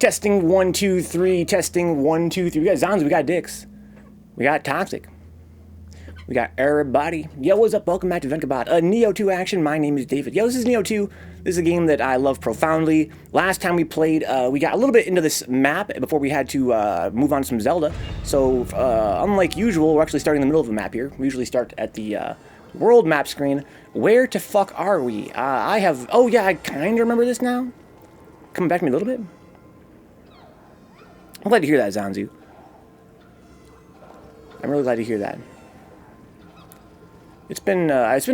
Testing 1, 2, 3. Testing 1, 2, 3. We got Zonz. We got Dix. We got Toxic. We got everybody. Yo, what's up? Welcome back to Vencabot. Nioh 2 action. My name is David. Yo, this is Nioh 2. This is a game that I love profoundly. Last time we played, we got a little bit into this map before we had to move on to some Zelda. So, unlike usual, we're actually starting in the middle of the map here. We usually start at the world map screen. Where to fuck are we? I have... Oh, yeah, I kind of remember this now. Coming back to me a little bit. I'm glad to hear that, Zanzu. I'm really glad to hear that. It's been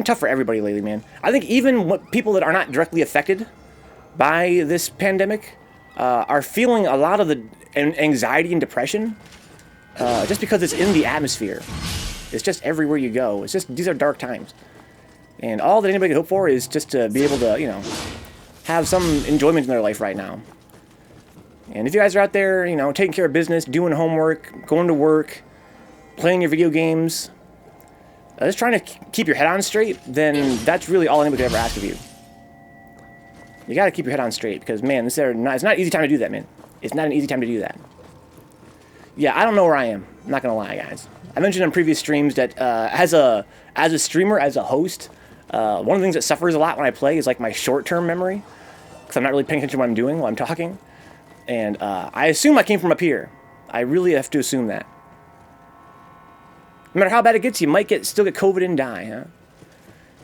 tough for everybody lately, man. I think even people that are not directly affected by this pandemic are feeling a lot of the anxiety and depression just because it's in the atmosphere. It's just everywhere you go. It's just, these are dark times. And all that anybody can hope for is just to be able to, you know, have some enjoyment in their life right now. And if you guys are out there, you know, taking care of business, doing homework, going to work, playing your video games, just trying to keep your head on straight, then that's really all anybody could ever ask of you. You gotta keep your head on straight, because, man, it's not an easy time to do that, man. It's not an easy time to do that. Yeah, I don't know where I am. I'm not gonna lie, guys. I mentioned in previous streams that as a streamer, as a host, one of the things that suffers a lot when I play is like my short-term memory, because I'm not really paying attention to what I'm doing while I'm talking. And I assume I came from up here. I really have to assume that. No matter how bad it gets, you might still get COVID and die, huh?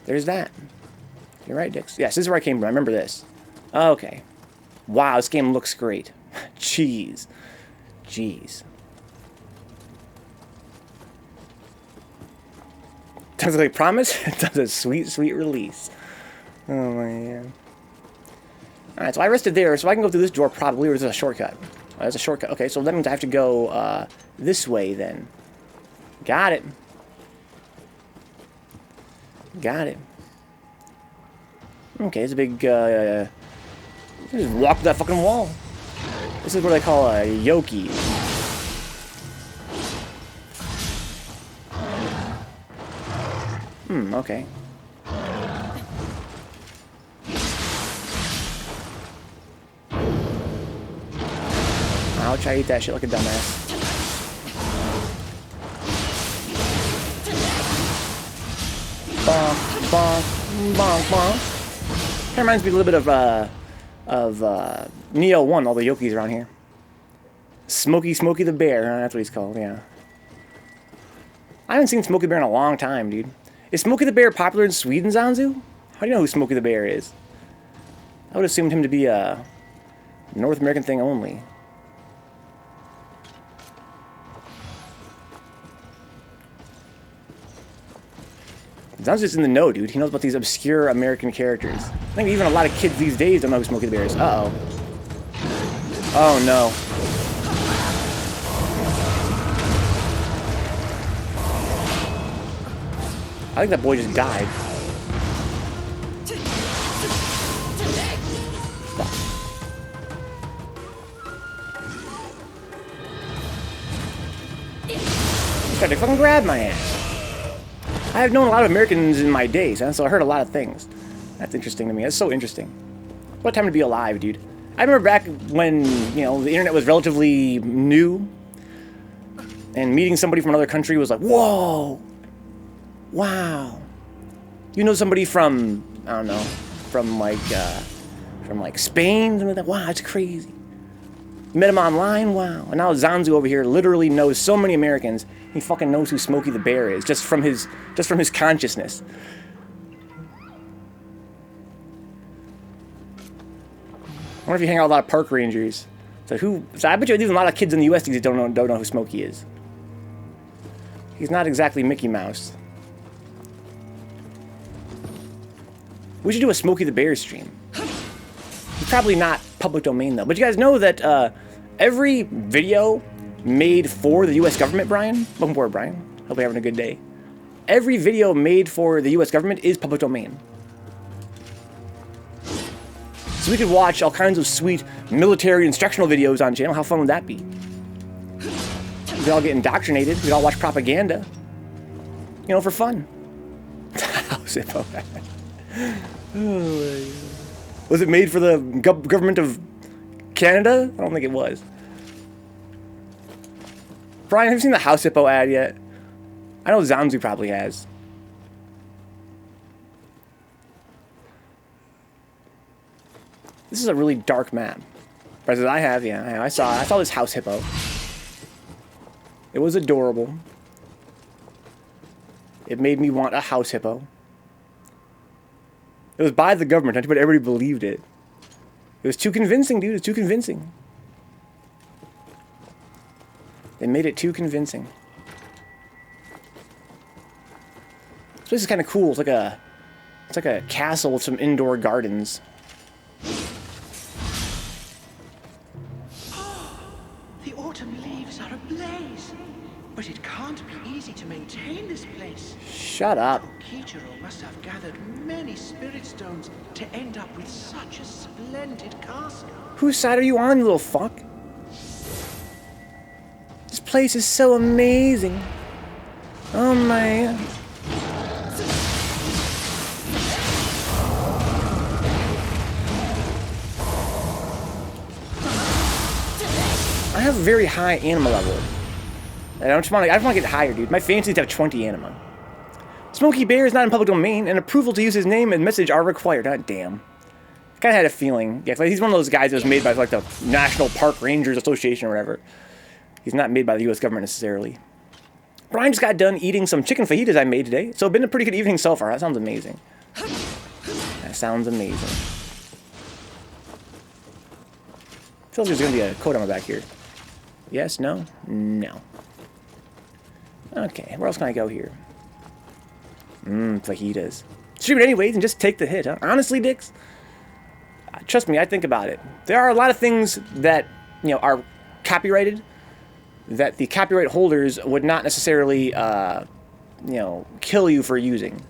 There's that. You're right, Dix. Yes, this is where I came from. I remember this. Okay. Wow, this game looks great. Jeez. Jeez. Does it like promise? It does a sweet, sweet release. Oh, man. Alright, so I rested there, so I can go through this door probably, or is it a shortcut? Oh, that's a shortcut. Okay, so that means I have to go this way then. Got it. Got it. Okay, it's a big, just walk through that fucking wall. This is what I call a yoki. Okay. I'll try to eat that shit like a dumbass. Bonk, bonk, bonk, bonk. That reminds me a little bit of Nioh 1, all the Yokis around here. Smokey the Bear, that's what he's called, yeah. I haven't seen Smokey the Bear in a long time, dude. Is Smokey the Bear popular in Sweden, Zanzu? How do you know who Smokey the Bear is? I would have assumed him to be a North American thing only. Zanzu's in the know, dude. He knows about these obscure American characters. I think even a lot of kids these days don't know who Smokey the Bear is. Uh-oh. Oh, no. I think that boy just died. He tried to fucking grab my ass. I have known a lot of Americans in my days, so I heard a lot of things. That's interesting to me. That's so interesting. What a time to be alive, dude. I remember back when, you know, the internet was relatively new, and meeting somebody from another country was like, whoa, wow. You know somebody from, I don't know, from like Spain, something like that. Wow, that's crazy. Met him online, wow. And now Zanzu over here literally knows so many Americans. He fucking knows who Smokey the Bear is just from his consciousness. I wonder if you hang out with a lot of park rangers. So I bet you there's a lot of kids in the U.S. that don't know who Smokey is. He's not exactly Mickey Mouse. We should do a Smokey the Bear stream. He's probably not public domain though. But you guys know that every video made for the U.S. government, Brian. Welcome aboard, Brian. Hope you're having a good day. Every video made for the U.S. government is public domain. So we could watch all kinds of sweet military instructional videos on channel. How fun would that be? We'd all get indoctrinated. We'd all watch propaganda. You know, for fun. How's it, oh, was it made for the government of Canada? I don't think it was. Brian, have you seen the House Hippo ad yet? I know Zanzu probably has. This is a really dark map. But I have, yeah. I saw this House Hippo. It was adorable. It made me want a House Hippo. It was by the government, but everybody believed it. It was too convincing, dude. It was too convincing. They made it too convincing. This place is kind of cool. It's like a castle with some indoor gardens. The autumn leaves are ablaze, but it can't be easy to maintain this place. Shut up. Kichiro must have gathered many spirit stones to end up with such a splendid castle. Whose side are you on, you little fuck? This place is so amazing. Oh man. I have a very high anima level. And I just want to get higher, dude. My fancy needs to have 20 anima. Smokey Bear is not in public domain, and approval to use his name and message are required. God damn. I kind of had a feeling. Yeah, he's one of those guys that was made by like the National Park Rangers Association or whatever. He's not made by the U.S. government necessarily. Brian just got done eating some chicken fajitas I made today, so it's been a pretty good evening so far. That sounds amazing. That sounds amazing. Feels like there's going to be a code on my back here. Yes? No? No. Okay, where else can I go here? Fajitas. Stream it anyways and just take the hit, huh? Honestly, Dix, trust me, I think about it. There are a lot of things that, you know, are copyrighted that the copyright holders would not necessarily, you know, kill you for using.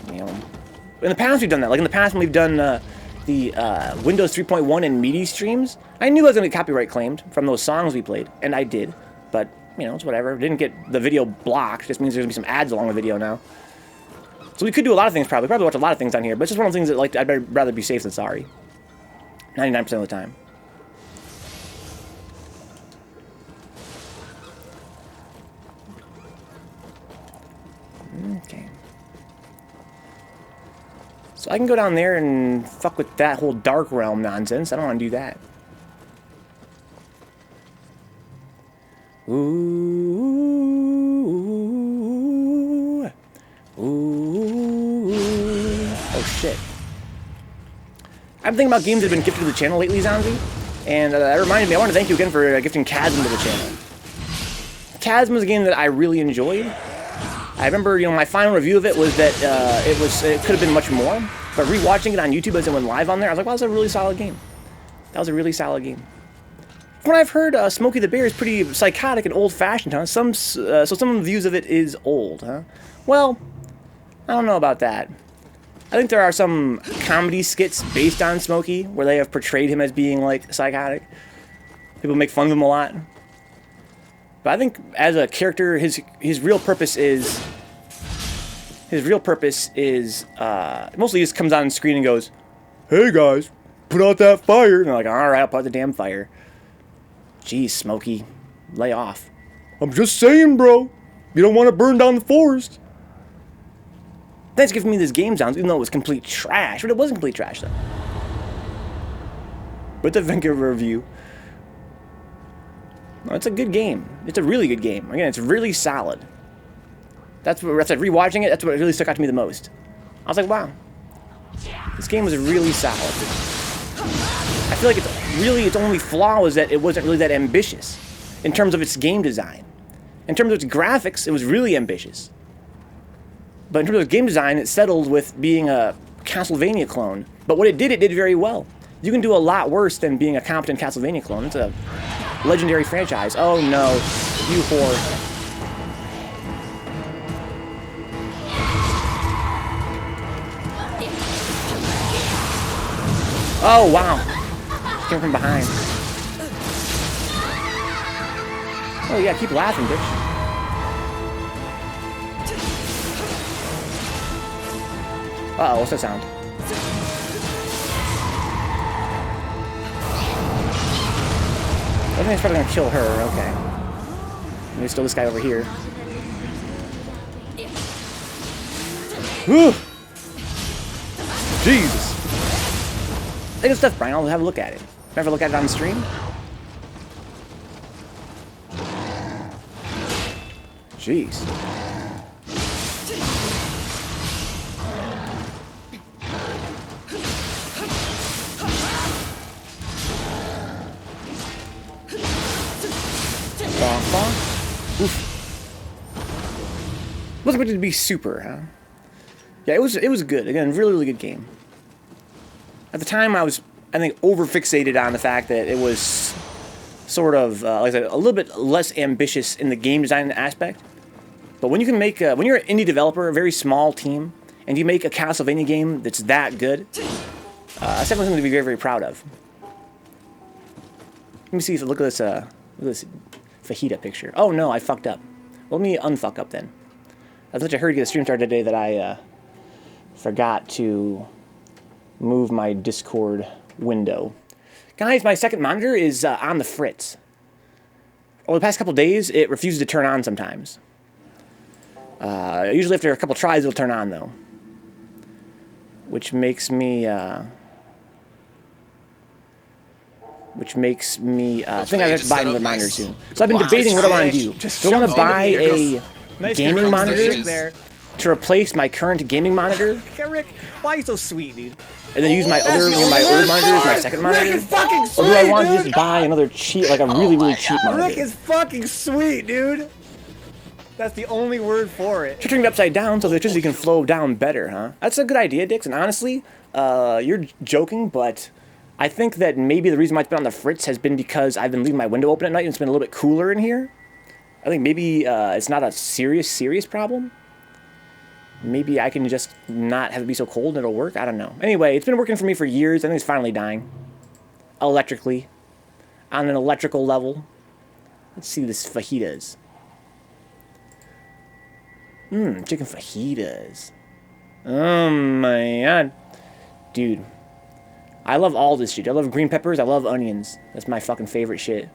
You know, in the past we've done that. Like in the past when we've done the Windows 3.1 and MIDI streams, I knew I was going to get copyright claimed from those songs we played, and I did. But, you know, it's whatever. Didn't get the video blocked. Just means there's going to be some ads along the video now. So we could do a lot of things probably. Probably watch a lot of things on here, but it's just one of the things that, like, I'd rather be safe than sorry. 99% of the time. Okay. So I can go down there and fuck with that whole Dark Realm nonsense. I don't want to do that. Ooh. Ooh. Oh, shit. I've been thinking about games that have been gifted to the channel lately, Zanzi. And that reminded me, I want to thank you again for gifting Chasm to the channel. Chasm is a game that I really enjoyed. I remember, you know, my final review of it was that it could have been much more. But rewatching it on YouTube as it went live on there, I was like, wow, that's a really solid game. That was a really solid game. From what I've heard, Smokey the Bear is pretty psychotic and old-fashioned, huh? So some views of it is old, huh? Well, I don't know about that. I think there are some comedy skits based on Smokey where they have portrayed him as being, like, psychotic. People make fun of him a lot. But I think as a character, his real purpose is... mostly just comes on screen and goes, "Hey guys, put out that fire." And they're like, "Alright, I'll put out the damn fire." Jeez, Smokey, lay off. "I'm just saying, bro. You don't want to burn down the forest." Thanks for giving me this game sounds, even though it was complete trash. But it wasn't complete trash, though. But the Vencabot review. No, it's a good game. It's a really good game. Again, it's really solid. That's what I said. Rewatching it, that's what really stuck out to me the most. I was like, wow, this game was really solid. I feel like its only flaw was that it wasn't really that ambitious in terms of its game design. In terms of its graphics, it was really ambitious. But in terms of game design, it settled with being a Castlevania clone. But what it did very well. You can do a lot worse than being a competent Castlevania clone. It's a legendary franchise. Oh no, you whore. Oh, wow. Came from behind. Oh, yeah, keep laughing, bitch. Uh-oh, what's that sound? I think it's probably gonna kill her. Okay. And there's still this guy over here. Whew. Jesus. Hey, good stuff, Brian. I'll have a look at it. Ever look at it on the stream? Jeez. Oof. Wasn't going to be super, huh? Yeah, it was good. Again, really good game. At the time, I think, over-fixated on the fact that it was sort of, like I said, a little bit less ambitious in the game design aspect. But when you can make, when you're an indie developer, a very small team, and you make a Castlevania game that's that good, that's definitely something to be very proud of. Let me see if I look at this fajita picture. Oh no, I fucked up. Well, let me unfuck up then. I thought I heard you get a stream started today that I forgot to move my Discord window. Guys, my second monitor is on the fritz. Over the past couple days, it refuses to turn on sometimes. Usually after a couple tries, it'll turn on though. Which makes me think I have to buy another monitor soon. So I've been debating what I want to do. Do I want to buy a gaming monitor to replace my current gaming monitor? Rick, why are you so sweet, dude? And then use my other, my old monitor as my second monitor? Rick is fucking sweet, or do I want to dude. just buy another cheap, like a really cheap monitor? Rick is fucking sweet, dude. That's the only word for it. Turning it upside down so the electricity can flow down better, huh? That's a good idea, Dix. And honestly, you're joking, but I think that maybe the reason why it's been on the fritz has been because I've been leaving my window open at night and it's been a little bit cooler in here. I think maybe it's not a serious problem. Maybe I can just not have it be so cold and it'll work. I don't know. Anyway, it's been working for me for years. I think it's finally dying. Electrically. On an electrical level. Let's see this fajitas. Chicken fajitas. Oh my god. Dude. I love all this shit. I love green peppers. I love onions. That's my fucking favorite shit.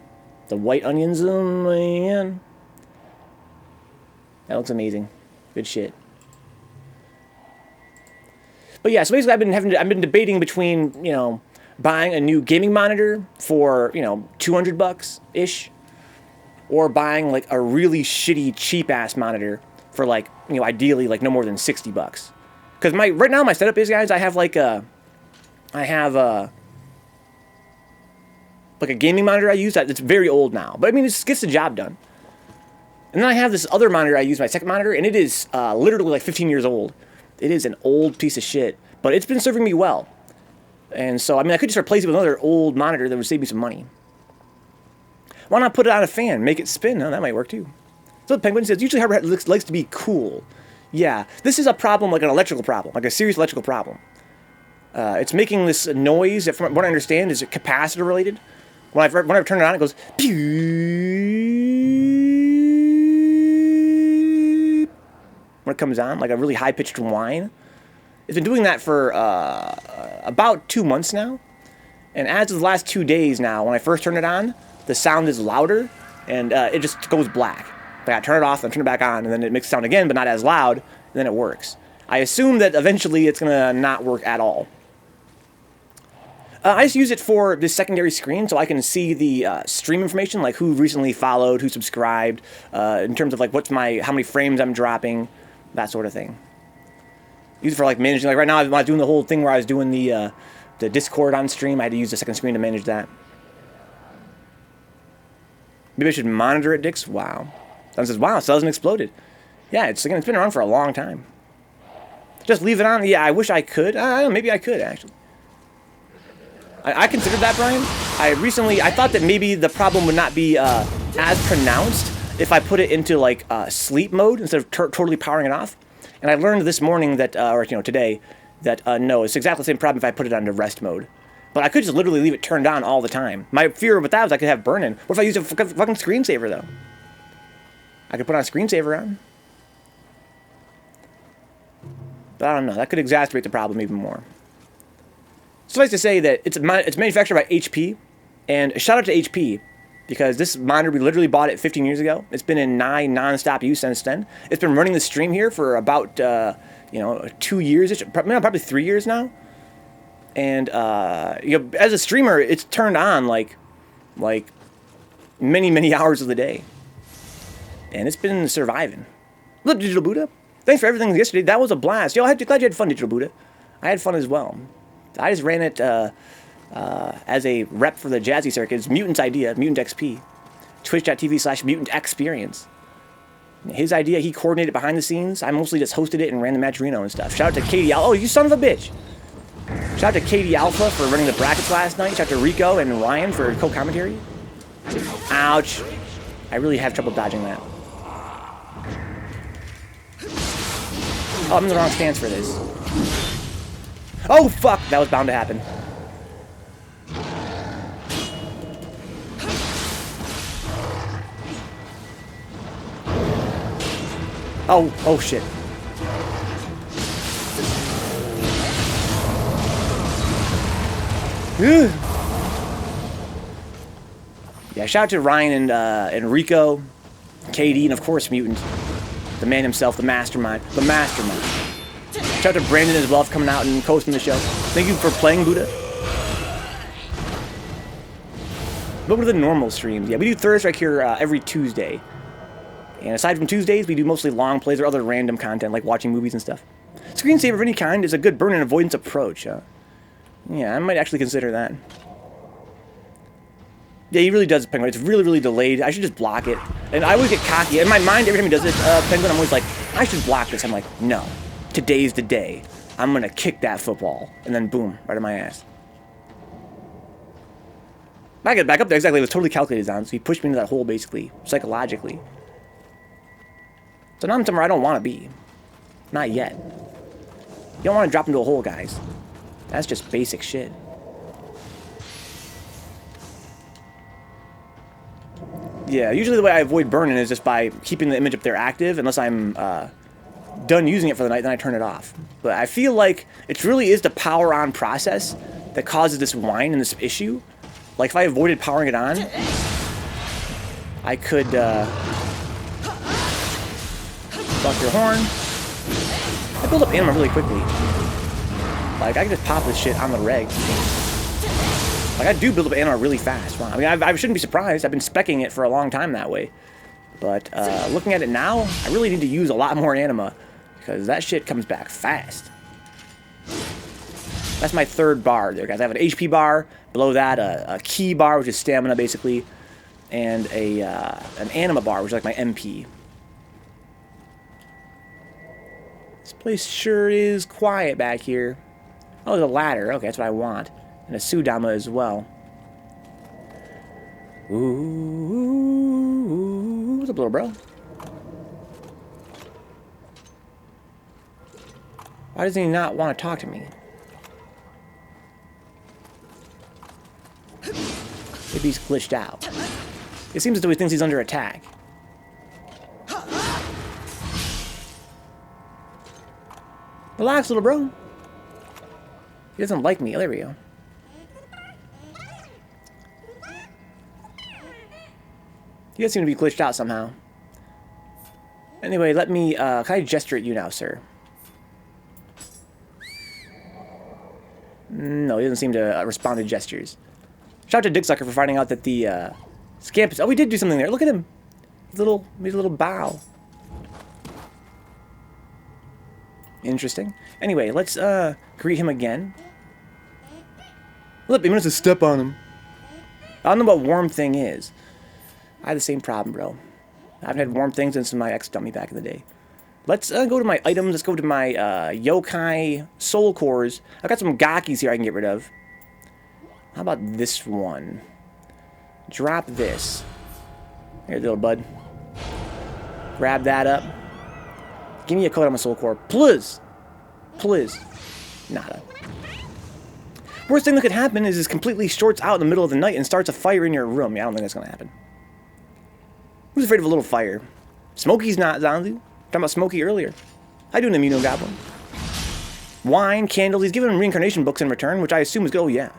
The white onions, oh man. That looks amazing. Good shit. But yeah, so basically I've been debating between, you know, buying a new gaming monitor for, you know, $200-ish, or buying like a really shitty cheap ass monitor for like, you know, ideally like no more than $60. Because right now my setup is, guys, I have like a gaming monitor I use that's very old now, but I mean it gets the job done. And then I have this other monitor I use, my second monitor, and it is literally like 15 years old. It is an old piece of shit, but it's been serving me well. And so, I mean, I could just replace it with another old monitor that would save me some money. Why not put it on a fan, make it spin? Oh, that might work too. So the Penguin says, usually Harper likes to be cool. Yeah, this is a problem, like an electrical problem, like a serious electrical problem. It's making this noise that, from what I understand, is capacitor related. Whenever I turn it on, it goes pew. When it comes on, like a really high-pitched whine. It's been doing that for about 2 months now. And as of the last 2 days now, when I first turn it on, the sound is louder, and it just goes black. Like I turn it off, and turn it back on, and then it makes sound again, but not as loud, and then it works. I assume that eventually it's going to not work at all. I just use it for this secondary screen so I can see the stream information, like who recently followed, who subscribed, in terms of like how many frames I'm dropping, that sort of thing. Use it for like managing, like right now I'm doing the whole thing where I was doing the Discord on stream. I had to use the second screen to manage that. Maybe I should monitor it, Dix. Wow. Someone says, wow, Cells hasn't exploded. Yeah, it's been around for a long time. Just leave it on? Yeah, I wish I could. Maybe I could, actually. I considered that, Brian. I thought that maybe the problem would not be as pronounced if I put it into like sleep mode instead of totally powering it off. And I learned this morning that, or you know, today, that no, it's exactly the same problem if I put it onto rest mode. But I could just literally leave it turned on all the time. My fear with that was I could have burn-in. What if I use a fucking screensaver, though? I could put on a screensaver on. But I don't know. That could exacerbate the problem even more. Suffice to say that it's manufactured by HP, and shout out to HP. because this monitor, we literally bought it 15 years ago. It's been in non-stop use since then. It's been running the stream here for about 2 years, probably 3 years now. And as a streamer, it's turned on like many hours of the day, and it's been surviving. Look, Digital Buddha, thanks for everything yesterday. That was a blast. Yo, glad you had fun, Digital Buddha. I had fun as well. I just ran it as a rep for the Jazzy Circuit. It's Mutant's idea, Mutant XP. Twitch.tv/MutantXperience. His idea, he coordinated behind the scenes. I mostly just hosted it and ran the match Reno and stuff. Shout out to Katie. Oh, you son of a bitch. Shout out to Katie Alpha for running the brackets last night. Shout out to Rico and Ryan for co-commentary. Ouch. I really have trouble dodging that. Oh, I'm in the wrong stance for this. Oh, fuck. That was bound to happen. Oh shit. Yeah, shout out to Ryan and Rico, KD, and of course Mutant. The man himself, the mastermind. The mastermind. Shout out to Brandon as well for coming out and hosting the show. Thank you for playing, Buddha. What were the normal streams? Yeah, we do Thursday here every Tuesday. And aside from Tuesdays, we do mostly long plays or other random content like watching movies and stuff. Screensaver of any kind is a good burn and avoidance approach. Yeah, I might actually consider that. Yeah, he really does Penguin. It's really delayed. I should just block it. And I always get cocky. In my mind, every time he does it, Penguin, I'm always like, I should block this. I'm like, no. Today's the day. I'm going to kick that football. And then boom, right in my ass. I get back up there exactly. It was totally calculated on. So he pushed me into that hole, basically, psychologically. So now I'm somewhere I don't want to be. Not yet. You don't want to drop into a hole, guys. That's just basic shit. Yeah, usually the way I avoid burning is just by keeping the image up there active, unless I'm done using it for the night, then I turn it off. But I feel like it really is the power on process that causes this whine and this issue. Like if I avoided powering it on, I could fuck your horn. I build up ammo really quickly. Like I can just pop this shit on the reg. Like, I do build up ammo really fast. Wow. I mean, I shouldn't be surprised. I've been speccing it for a long time that way. But looking at it now, I really need to use a lot more anima, because that shit comes back fast. That's my third bar there, guys. I have an HP bar, below that a key bar, which is stamina, basically, and an anima bar, which is like my MP. This place sure is quiet back here. Oh, there's a ladder. Okay, that's what I want. And a Sudama as well. Ooh, what's up, little bro? Why does he not want to talk to me? Maybe he's glitched out. It seems as though he thinks he's under attack. Relax, little bro. He doesn't like me. Oh, there we go. You guys seem to be glitched out somehow. Anyway, let me, can I gesture at you now, sir? No, he doesn't seem to respond to gestures. Shout out to Dicksucker for finding out that the, scamp is, oh, we did do something there. Look at him. Made a little bow. Interesting. Anyway, let's, greet him again. Look, he wants to step on him. I don't know what warm thing is. I have the same problem, bro. I haven't had warm things since my ex-dummy back in the day. Let's go to my items. Let's go to my yokai soul cores. I've got some gakis here I can get rid of. How about this one? Drop this. Here, little bud. Grab that up. Give me a code on my soul core. Please. Please. Nada. Worst thing that could happen is this completely shorts out in the middle of the night and starts a fire in your room. Yeah, I don't think that's going to happen. Who's afraid of a little fire? Smokey's not, Zanzu. Talking about Smokey earlier. I do an immunogoblin. Wine, candles. He's giving him reincarnation books in return, which I assume is good. Oh, yeah.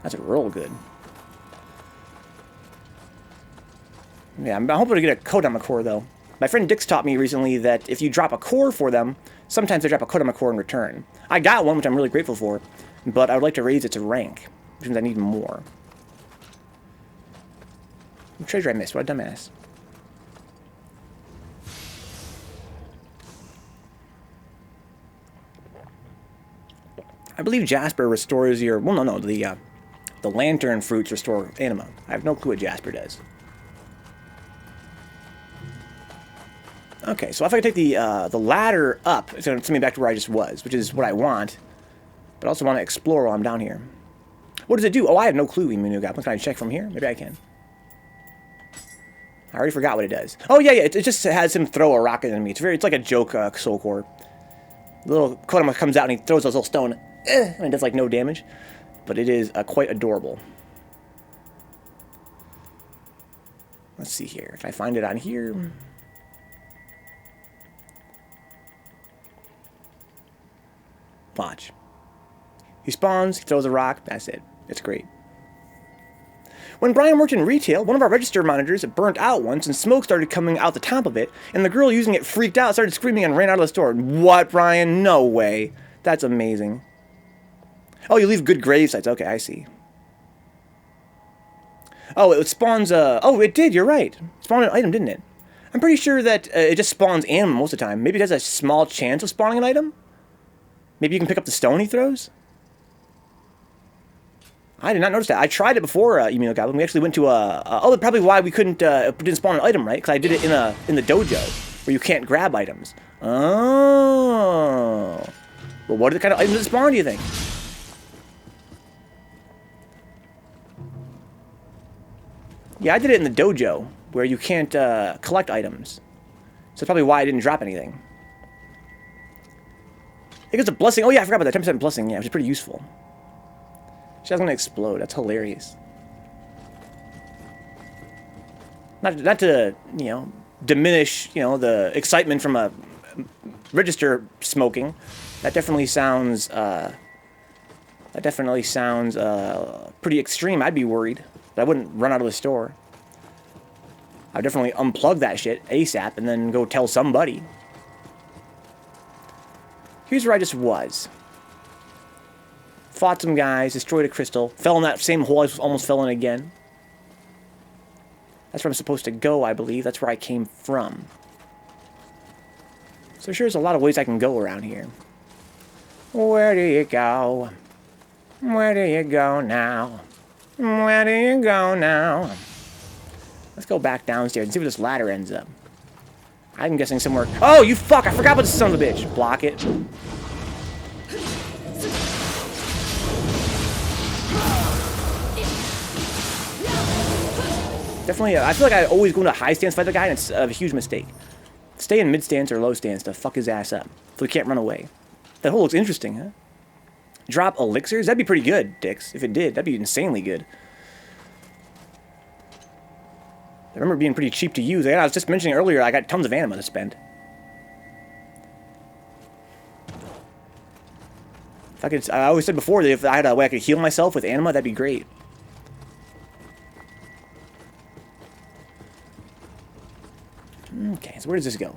That's real good. Yeah, I'm hoping to get a Kodama core, though. My friend Dix taught me recently that if you drop a core for them, sometimes they drop a Kodama core in return. I got one, which I'm really grateful for, but I would like to raise its rank, which means I need more. What treasure I missed? What a dumbass. I believe Jasper restores your... Well, no, the lantern fruits restore anima. I have no clue what Jasper does. Okay, so if I could take the ladder up, it's going to send me back to where I just was, which is what I want. But I also want to explore while I'm down here. What does it do? Oh, I have no clue, Emu Goblin. Can I check from here? Maybe I can. I already forgot what it does. Oh, yeah, it just has him throw a rocket at me. It's like a joke soul core. The little Kodama comes out and he throws those little stone, and it does like no damage. But it is quite adorable. Let's see here. If I find it on here... Watch. He spawns, he throws a rock, that's it. It's great. When Brian worked in retail, one of our register monitors burnt out once and smoke started coming out the top of it, and the girl using it freaked out, started screaming, and ran out of the store. What, Brian? No way. That's amazing. Oh, you leave good grave sites. Okay, I see. Oh, it spawns oh, it did, you're right. It spawned an item, didn't it? I'm pretty sure that it just spawns anima most of the time. Maybe it has a small chance of spawning an item? Maybe you can pick up the stone he throws? I did not notice that. I tried it before, Emu Goblin. We actually went to oh, that's probably why we didn't spawn an item, right? Because I did it in the dojo, where you can't grab items. Oh. Well, what are the kind of items that spawn, do you think? Yeah, I did it in the dojo, where you can't collect items. So that's probably why I didn't drop anything. It gives a blessing. Oh yeah, I forgot about that 10% blessing. Yeah, which is pretty useful. She's gonna explode. That's hilarious. Not to diminish the excitement from a register smoking. That definitely sounds pretty extreme. I'd be worried. But I wouldn't run out of the store. I'd definitely unplug that shit ASAP and then go tell somebody. Here's where I just was. Fought some guys, destroyed a crystal, fell in that same hole I almost fell in again. That's where I'm supposed to go, I believe. That's where I came from. So sure, there's a lot of ways I can go around here. Where do you go? Where do you go now? Where do you go now? Let's go back downstairs and see where this ladder ends up. I'm guessing somewhere... Oh, you fuck! I forgot about the son of a bitch. Block it. Definitely, I feel like I always go into high stance to fight the guy, and it's a huge mistake. Stay in mid stance or low stance to fuck his ass up, so he can't run away. That hole looks interesting, huh? Drop elixirs? That'd be pretty good, Dix. If it did, that'd be insanely good. I remember being pretty cheap to use. I was just mentioning earlier, I got tons of anima to spend. If I could, I always said before that if I had a way I could heal myself with anima, that'd be great. Okay, so where does this go?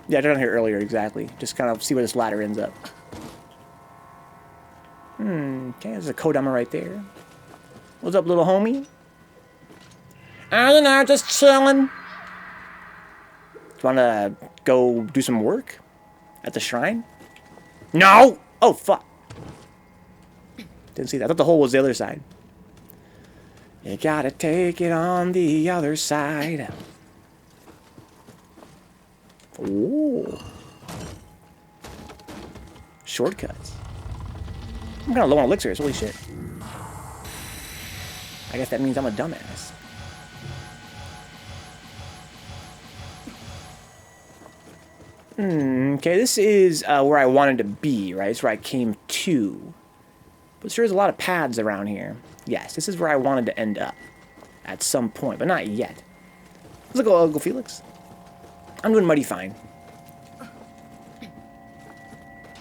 Yeah, I did on here earlier, exactly. Just kind of see where this ladder ends up. Okay, there's a Kodama right there. What's up, little homie? I don't know, just chilling. You wanna go do some work? At the shrine? No! Oh, fuck. Didn't see that. I thought the hole was the other side. You gotta take it on the other side. Ooh. Shortcuts. I'm kind of low on elixirs. Holy shit. I guess that means I'm a dumbass. Okay, this is where I wanted to be, right? It's where I came to. But there's a lot of paths around here. Yes, this is where I wanted to end up. At some point, but not yet. Let's go, Uncle Felix. I'm doing mighty fine.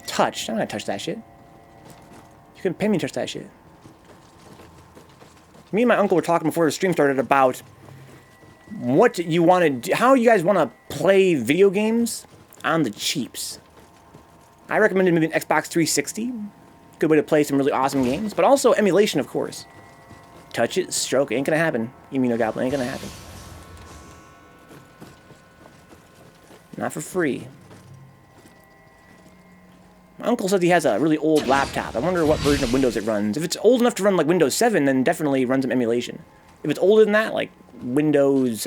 Touch. I'm not gonna touch that shit. You couldn't pay me to touch that shit. Me and my uncle were talking before the stream started about what you want to do, how you guys want to play video games on the cheaps. I recommended maybe an Xbox 360. Good way to play some really awesome games, but also emulation, of course. Touch it, stroke, ain't gonna happen. Immunogoblin, ain't gonna happen. Not for free. My uncle says he has a really old laptop. I wonder what version of Windows it runs. If it's old enough to run like Windows 7, then definitely run some emulation. If it's older than that, like Windows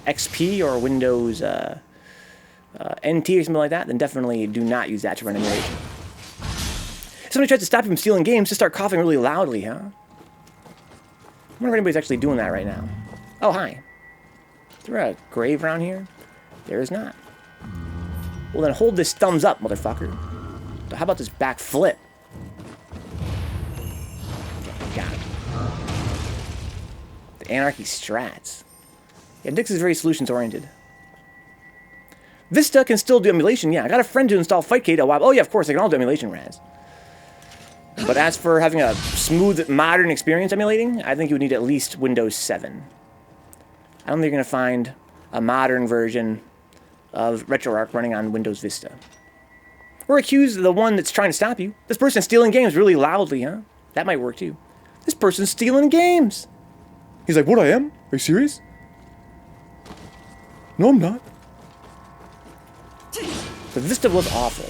XP or Windows NT or something like that, then definitely do not use that to run emulation. Somebody tries to stop you from stealing games, just start coughing really loudly, huh? I wonder if anybody's actually doing that right now. Oh, hi. Is there a grave around here? There is not. Well, then hold this thumbs up, motherfucker. So how about this back flip? Okay, got it. The Anarchy strats. Yeah, Dix is very solutions-oriented. Vista can still do emulation, yeah. I got a friend who installed FightCade a while. Oh, yeah, of course, they can all do emulation, Raz. But as for having a smooth, modern experience emulating, I think you would need at least Windows 7. I don't think you're going to find a modern version of RetroArch running on Windows Vista. Or accuse the one that's trying to stop you. This person's stealing games really loudly, huh? That might work too. This person's stealing games. He's like, what, I am? Are you serious? No, I'm not. The Vista was awful.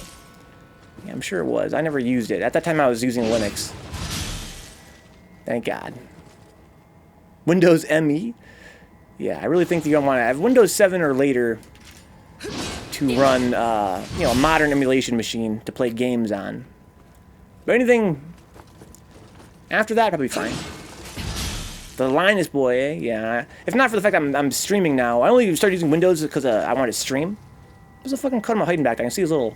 Yeah, I'm sure it was. I never used it. At that time, I was using Linux. Thank God. Windows ME? Yeah, I really think you're going to want to have Windows 7 or later to run, you know, a modern emulation machine to play games on. But anything after that, probably fine. The Linus boy, eh? Yeah. If not for the fact that I'm streaming now, I only started using Windows because I wanted to stream. There's a fucking cut on my hiding back. I can see his little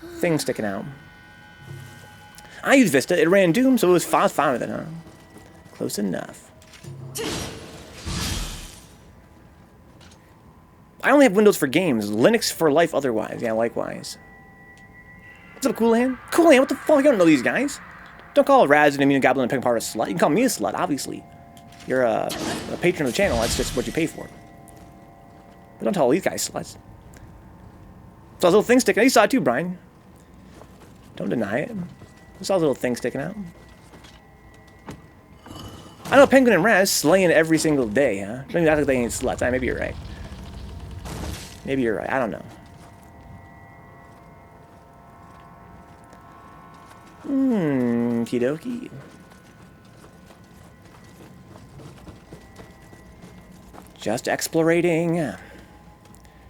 thing sticking out. I used Vista. It ran Doom, so it was fine with it, huh? Close enough. I only have Windows for games. Linux for life otherwise. Yeah, likewise. What's up, Coolahan? Coolahan, what the fuck? You don't know these guys. Don't call Raz and Immunogoblin and Pink Part a slut. You can call me a slut, obviously. You're a patron of the channel. That's just what you pay for. But don't tell all these guys sluts. Saw a little thing sticking out. You saw it too, Brian. Don't deny it. I saw a little thing sticking out. I know Penguin and Raz slaying every single day, huh? Maybe that's like they ain't sluts. Maybe you're right. Maybe you're right. I don't know. Kidoki. Just explorating.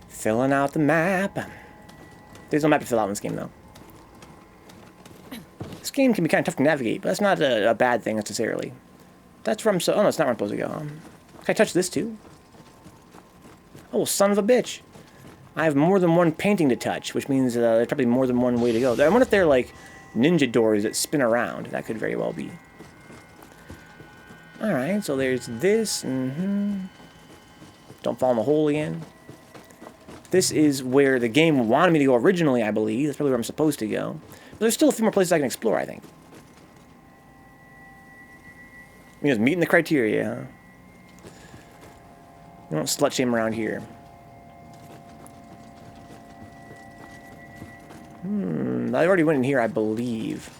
Filling out the map. There's no map to fill out in this game, though. This game can be kind of tough to navigate, but that's not a bad thing necessarily. That's where I'm so... Oh, no, it's not where I'm supposed to go. Can I touch this, too? Oh, son of a bitch. I have more than one painting to touch, which means there's probably more than one way to go. I wonder if they're, like, ninja doors that spin around. That could very well be. Alright, so there's this. Don't fall in the hole again. This is where the game wanted me to go originally, I believe. That's probably where I'm supposed to go. But there's still a few more places I can explore, I think. You know, it's meeting the criteria, huh? You don't slut shame around here. I already went in here, I believe.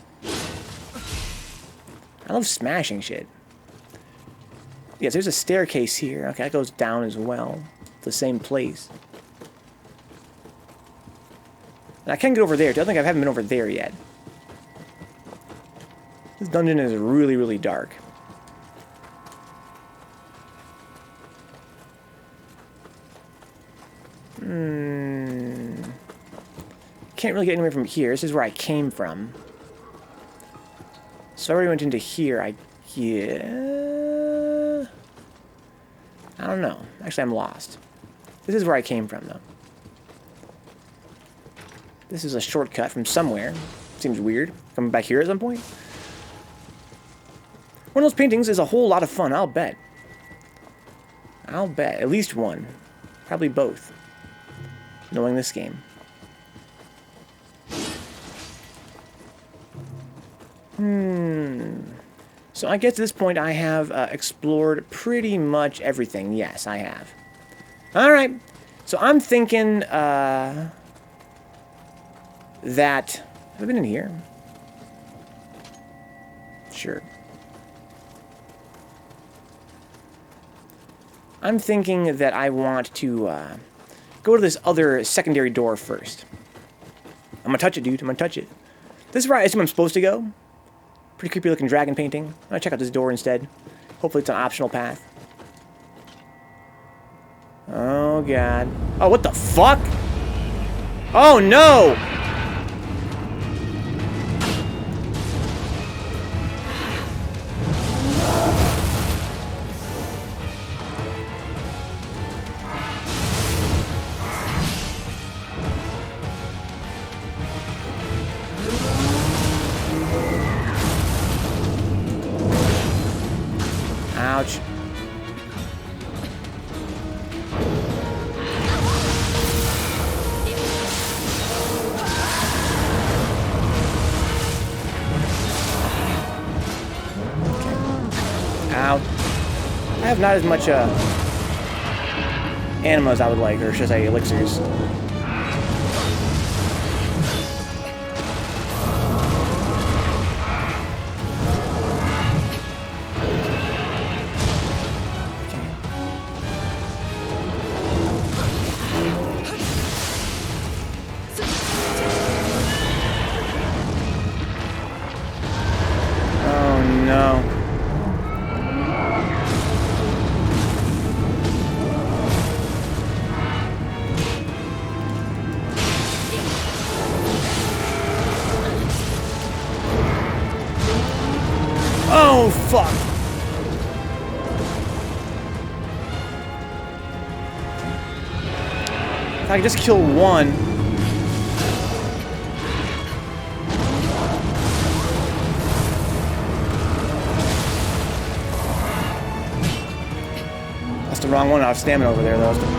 I love smashing shit. Yes, there's a staircase here. Okay, that goes down as well. The same place. And I can get over there, too. I think I haven't been over there yet. This dungeon is really, really dark. Can't really get anywhere from here. This is where I came from. So I already went into here, yeah. I don't know. Actually, I'm lost. This is where I came from, though. This is a shortcut from somewhere. Seems weird. Coming back here at some point. One of those paintings is a whole lot of fun, I'll bet. I'll bet. At least one. Probably both. Knowing this game. So I guess at this point I have explored pretty much everything. Yes, I have. Alright. So I'm thinking that... Have I been in here? Sure. I'm thinking that I want to go to this other secondary door first. I'm gonna touch it, dude. I'm gonna touch it. This is where I assume I'm supposed to go. Pretty creepy looking dragon painting. I'm gonna check out this door instead. Hopefully it's an optional path. Oh, God. Oh, what the fuck? Oh, no! Ouch. Ow. I have not as much anima as I would like, or should I say elixirs. No. Oh, fuck. If I could just kill one. That's the wrong one. I have stamina over there, though.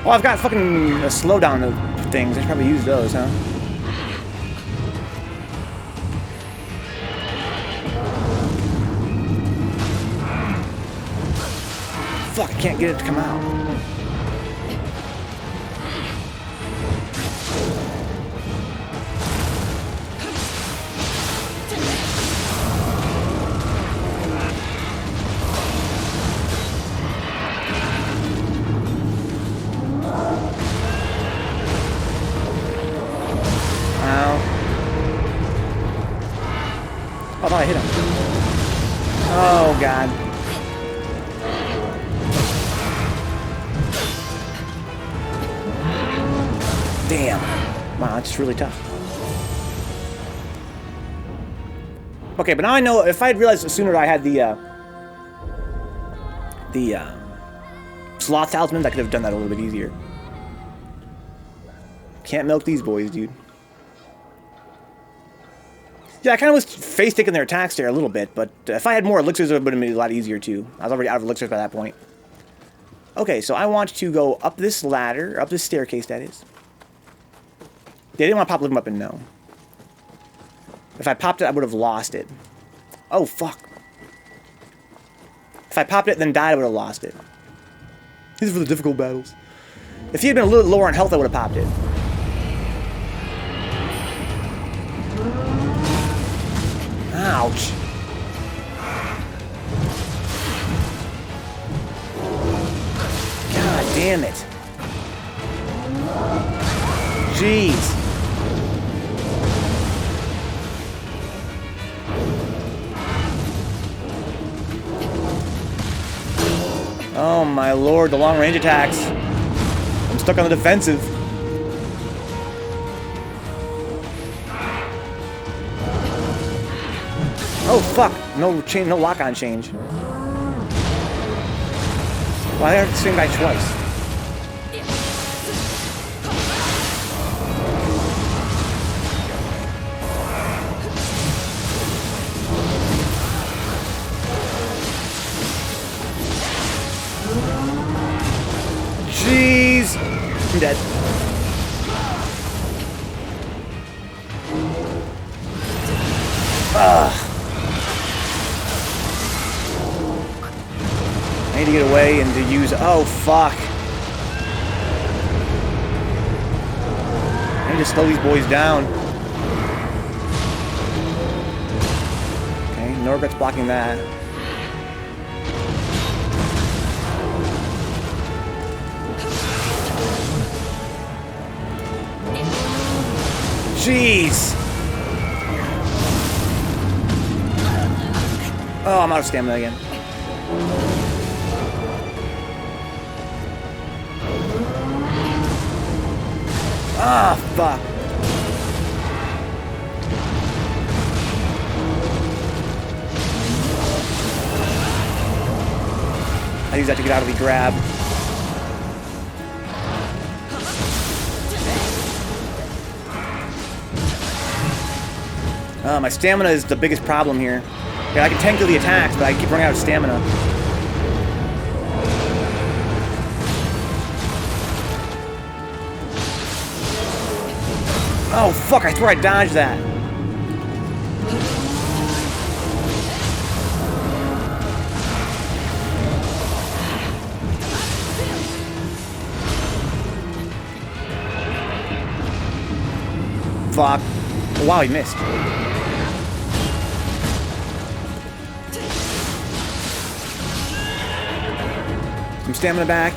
Oh, I've got fucking a slowdown of things. I should probably use those, huh? Fuck, I can't get it to come out. I thought I hit him. Oh, God. Damn. Wow, that's really tough. Okay, but now I know if I had realized sooner I had the sloth talismans, I could have done that a little bit easier. Can't milk these boys, dude. Yeah, I kind of was face-taking their attacks there a little bit, but if I had more elixirs, it would have been a lot easier, too. I was already out of elixirs by that point. Okay, so I want to go up this ladder, up this staircase, that is. Yeah, I didn't want to pop living weapon, no. If I popped it, I would have lost it. Oh, fuck. If I popped it, then died, I would have lost it. These are for the difficult battles. If he had been a little lower on health, I would have popped it. Ouch. God damn it. Jeez. Oh my lord, the long range attacks. I'm stuck on the defensive. Oh fuck! No change, no lock-on change. Why did I have the same guy twice? Jeez! I'm dead. Ugh. I need to get away and to use... Oh, fuck. I need to slow these boys down. Okay, Norbert's blocking that. Jeez! Oh, I'm out of stamina again. Ah, fuck. I use that to get out of the grab. My stamina is the biggest problem here. Yeah, I can tank through the attacks, but I keep running out of stamina. Oh, fuck, I swear I dodged that. Fuck. Oh, wow, he missed. Some stamina back.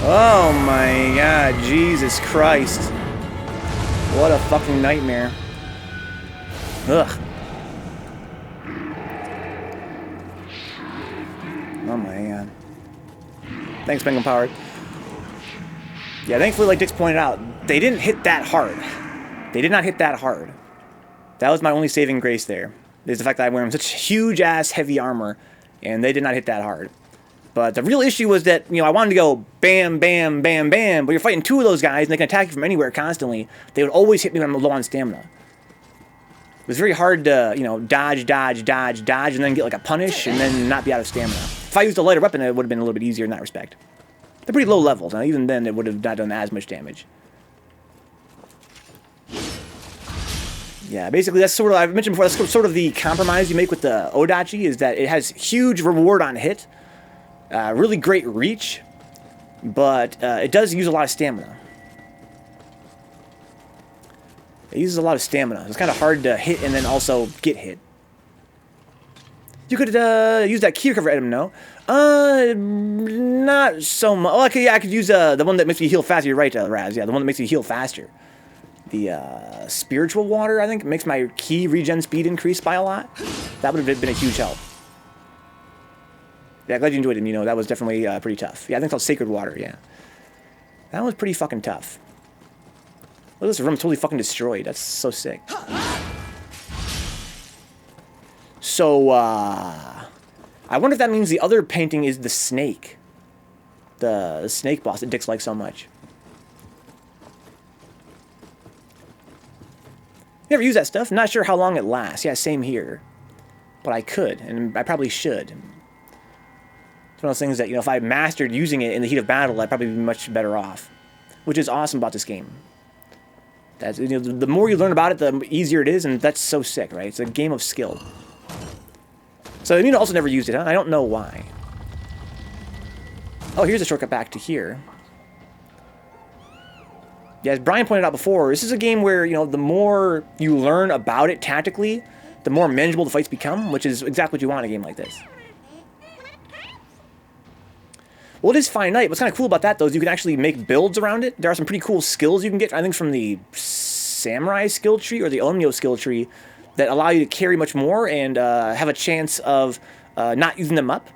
Oh my god, Jesus Christ. What a fucking nightmare. Ugh. Oh my god. Thanks, Penguin Powered. Yeah, thankfully, like Dick's pointed out, they didn't hit that hard. They did not hit that hard. That was my only saving grace there. Is the fact that I'm wearing such huge-ass heavy armor, and they did not hit that hard. But the real issue was that, you know, I wanted to go bam, bam, bam, bam, but you're fighting two of those guys, and they can attack you from anywhere constantly. They would always hit me when I'm low on stamina. It was very hard to, you know, dodge, dodge, dodge, dodge, and then get like a punish, and then not be out of stamina. If I used a lighter weapon, it would have been a little bit easier in that respect. They're pretty low levels, and even then it would have not done as much damage. Yeah, basically that's sort of, I've mentioned before, that's sort of the compromise you make with the Odachi, is that it has huge reward on hit, really great reach, but it does use a lot of stamina. It uses a lot of stamina. It's kind of hard to hit and then also get hit. You could use that key recovery item, no? Not so much. Oh, okay, yeah, I could use the one that makes you heal faster. You're right, Raz. Yeah, the one that makes you heal faster. The spiritual water, I think, makes my key regen speed increase by a lot. That would have been a huge help. Yeah, glad you enjoyed it, Nioh. That was definitely pretty tough. Yeah, I think it's called Sacred Water, yeah. That was pretty fucking tough. Look, this room's totally fucking destroyed. That's so sick. So, I wonder if that means the other painting is the snake. The snake boss that Dick's like so much. Never use that stuff. Not sure how long it lasts. Yeah, same here. But I could, and I probably should. It's one of those things that, you know, if I mastered using it in the heat of battle, I'd probably be much better off. Which is awesome about this game. That's, you know, the more you learn about it, the easier it is, and that's so sick, right? It's a game of skill. So Nioh also never used it, huh? I don't know why. Oh, here's a shortcut back to here. Yeah, as Brian pointed out before, this is a game where, you know, the more you learn about it tactically, the more manageable the fights become, which is exactly what you want in a game like this. Well, it is finite. What's kind of cool about that, though, is you can actually make builds around it. There are some pretty cool skills you can get, I think, from the Samurai skill tree or the Onmyo skill tree that allow you to carry much more and have a chance of not using them up.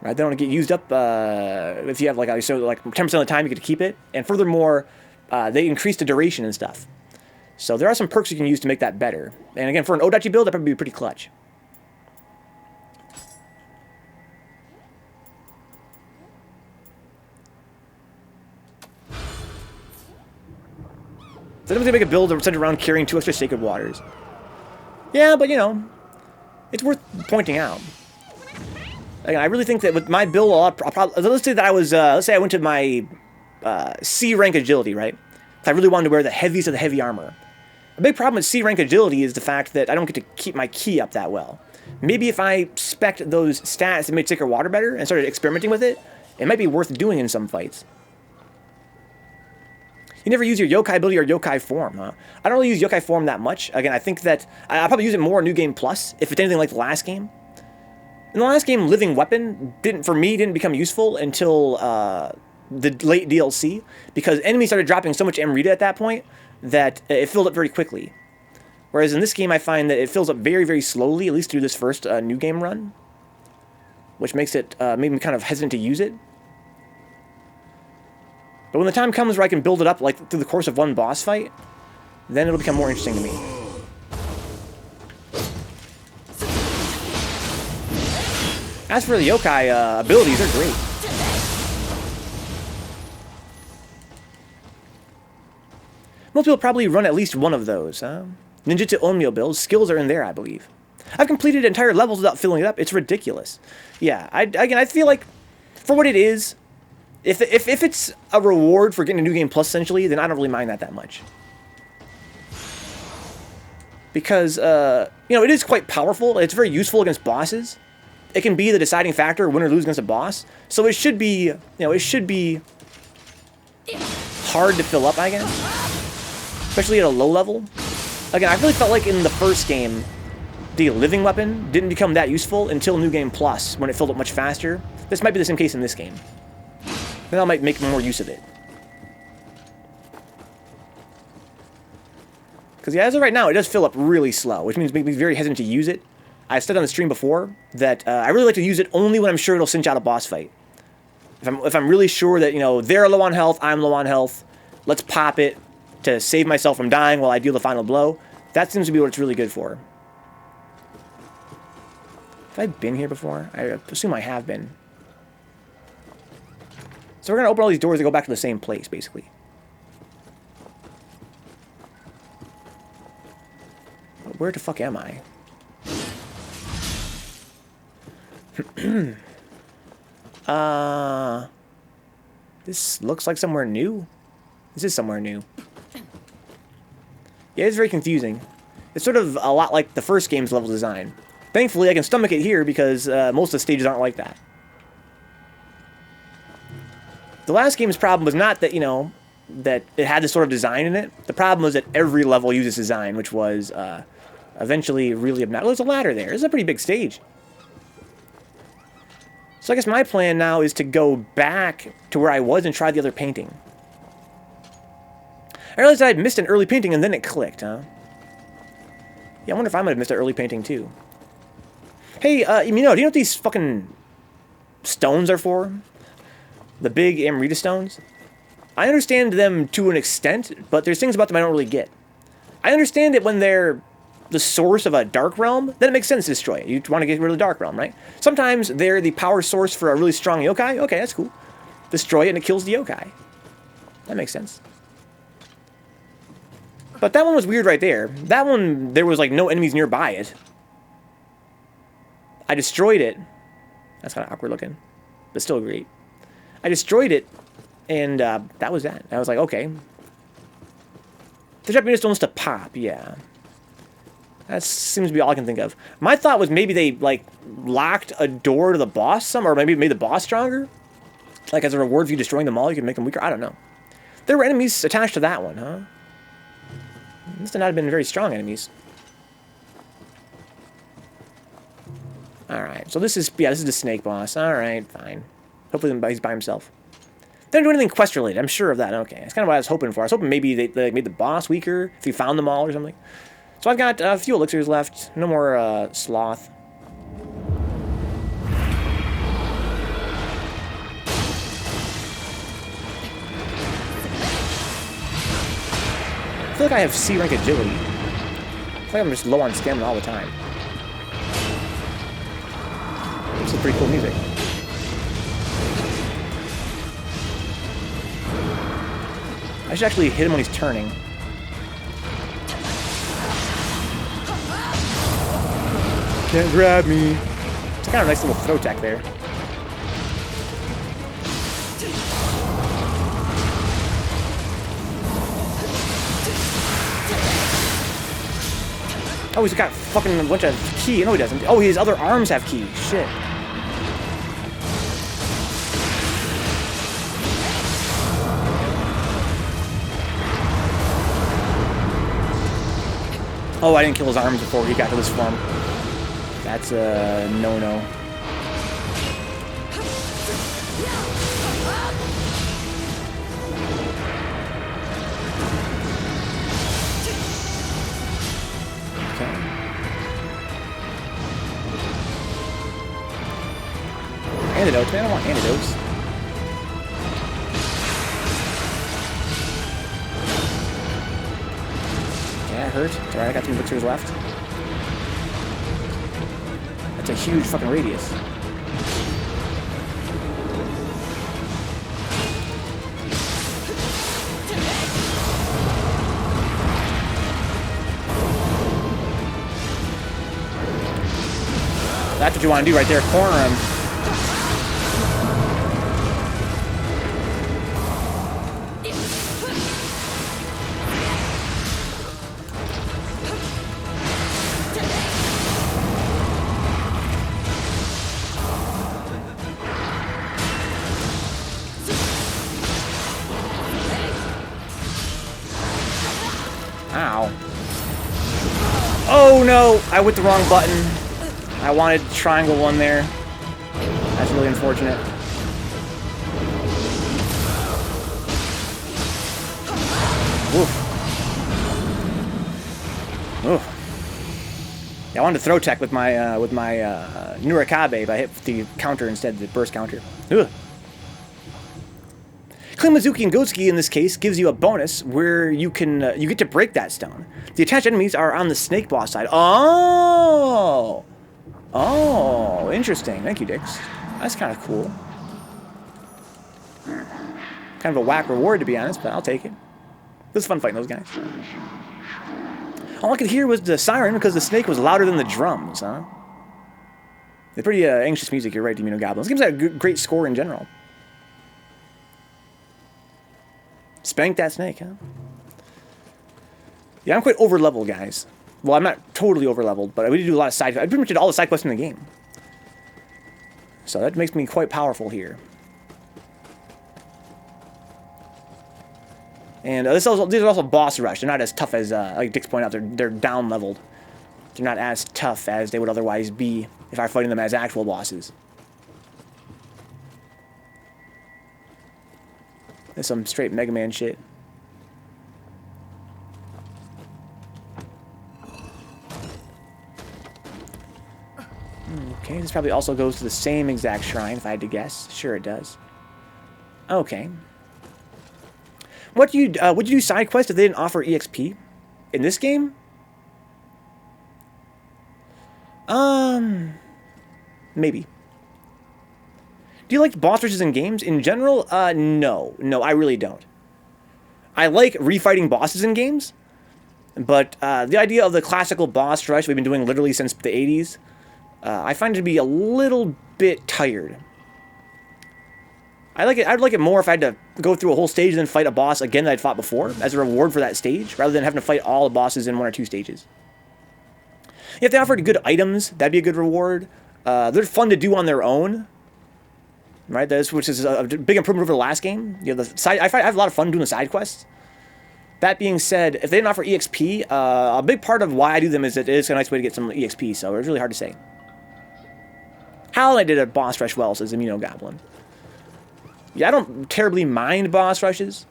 Right? They don't get used up if you have like 10% of the time you get to keep it, and furthermore, they increase the duration and stuff. So there are some perks you can use to make that better. And again, for an Odachi build, that probably be pretty clutch. So I'm going to make a build centered around carrying 2 extra sacred waters. Yeah, but you know, it's worth pointing out. Again, I really think that with my build, I'll probably, let's say that I was, let's say I went to my C rank agility, right? If I really wanted to wear the heaviest of the heavy armor. A big problem with C rank agility is the fact that I don't get to keep my ki up that well. Maybe if I spec'd those stats that made sacred water better and started experimenting with it, it might be worth doing in some fights. You never use your yokai ability or yokai form, huh? I don't really use yokai form that much. Again, I think that I'll probably use it more in New Game Plus, if it's anything like the last game. In the last game, Living Weapon didn't become useful until the late DLC, because enemies started dropping so much Amrita at that point that it filled up very quickly. Whereas in this game, I find that it fills up very, very slowly, at least through this first New Game run, which makes it maybe me kind of hesitant to use it. But when the time comes where I can build it up like through the course of one boss fight, then it'll become more interesting to me. As for the yokai abilities, they're great. Most people probably run at least one of those, huh? Ninjutsu Onmyo builds, skills are in there, I believe. I've completed entire levels without filling it up. It's ridiculous. Yeah, I feel like, for what it is, if it's a reward for getting a New Game Plus, essentially, then I don't really mind that much. Because, you know, it is quite powerful. It's very useful against bosses. It can be the deciding factor, win or lose against a boss. So it should be, you know, it should be hard to fill up, I guess. Especially at a low level. Again, I really felt like in the first game, the Living Weapon didn't become that useful until New Game Plus, when it filled up much faster. This might be the same case in this game. Then I might make more use of it. Because yeah, as of right now, it does fill up really slow, which means it makes me very hesitant to use it. I've said on the stream before that I really like to use it only when I'm sure it'll cinch out a boss fight. If I'm really sure that, you know, they're low on health, I'm low on health, let's pop it to save myself from dying while I deal the final blow. That seems to be what it's really good for. Have I been here before? I assume I have been. So we're going to open all these doors and go back to the same place, basically. Where the fuck am I? This looks like somewhere new. This is somewhere new. Yeah, it's very confusing. It's sort of a lot like the first game's level design. Thankfully, I can stomach it here because most of the stages aren't like that. The last game's problem was not that, you know, that it had this sort of design in it. The problem was that every level used this design, which was eventually really obnoxious. There's a ladder there. This is a pretty big stage. So I guess my plan now is to go back to where I was and try the other painting. I realized I'd missed an early painting and then it clicked, huh? Yeah, I wonder if I might have missed an early painting too. Hey, you know, do you know what these fucking stones are for? The big Amrita stones? I understand them to an extent, but there's things about them I don't really get. I understand it when they're the source of a dark realm, then it makes sense to destroy it. You want to get rid of the dark realm, right? Sometimes they're the power source for a really strong yokai. Okay, that's cool. Destroy it and it kills the yokai. That makes sense. But that one was weird right there. That one, there was like no enemies nearby it. I destroyed it. That's kind of awkward looking, but still great. I destroyed it, and that was that. I was like, okay. The Japanese stones to pop, yeah. That seems to be all I can think of. My thought was maybe they, like, locked a door to the boss some, or maybe made the boss stronger. Like, as a reward for you destroying them all, you can make them weaker. I don't know. There were enemies attached to that one, huh? Must have not been very strong enemies. Alright, so this is, yeah, this is the snake boss. Alright, fine. Hopefully he's by himself. They don't do anything quest-related, I'm sure of that. Okay, that's kind of what I was hoping for. I was hoping maybe they made the boss weaker, if you found them all or something. So I've got a few elixirs left. No more sloth. feel like I have C rank agility. I feel like I'm just low on stamina all the time. This is pretty cool music. I should actually hit him when he's turning. Can't grab me. It's kind of a nice little throw tack there. Oh, he's got fucking a bunch of ki. No, he doesn't. Oh, his other arms have ki. Shit. Oh, I didn't kill his arms before he got to this form. That's a no-no. Okay. Antidotes, man. I want antidotes. That hurt. It's alright, I got 3 elixirs left. That's a huge fucking radius. That's what you want to do right there, corner him. Ow. Oh no! I hit the wrong button. I wanted triangle 1 there. That's really unfortunate. Oof. Oof. Yeah, I wanted to throw tech with my Nioh, but I hit the counter instead, the burst counter. Ugh. Klimazuki and Gotsuki in this case gives you a bonus where you can you get to break that stone. The attached enemies are on the snake boss side. Oh, oh, interesting. Thank you, Dix. That's kind of cool. Kind of a whack reward to be honest, but I'll take it. It was fun fighting those guys. All I could hear was the siren because the snake was louder than the drums, huh? They're pretty anxious music. You're right, Nioh Goblins. This game's got a great score in general. Spank that snake, huh? Yeah, I'm quite over-leveled, guys. Well, I'm not totally over-leveled, but I really do a lot of side... I pretty much did all the side quests in the game. So that makes me quite powerful here. And these are also boss rush. They're not as tough as, like Dix pointed out, they're down-leveled. They're not as tough as they would otherwise be if I were fighting them as actual bosses. There's some straight Mega Man shit. Okay, this probably also goes to the same exact shrine, if I had to guess. Sure it does. Okay. Would you do side quests if they didn't offer EXP? In this game? Maybe. Do you like boss rushes in games? In general, no. No, I really don't. I like refighting bosses in games, but the idea of the classical boss rush we've been doing literally since the 80s, I find it to be a little bit tired. I'd like it more if I had to go through a whole stage and then fight a boss again that I'd fought before as a reward for that stage, rather than having to fight all the bosses in 1 or 2 stages. If they offered good items, that'd be a good reward. They're fun to do on their own. Right, which is a big improvement over the last game. You know, I have a lot of fun doing the side quests. That being said, if they didn't offer EXP, a big part of why I do them is that it is a nice way to get some EXP, so it's really hard to say. Hal and I did a boss rush well, says the Nioh Goblin. Yeah, I don't terribly mind boss rushes,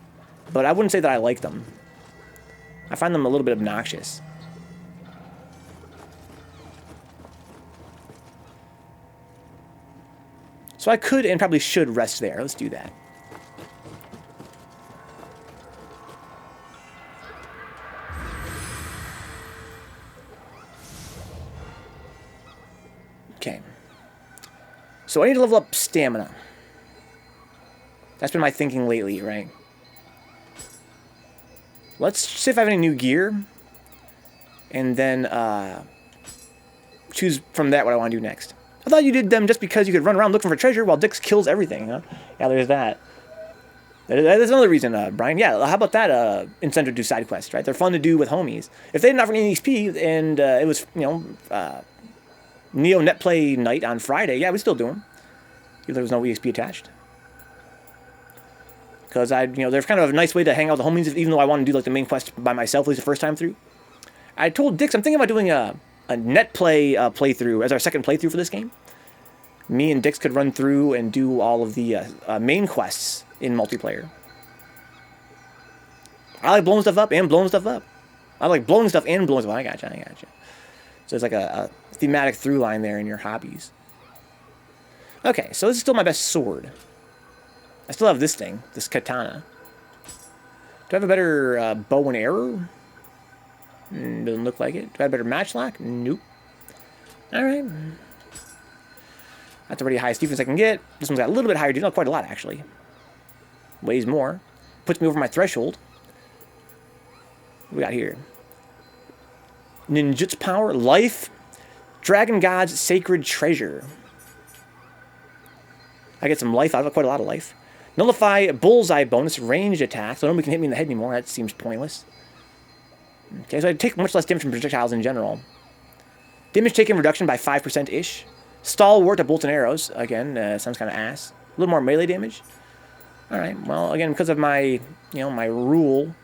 but I wouldn't say that I like them. I find them a little bit obnoxious. So I could and probably should rest there. Let's do that. Okay. So I need to level up stamina. That's been my thinking lately, right? Let's see if I have any new gear. And then choose from that what I want to do next. I thought you did them just because you could run around looking for treasure while Dix kills everything, huh? Yeah, there's that. That's another reason, Brian. Yeah, how about that incentive to do side quests, right? They're fun to do with homies. If they didn't offer any XP and it was, you know, Nioh net play night on Friday, yeah, we still do them. If there was no EXP attached. Because they're kind of a nice way to hang out with the homies, even though I want to do like the main quest by myself, at least the first time through. I told Dix I'm thinking about doing a net play playthrough as our second playthrough for this game. Me and Dix could run through and do all of the main quests in multiplayer. I like blowing stuff up and blowing stuff up. I like blowing stuff and blowing stuff up. I gotcha. So it's like a thematic through line there in your hobbies. Okay, so this is still my best sword. I still have this thing, this katana. Do I have a better bow and arrow? Doesn't look like it. Do I have a better matchlock? Nope. Alright. That's already the highest defense I can get. This one's got a little bit higher defense. Not quite a lot, actually. Weighs more. Puts me over my threshold. What we got here? Ninjutsu power. Life. Dragon God's sacred treasure. I get some life. I have quite a lot of life. Nullify bullseye bonus ranged attack. So nobody can hit me in the head anymore. That seems pointless. Okay, so I take much less damage from projectiles in general. Damage taken reduction by 5%-ish. Stalwart to bolts and arrows. Again, sounds kind of ass. A little more melee damage. Alright, well, again, because of my, my rule,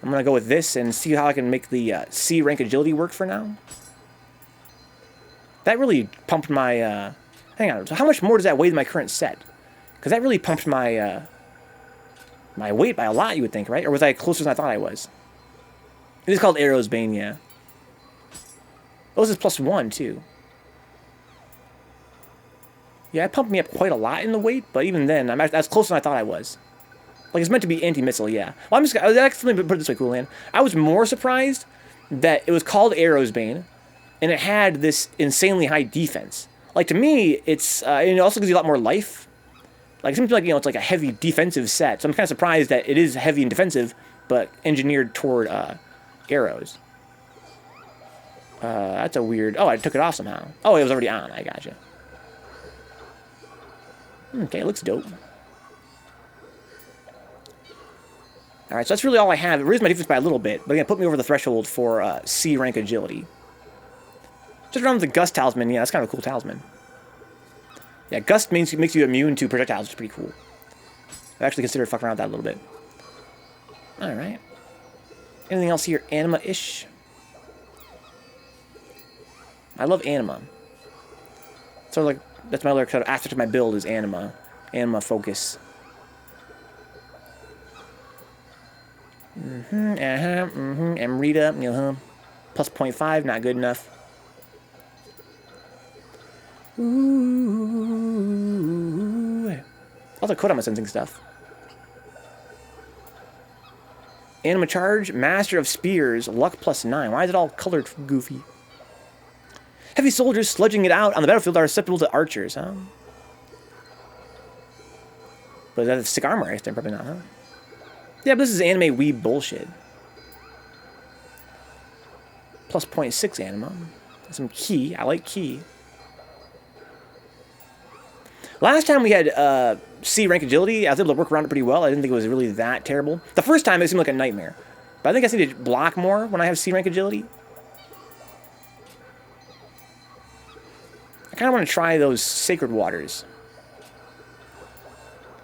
I'm going to go with this and see how I can make the C rank agility work for now. That really pumped my, hang on, so how much more does that weigh than my current set? Because that really pumped my, my weight by a lot, you would think, right? Or was I closer than I thought I was? It is called Arrow's Bane, yeah. Oh, this is +1, too. Yeah, it pumped me up quite a lot in the weight, but even then, that's closer than I thought I was. Like, it's meant to be anti-missile, yeah. Well, actually, put it this way, Cool, I was more surprised that it was called Arrow's Bane, and it had this insanely high defense. Like, to me, it's, and it also gives you a lot more life. Like, it seems like, it's like a heavy defensive set, so I'm kind of surprised that it is heavy and defensive, but engineered toward, arrows. That's a weird... Oh, I took it off somehow. Oh, it was already on. I gotcha. Okay, it looks dope. Alright, so that's really all I have. It raised my defense by a little bit, but again, put me over the threshold for C rank agility. Just around with the Gust Talisman. Yeah, that's kind of a cool talisman. Yeah, Gust makes you immune to projectiles, which is pretty cool. I've actually considered fucking around with that a little bit. Alright. Anything else here? Anima-ish? I love anima. Sort of like, that's my other sort of aspect of my build is anima. Anima focus. Amrita, plus 0.5, not good enough. Ooh. Also, Kodama sensing stuff. Anima charge, Master of Spears, luck +9. Why is it all colored goofy? Heavy soldiers sludging it out on the battlefield are susceptible to archers, huh? But is that stick armor? I guess probably not, huh? Yeah, but this is anime weeb bullshit. Plus 0.6 anima. Some key. I like key. Last time we had C rank agility, I was able to work around it pretty well. I didn't think it was really that terrible. The first time it seemed like a nightmare. But I think I need to block more when I have C rank agility. I kind of want to try those sacred waters.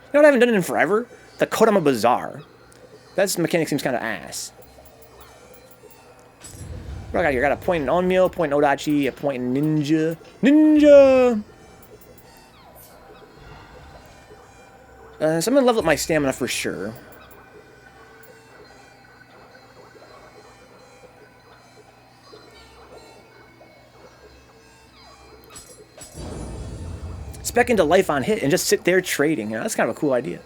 You know what I haven't done in forever? The Kodama Bazaar. That mechanic seems kind of ass. What do I got here? I got a point in Onmyo, point in Odachi, a point in Ninja. Ninja! So I'm going to level up my stamina for sure. Spec into life on hit and just sit there trading. That's kind of a cool idea.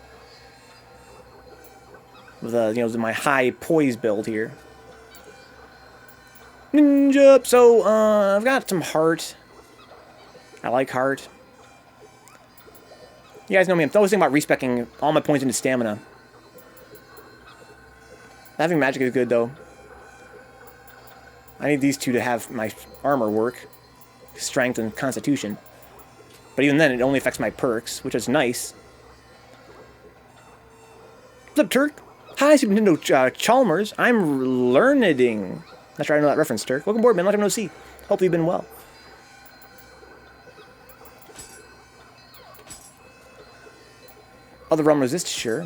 With my high poise build here. Ninja. So I've got some heart. I like heart. You guys know me. I'm always thinking about respeccing all my points into stamina. Having magic is good, though. I need these two to have my armor work. Strength and constitution. But even then, it only affects my perks, which is nice. What's up, Turk? Hi, Super Nintendo Chalmers. I'm learning. Not sure I know that reference, Turk. Welcome aboard, man. Long time no see. Hopefully you've been well. Other realm resist, sure.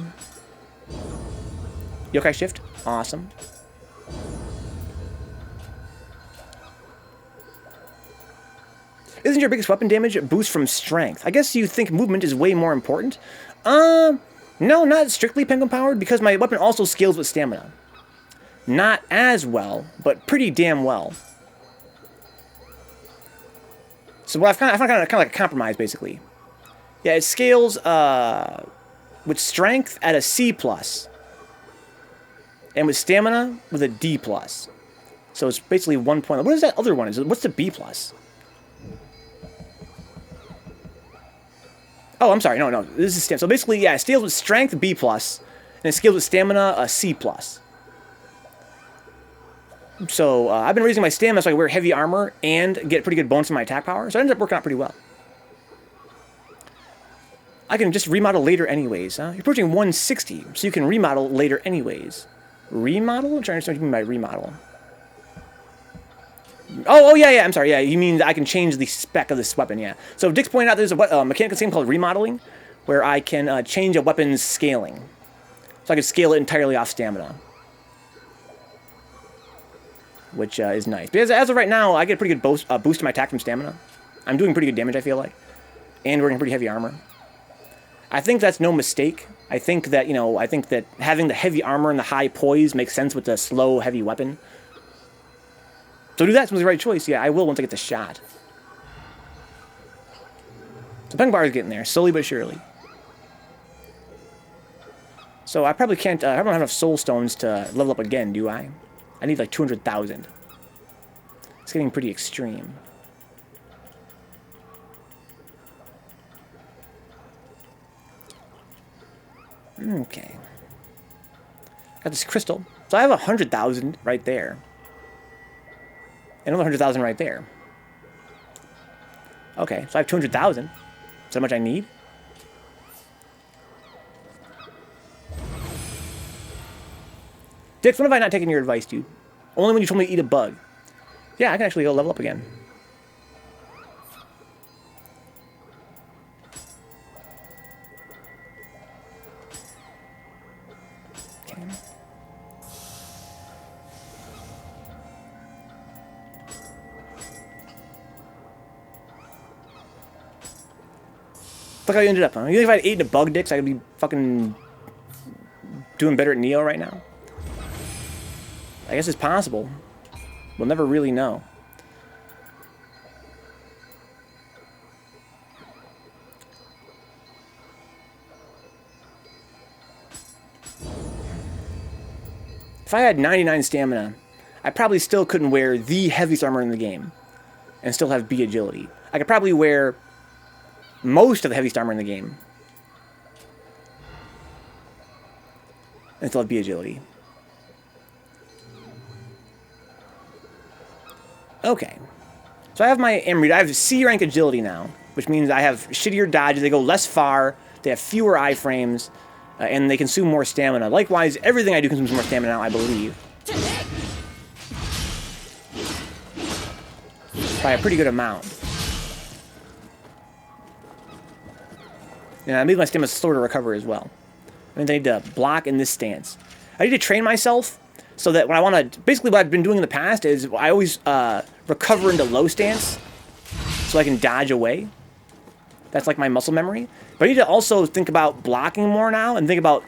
Yokai shift, awesome. Isn't your biggest weapon damage a boost from strength? I guess you think movement is way more important. No, not strictly penguin powered, because my weapon also scales with stamina. Not as well, but pretty damn well. So I found kind of like a compromise, basically. Yeah, it scales with strength at a C+, and with stamina with a D+. So it's basically 1 point. What is that other one? What's the B+? Oh, I'm sorry. No. This is stamina. So basically, yeah, it scales with strength B+, and it scales with stamina a C+. So I've been raising my stamina so I can wear heavy armor and get pretty good bonus from my attack power. So it ended up working out pretty well. I can just remodel later anyways. Huh? You're approaching 160, so you can remodel later anyways. Remodel? I'm trying to understand what you mean by remodel. Oh, yeah, I'm sorry, yeah, you mean I can change the spec of this weapon, yeah. So Dick's pointed out there's a mechanical system called remodeling, where I can change a weapon's scaling. So I can scale it entirely off stamina. Which is nice. Because as of right now, I get a pretty good boost to my attack from stamina. I'm doing pretty good damage, I feel like. And wearing pretty heavy armor. I think that's no mistake. I think that, having the heavy armor and the high poise makes sense with the slow, heavy weapon. So do that, it's the right choice. Yeah, I will once I get the shot. So Penguin Bar is getting there, slowly but surely. So I probably can't, I don't have enough soul stones to level up again, do I? I need like 200,000. It's getting pretty extreme. Okay. Got this crystal. So I have 100,000 right there. Another 100,000 right there. Okay, so I have 200,000. Is that how much I need? Dix, when have I not taken your advice, dude? Only when you told me to eat a bug. Yeah, I can actually go level up again. Okay. Look how you ended up, huh? You think if I'd eaten a bug, Dix, I'd be fucking doing better at Nioh right now? I guess it's possible. We'll never really know. If I had 99 stamina, I probably still couldn't wear the heaviest armor in the game and still have B agility. I could probably wear most of the heaviest armor in the game and still have B agility. Okay. So I have my Emerald. I have C rank agility now, which means I have shittier dodges. They go less far. They have fewer iframes, and they consume more stamina. Likewise, everything I do consumes more stamina now, I believe. By a pretty good amount. And I made my stamina slower to recover as well. I mean, I need to block in this stance. I need to train myself so that when I want to... Basically, what I've been doing in the past is I always recover into low stance so I can dodge away. That's like my muscle memory. But I need to also think about blocking more now and think about,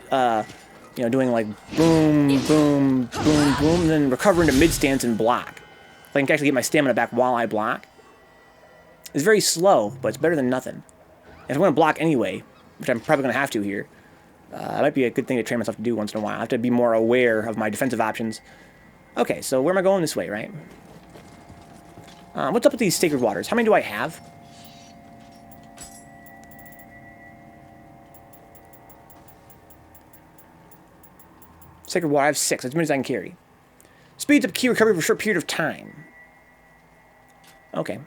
doing like boom, boom, boom, boom, and then recover into mid stance and block. So I can actually get my stamina back while I block. It's very slow, but it's better than nothing. If I'm going to block anyway, which I'm probably going to have to here, it might be a good thing to train myself to do once in a while. I have to be more aware of my defensive options. Okay, so where am I going? This way, right? What's up with these sacred waters? How many do I have? Sacred Water, I have 6. That's as many as I can carry. Speeds up key recovery for a short period of time. Okay.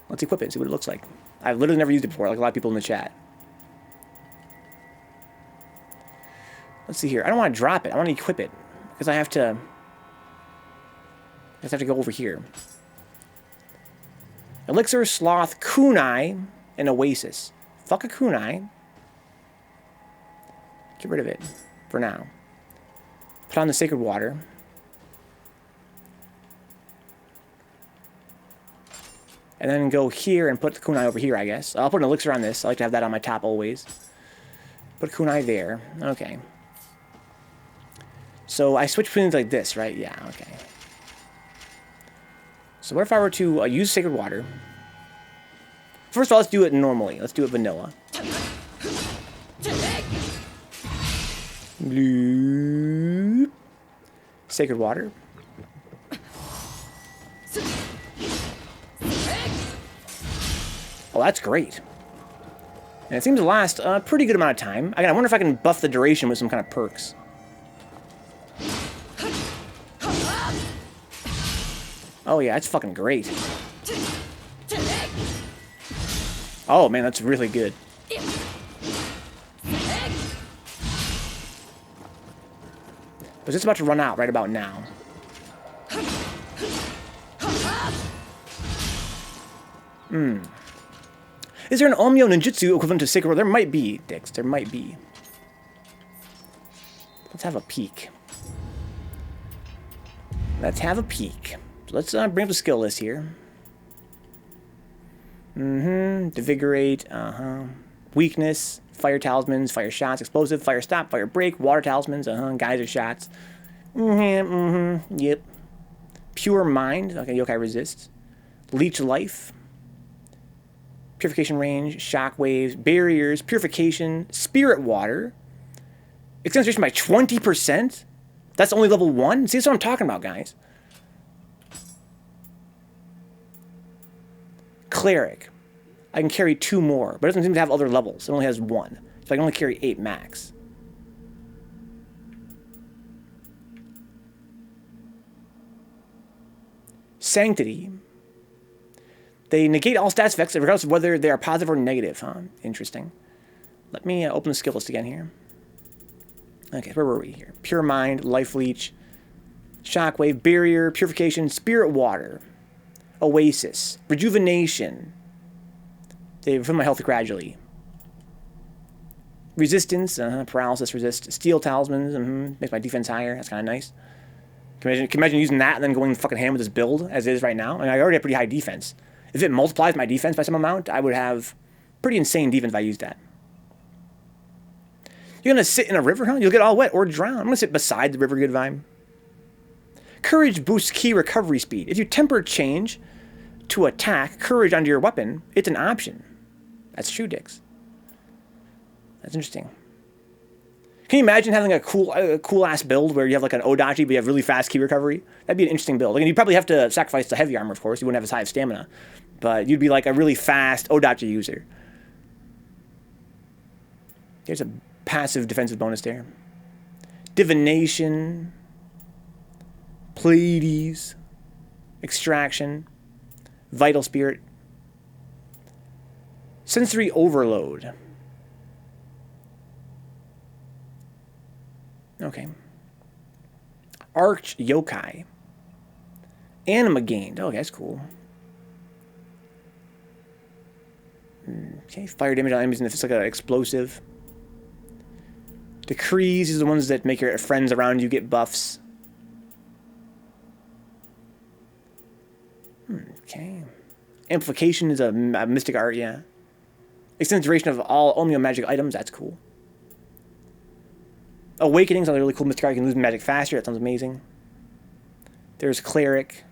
Let's equip it and see what it looks like. I've literally never used it before, like a lot of people in the chat. Let's see here. I don't want to drop it. I want to equip it. Because I have to... I just have to go over here. Elixir, Sloth, Kunai, and Oasis. Fuck a Kunai. Get rid of it. For now. Put on the Sacred Water. And then go here and put the Kunai over here, I guess. I'll put an Elixir on this. I like to have that on my top always. Put Kunai there. Okay. So I switch between things like this, right? Yeah, okay. So what if I were to use Sacred Water? First of all, let's do it normally. Let's do it vanilla. Bloop. Sacred Water. Oh, that's great. And it seems to last a pretty good amount of time. Again, I wonder if I can buff the duration with some kind of perks. Oh yeah, that's fucking great. Oh man, that's really good. But it's about to run out right about now. Is there an Omyo Ninjutsu equivalent to Sacred Water? There might be, Dix. There might be. Let's have a peek. Let's have a peek. So let's bring up the skill list here. Devigorate. Weakness. Fire talismans. Fire shots. Explosive. Fire stop. Fire break. Water talismans. Geyser shots. Yep. Pure mind. Okay, yokai resist. Leech life. Purification range. Shock waves. Barriers. Purification. Spirit water. Extends duration by 20%? That's only level 1? See, that's what I'm talking about, guys. Cleric. I can carry 2 more, but it doesn't seem to have other levels. It only has 1. So I can only carry 8 max. Sanctity. They negate all stats effects regardless of whether they are positive or negative, huh? Interesting. Let me open the skill list again here. Okay, where were we here? Pure Mind, Life Leech, Shockwave, Barrier, Purification, Spirit Water, Oasis, Rejuvenation. They refill my health gradually. Resistance, Paralysis Resist, Steel Talismans, makes my defense higher. That's kind of nice. Can you imagine using that and then going fucking ham with this build as it is right now? I mean, I already have pretty high defense. If it multiplies my defense by some amount, I would have pretty insane defense if I used that. You're going to sit in a river, huh? You'll get all wet or drown. I'm going to sit beside the river, good vibe. Courage boosts key recovery speed. If you temper change to attack courage onto your weapon, it's an option. That's true, Dix. That's interesting. Can you imagine having a cool-ass build where you have like an Odachi, but you have really fast key recovery? That'd be an interesting build. Like, you'd probably have to sacrifice the heavy armor, of course. You wouldn't have as high of stamina. But you'd be like a really fast Odachi user. There's a passive defensive bonus there. Divination. Pleiades. Extraction. Vital Spirit. Sensory Overload. Okay. Arch Yokai. Anima gained. Oh, that's cool. Okay, fire damage on enemies if it's like an explosive. Decrees is the ones that make your friends around you get buffs. Okay. Amplification is a mystic art, yeah. Extends duration of all Omeo magic items. That's cool. Awakening's another really cool mystic art. You can lose magic faster. That sounds amazing. There's Cleric.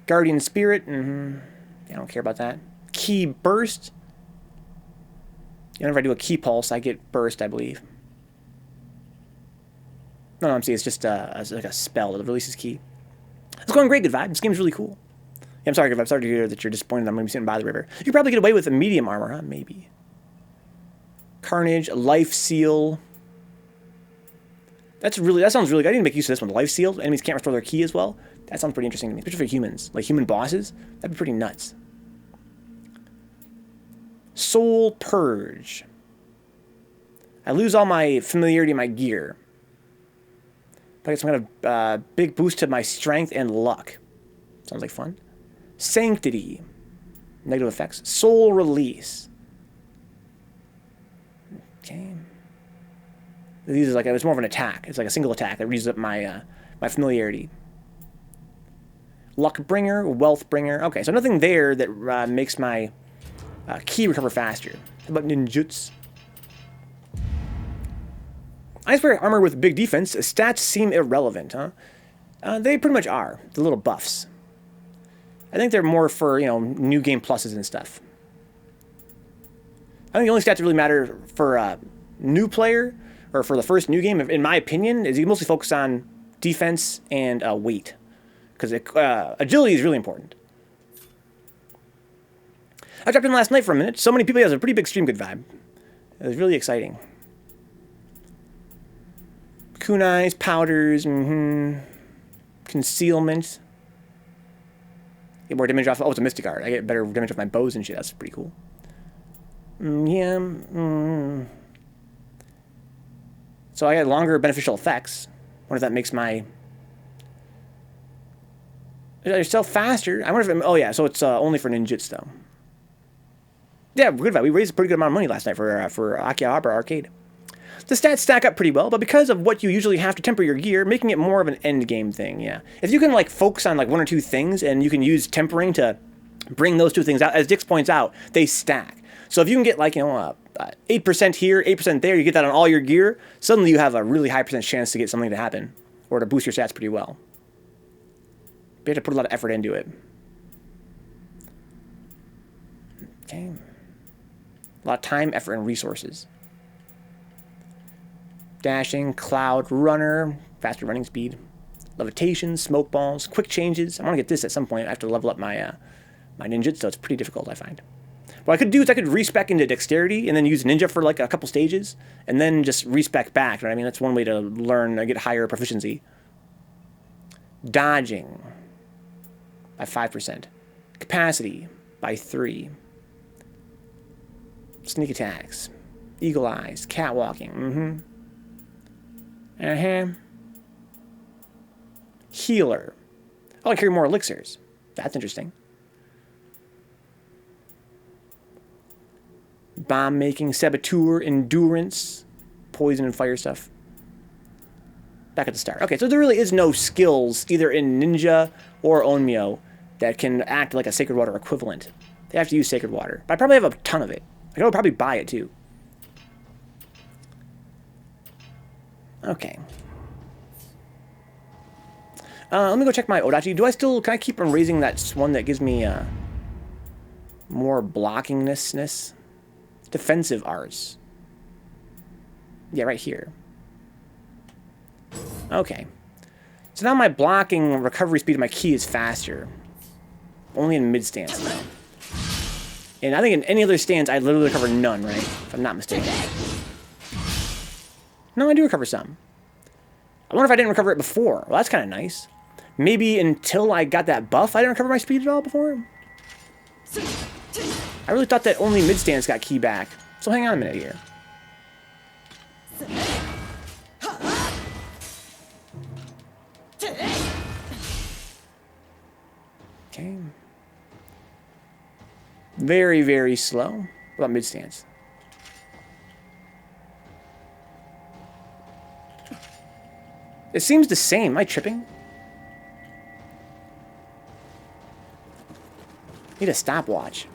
Guardian Spirit. I don't care about that. Key Burst. Whenever I do a Key Pulse, I get Burst, I believe. No, I'm saying it's just like a spell that releases Key. It's going great, good vibe. This game's really cool. Yeah, I'm sorry, good vibe. Sorry to hear that you're disappointed I'm going to be sitting by the river. You could probably get away with a medium armor, huh? Maybe. Carnage, Life Seal. That sounds really good. I need to make use of this one. Life sealed. Enemies can't restore their ki as well. That sounds pretty interesting to me, especially for humans, like human bosses. That'd be pretty nuts. Soul purge. I lose all my familiarity in my gear. But I get some kind of big boost to my strength and luck. Sounds like fun. Sanctity. Negative effects. Soul release. Okay. These are like, it's more of an attack. It's like a single attack that reuses up my my familiarity. Luck bringer, wealth bringer. Okay, so nothing there that makes my ki recover faster. How about ninjutsu? I wear armor with big defense. Stats seem irrelevant, huh? They pretty much are. The little buffs. I think they're more for, you know, new game pluses and stuff. I think the only stats that really matter for a new player, or for the first new game, in my opinion, is you mostly focus on defense and weight. Because agility is really important. I dropped in last night for a minute. So many people, it was a pretty big stream good vibe. It was really exciting. Kunais, powders, concealment. Get more damage off. Oh, it's a mystic art. I get better damage off my bows and shit. That's pretty cool. So I get longer beneficial effects. Wonder if that makes my yourself faster. I wonder if oh yeah, so it's only for ninjutsu though. Yeah, good vibe. We raised a pretty good amount of money last night for Akihabara Arcade. The stats stack up pretty well, but because of what you usually have to temper your gear, making it more of an end game thing, yeah. If you can like focus on like one or two things and you can use tempering to bring those two things out, as Dix points out, they stack. So if you can get like, you know, 8% here, 8% there, you get that on all your gear, suddenly you have a really high percent chance to get something to happen or to boost your stats pretty well. But you have to put a lot of effort into it. Okay. A lot of time, effort, and resources. Dashing, cloud, runner, faster running speed, levitation, smoke balls, quick changes. I want to get this at some point. I have to level up my my ninjutsu, so it's pretty difficult, I find. What I could do is I could respec into dexterity and then use ninja for like a couple stages and then just respec back. Right? I mean, that's one way to learn, get higher proficiency. Dodging by 5%. Capacity by 3. Sneak attacks. Eagle eyes. Catwalking. Healer. Oh, I carry more elixirs. That's interesting. Bomb making, saboteur, endurance, poison and fire stuff. Back at the start. Okay, so there really is no skills either in ninja or onmyo that can act like a sacred water equivalent. They have to use sacred water. But I probably have a ton of it. I could probably buy it too. Okay. Let me go check my Odachi. Can I keep on raising that one that gives me more blockingness? Defensive arts. Yeah, right here. Okay. So now my blocking recovery speed of my ki is faster. Only in mid stance though. And I think in any other stance I'd literally recover none, right? If I'm not mistaken. No, I do recover some. I wonder if I didn't recover it before. Well, that's kind of nice. Maybe until I got that buff, I didn't recover my speed at all before? I really thought that only mid-stance got ki back. So hang on a minute here. Okay. Very, very slow. What about mid-stance? It seems the same. Am I tripping? Need a stopwatch.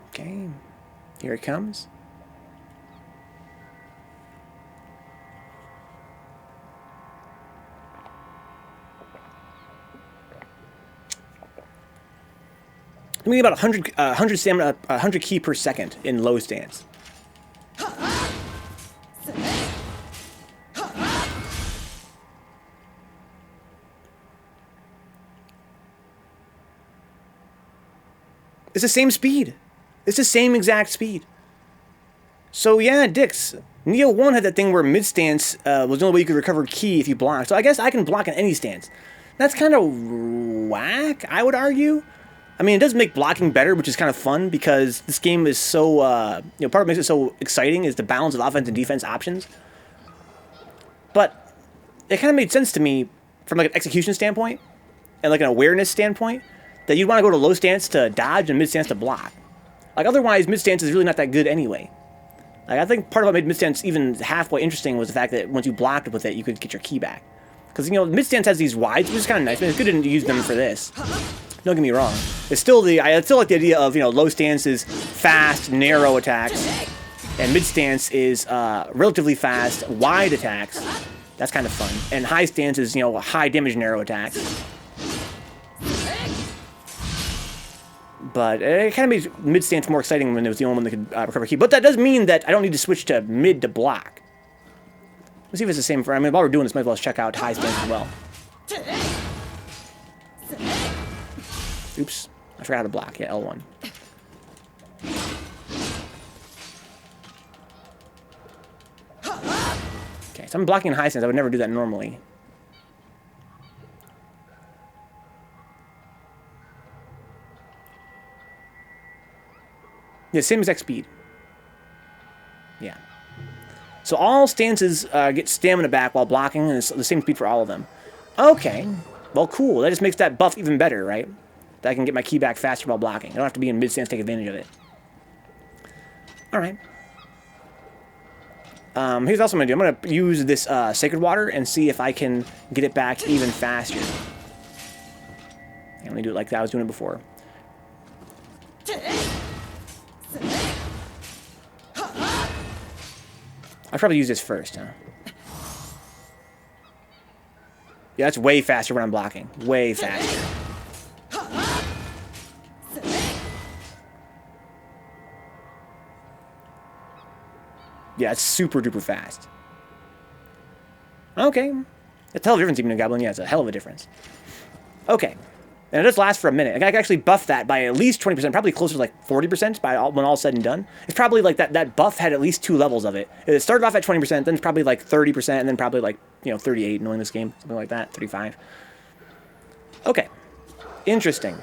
Okay. Here it comes. I'm getting about 100 stamina, 100 ki per second in low stance. It's the same speed. It's the same exact speed. So yeah, dicks. Nioh 1 had that thing where mid stance was the only way you could recover ki if you blocked. So I guess I can block in any stance. That's kind of whack, I would argue. I mean, it does make blocking better, which is kind of fun because this game is so, part of what makes it so exciting is the balance of offense and defense options. But it kind of made sense to me from like an execution standpoint and like an awareness standpoint that you'd want to go to low stance to dodge and mid stance to block. Like otherwise, mid stance is really not that good anyway. Like I think part of what made mid stance even halfway interesting was the fact that once you blocked with it, you could get your ki back. Because mid stance has these wides, which is kind of nice. I mean, it's good to use them for this. Don't get me wrong. It's still I still like the idea of low stance is fast, narrow attacks, and mid stance is relatively fast, wide attacks. That's kind of fun. And high stance is high damage, narrow attacks. But it kind of makes mid stance more exciting when it was the only one that could recover ki. But that does mean that I don't need to switch to mid to block. Let's see if it's the same for. I mean, while we're doing this, might as well check out high stance as well. Oops, I forgot how to block. Yeah, L1. Okay, so I'm blocking in high stance. I would never do that normally. Yeah, same exact speed. Yeah. So all stances get stamina back while blocking, and it's the same speed for all of them. Okay. Well, cool. That just makes that buff even better, right? That I can get my ki back faster while blocking. I don't have to be in mid-stance to take advantage of it. Alright. Here's what else I'm going to do. I'm going to use this Sacred Water and see if I can get it back even faster. Let me do it like that. I was doing it before. I'll probably use this first, huh? Yeah, that's way faster when I'm blocking. Way faster. Yeah, it's super duper fast. Okay. It's a hell of a difference, even in Goblin. Yeah, it's a hell of a difference. Okay. And it does last for a minute. I can actually buff that by at least 20%, probably closer to like 40% when all's said and done. It's probably like that buff had at least 2 levels of it. It started off at 20%, then it's probably like 30%, and then probably like, 38 knowing this game, something like that, 35. Okay. Interesting.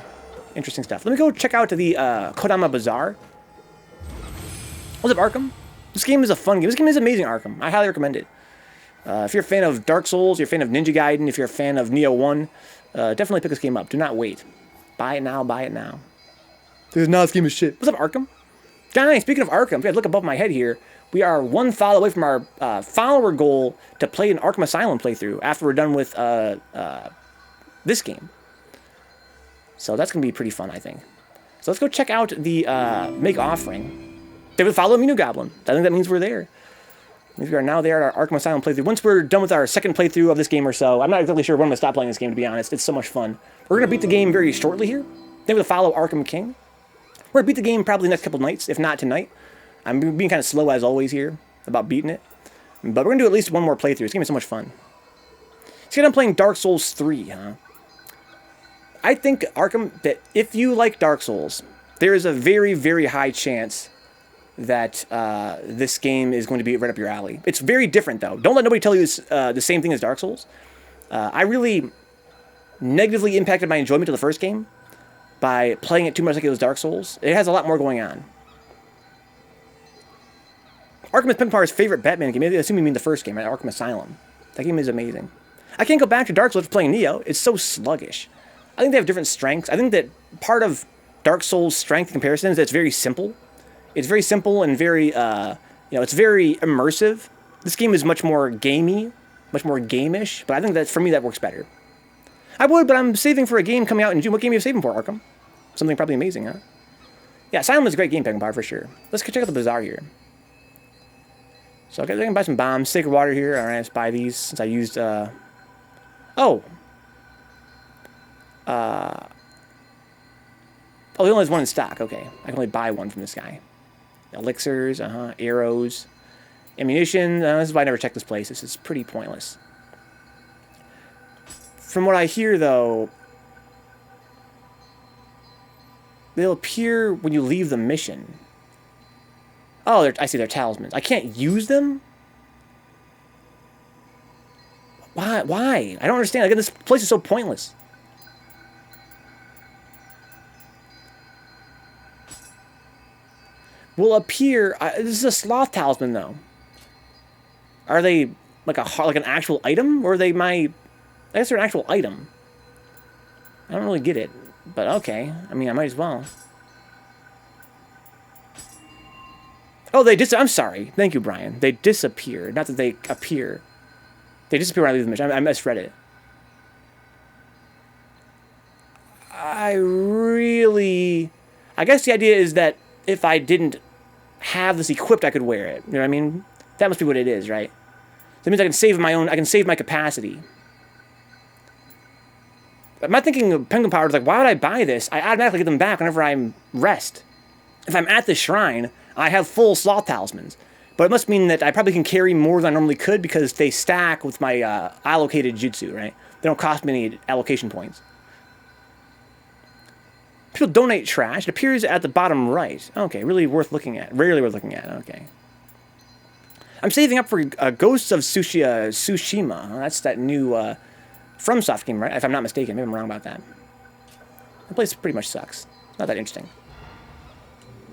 Interesting stuff. Let me go check out the Kodama Bazaar. What's up, Arkham? This game is a fun game. This game is amazing, Arkham. I highly recommend it. If you're a fan of Dark Souls, you're a fan of Ninja Gaiden, if you're a fan of Nioh 1, definitely pick this game up. Do not wait. Buy it now, buy it now. This game is shit. What's up, Arkham? Guys, speaking of Arkham, if you look above my head here, we are one follow away from our follower goal to play an Arkham Asylum playthrough after we're done with this game. So that's going to be pretty fun, I think. So let's go check out the Make Offering. They would follow Minu Goblin. I think that means we're there. We are now there at our Arkham Asylum playthrough. Once we're done with our second playthrough of this game or so, I'm not exactly sure when I'm going to stop playing this game, to be honest. It's so much fun. We're going to beat the game very shortly here. Then we'll follow Arkham King. We're going to beat the game probably the next couple nights, if not tonight. I'm being kind of slow as always here about beating it. But we're going to do at least one more playthrough. It's going to be so much fun. Let's get on playing Dark Souls 3, huh? I think, Arkham, that if you like Dark Souls, there is a very, very high chance that this game is going to be right up your alley. It's very different, though. Don't let nobody tell you it's the same thing as Dark Souls. I really negatively impacted my enjoyment of the first game by playing it too much like it was Dark Souls. It has a lot more going on. Arkham is Pimpar's favorite Batman game. I assume you mean the first game, right? Arkham Asylum. That game is amazing. I can't go back to Dark Souls playing Nioh. It's so sluggish. I think they have different strengths. I think that part of Dark Souls' strength in comparison is that it's very simple. It's very simple and very, it's very immersive. This game is much more gamey, much more game-ish, but I think that, for me, that works better. I would, but I'm saving for a game coming out in June. What game are you saving for, Arkham? Something probably amazing, huh? Yeah, Asylum is a great game, Pegapar, for sure. Let's go check out the Bazaar here. So I can buy some bombs. Sacred Water here. Alright, let's buy these since I used, Oh, he only has one in stock. Okay, I can only buy one from this guy. Elixirs, arrows, ammunition. This is why I never checked this place. This is pretty pointless. From what I hear, though, They'll appear when you leave the mission. Oh, I see. They're talismans. I can't use them? Why? Why? I don't understand. Again, this place is so pointless. Will appear... this is a sloth talisman, though. Are they like an actual item? Or are they my... I guess they're an actual item. I don't really get it. But okay. I mean, I might as well. Oh, I'm sorry. Thank you, Brian. They disappear. Not that they appear. They disappear when I leave the mission. I misread it. I guess the idea is that if I didn't have this equipped, I could wear it. You know what I mean? That must be what it is, right? That means I can save my capacity. I'm not thinking of penguin powers, like, why would I buy this? I automatically get them back whenever I rest. If I'm at the shrine, I have full sloth talismans. But it must mean that I probably can carry more than I normally could because they stack with my allocated jutsu, right? They don't cost me any allocation points. People donate trash. It appears at the bottom right. Okay, really worth looking at. Rarely worth looking at. Okay. I'm saving up for Ghosts of Tsushima. That's that new FromSoft game, right? If I'm not mistaken. Maybe I'm wrong about that. The place pretty much sucks. Not that interesting.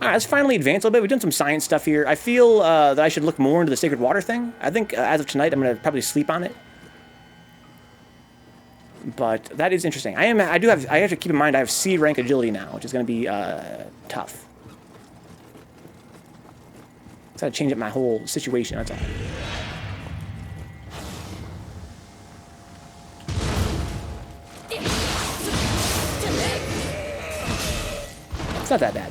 Alright, let's finally advance a little bit. We've done some science stuff here. I feel that I should look more into the sacred water thing. I think as of tonight, I'm going to probably sleep on it. But that is interesting. I have to keep in mind I have C rank agility now, which is going to be tough. So I have to change up my whole situation, that's all. It's not that bad.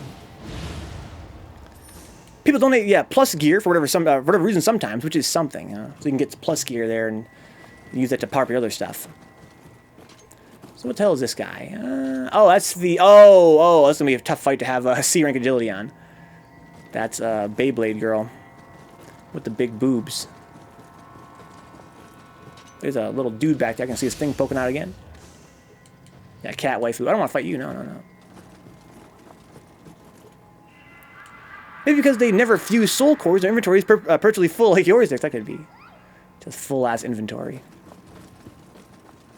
People donate, yeah, plus gear for whatever reason sometimes, which is something. So you can get plus gear there and use that to power up your other stuff. So what the hell is this guy? Oh, that's the... Oh, that's going to be a tough fight to have C rank agility on. That's Beyblade girl with the big boobs. There's a little dude back there. I can see his thing poking out again. Yeah, cat waifu. I don't want to fight you. No. Maybe because they never fuse soul cores, their inventory is perpetually full like yours. That could be just full-ass inventory.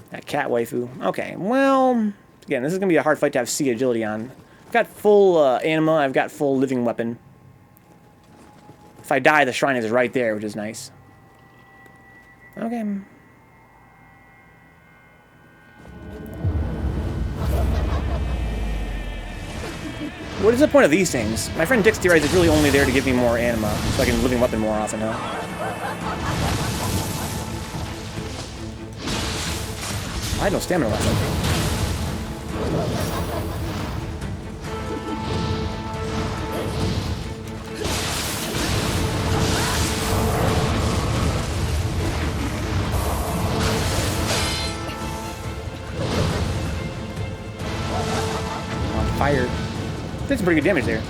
That cat waifu. Okay, well, again, this is going to be a hard fight to have C agility on. I've got full anima. I've got full living weapon. If I die, the shrine is right there, which is nice. Okay. What is the point of these things? My friend Dick's theorized it's really only there to give me more anima, so I can living weapon more often, huh? I had no stamina left, I think. On fire. Did some pretty good damage there.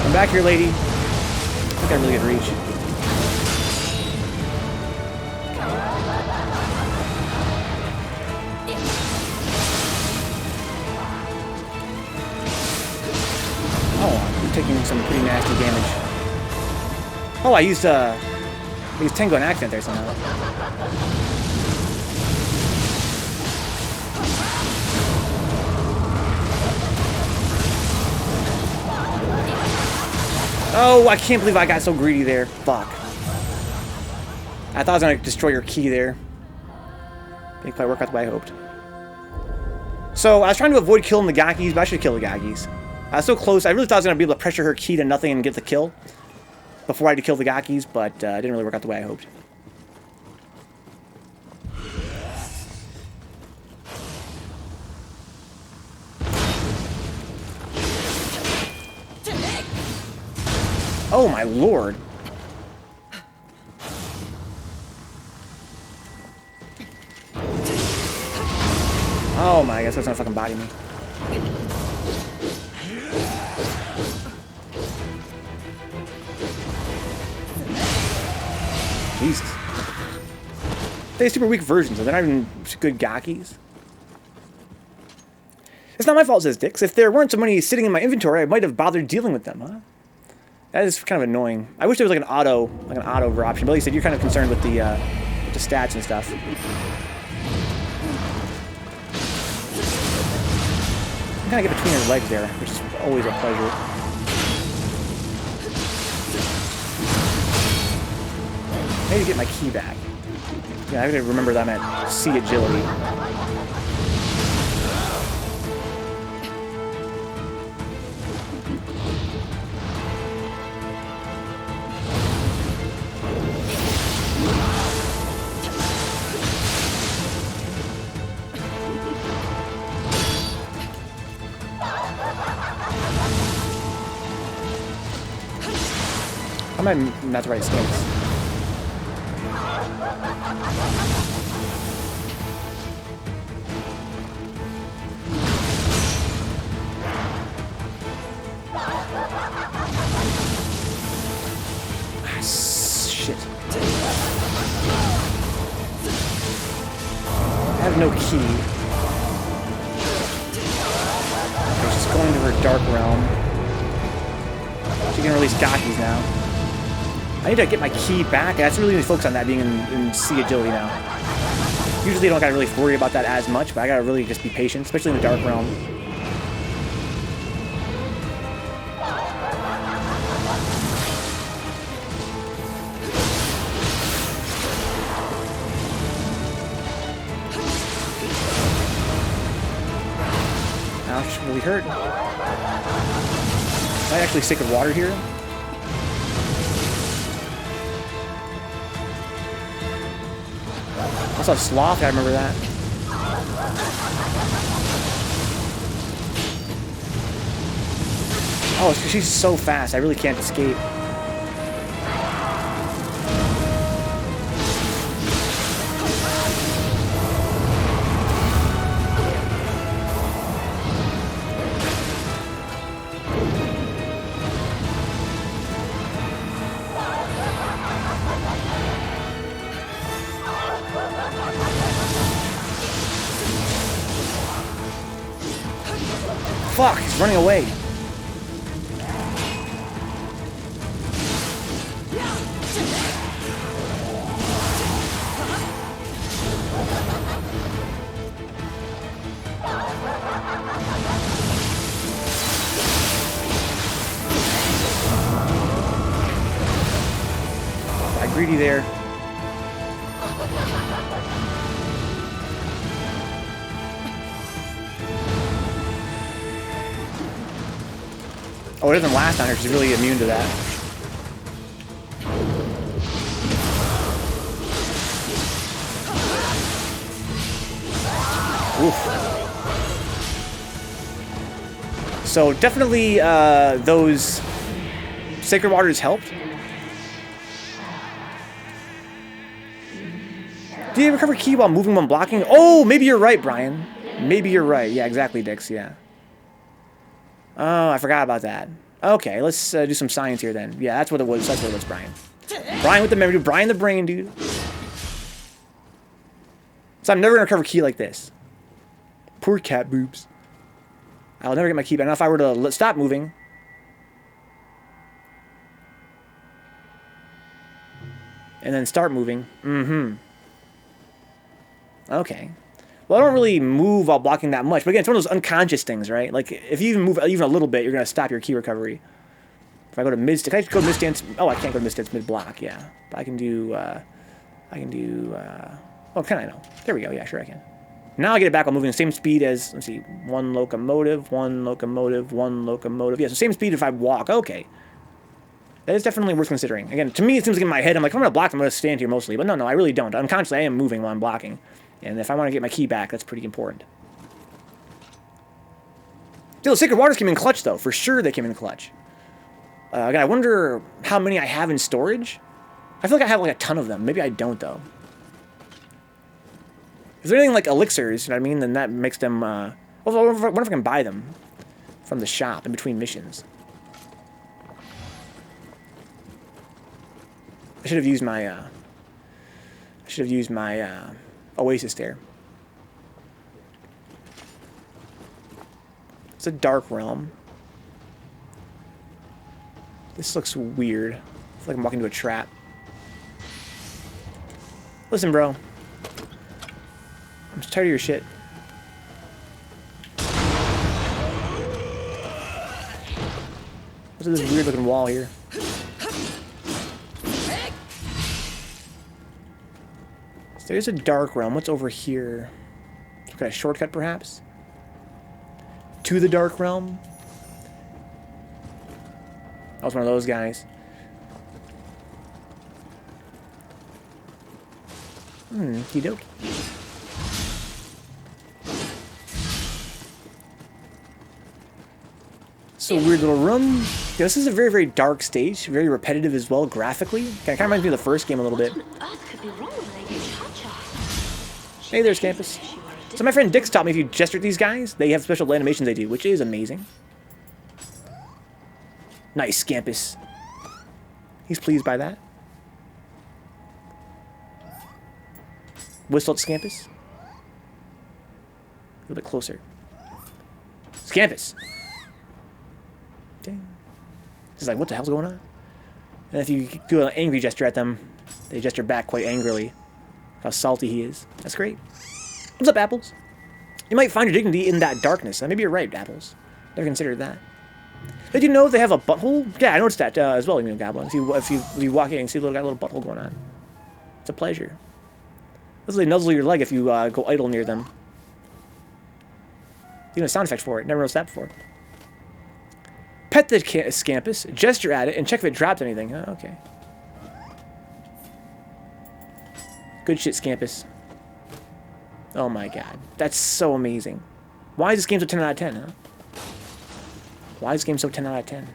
Come back here, lady. I think I really good reach. Oh, I'm taking some pretty nasty damage. Oh, I used Tengo in accident there somehow. Oh, I can't believe I got so greedy there. Fuck. I thought I was going to destroy your key there. Didn't quite work out the way I hoped. So, I was trying to avoid killing the Gakis, but I should kill the Gakis. I was so close. I really thought I was going to be able to pressure her key to nothing and get the kill before I had to kill the Gakis, but it didn't really work out the way I hoped. Oh my lord. Oh my, I guess that's gonna fucking body me. Jesus. They have super weak versions, so they're not even good gakis. It's not my fault, says Dix. If there weren't so many sitting in my inventory, I might have bothered dealing with them, huh? That is kind of annoying. I wish there was like an auto option. But like you said, you're kind of concerned with the stats and stuff. I'm kind of get between his legs there, which is always a pleasure. I need to get my key back. Yeah, I gotta remember that I'm at C agility. I might not the right stance. Shit. I have no key. Okay, she's going to her dark realm. She can release Gakis now. I need to get my key back. That's really need to focus on that being in C agility now. Usually I don't gotta really worry about that as much, but I gotta really just be patient, especially in the dark realm. Ouch, really hurt. Might actually Sacred Water here. Also Sloth, I remember that. Oh, she's so fast, I really can't escape. Fuck, he's running away. Got greedy there. Oh, it doesn't last on her. She's really immune to that. Oof. So definitely those Sacred Waters helped. Do you recover key while moving when blocking? Oh, maybe you're right, Brian. Maybe you're right. Yeah, exactly, Dix. Yeah. Oh, I forgot about that. Okay, let's do some science here then. Yeah, that's what it was. That's what it was, Brian. Brian with the memory, Brian the brain, dude. So I'm never gonna recover key like this. Poor cat boobs. I'll never get my key back. Now if I were to stop moving. And then start moving. Okay. Well, I don't really move while blocking that much, but again, it's one of those unconscious things, right? Like, if you even move even a little bit, you're going to stop your key recovery. If I go to mid-stance, can I go to mid-stance? Oh, I can't go to mid-stance mid-block, yeah. But I can do, oh, can I? No. There we go, yeah, sure I can. Now I get it back, I'm moving the same speed as, let's see, one locomotive, one locomotive, one locomotive. Yeah, so same speed if I walk, okay. That is definitely worth considering. Again, to me, it seems like in my head, I'm like, if I'm going to block, I'm going to stand here mostly. But no, I really don't. Unconsciously, I am moving while I'm blocking. And if I want to get my key back, that's pretty important. Still, Sacred Waters came in clutch, though. For sure they came in clutch. Again, I wonder how many I have in storage. I feel like I have like a ton of them. Maybe I don't though. If they're anything like elixirs, you know what I mean, then that makes them. Well, I wonder if I can buy them from the shop in between missions. I should have used my. Oasis there. It's a dark realm. This looks weird. I feel like I'm walking into a trap. Listen, bro. I'm just tired of your shit. What's this weird looking wall here? So there's a dark realm. What's over here? Some kind of shortcut, perhaps? To the dark realm? I was one of those guys. Okey-doke. It's a weird little room. Yeah, this is a very, very dark stage. Very repetitive as well, graphically. Kind of reminds me of the first game a little bit. Hey there, Scampus. So my friend Dix taught me if you gesture at these guys, they have special animations they do, which is amazing. Nice, Scampus. He's pleased by that. Whistle at Scampus. A little bit closer. Scampus! Dang. He's like, what the hell's going on? And if you do an angry gesture at them, they gesture back quite angrily. How salty he is. That's great. What's up, Apples? You might find your dignity in that darkness. Maybe you're right, Apples. Never considered that. Did you know they have a butthole? Yeah, I noticed that as well, you know, Goblin. If you walk in and see got a little butthole going on. It's a pleasure. They nuzzle your leg if you go idle near them. Even a sound effect for it. Never noticed that before. Pet the Scampus, gesture at it, and check if it dropped anything. Oh, okay. Good shit, Scampus. Oh my god. That's so amazing. Why is this game so 10 out of 10, huh? Why is this game so 10 out of 10?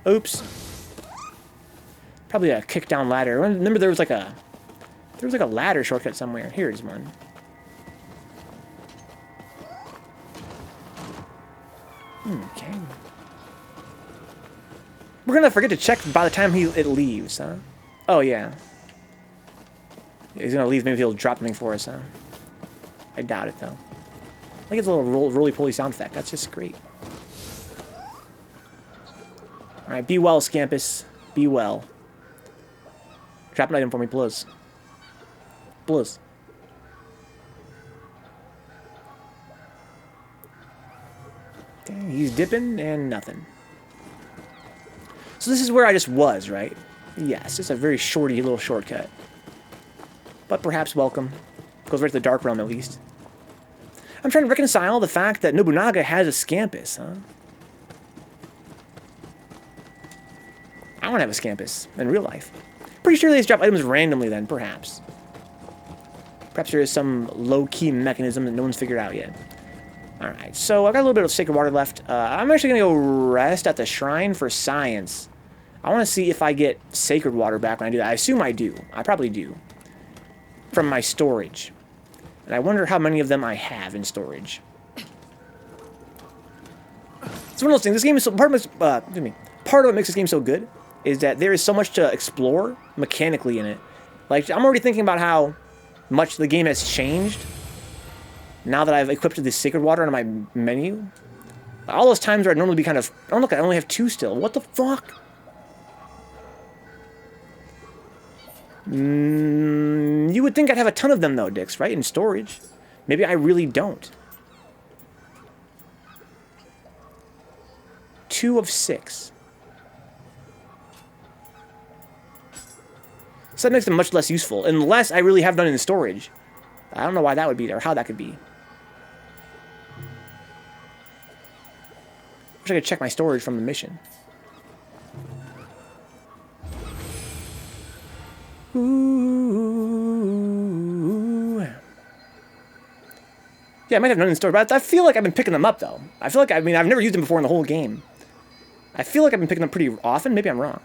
Oops. Probably a kick down ladder. Remember there was like a ladder shortcut somewhere. Here's one. Okay. We're gonna forget to check by the time it leaves, huh? Oh yeah. He's gonna leave. Maybe he'll drop something for us, huh? I doubt it though. I think it's a little roly-poly sound effect. That's just great. All right, be well, Scampus. Be well. Drop an item for me, please. Please. Okay, he's dipping and nothing. So this is where I just was, right? Yes, it's a very shorty little shortcut. But perhaps welcome. Goes right to the Dark Realm, at least. I'm trying to reconcile the fact that Nobunaga has a Scampus, huh? I don't have a Scampus in real life. Pretty sure they just drop items randomly then, perhaps. Perhaps there is some low-key mechanism that no one's figured out yet. Alright, so I've got a little bit of Sacred Water left. I'm actually going to go rest at the Shrine for Science. I want to see if I get Sacred Water back when I do that. I assume I do. I probably do. From my storage. And I wonder how many of them I have in storage. It's one of those things. This game is so... Part of what makes this game so good is that there is so much to explore mechanically in it. Like, I'm already thinking about how much the game has changed now that I've equipped this Sacred Water on my menu. All those times where I'd normally be kind of... Oh, look, I only have 2 still. What the fuck? You would think I'd have a ton of them, though, Dix, right? In storage. Maybe I really don't. 2 of 6. So that makes them much less useful. Unless I really have none in storage. I don't know why that would be there, or how that could be. Wish I could check my storage from the mission. Ooh. Yeah, I might have none in storage, but I feel like I've been picking them up, though. I feel like, I've never used them before in the whole game. I feel like I've been picking them pretty often. Maybe I'm wrong.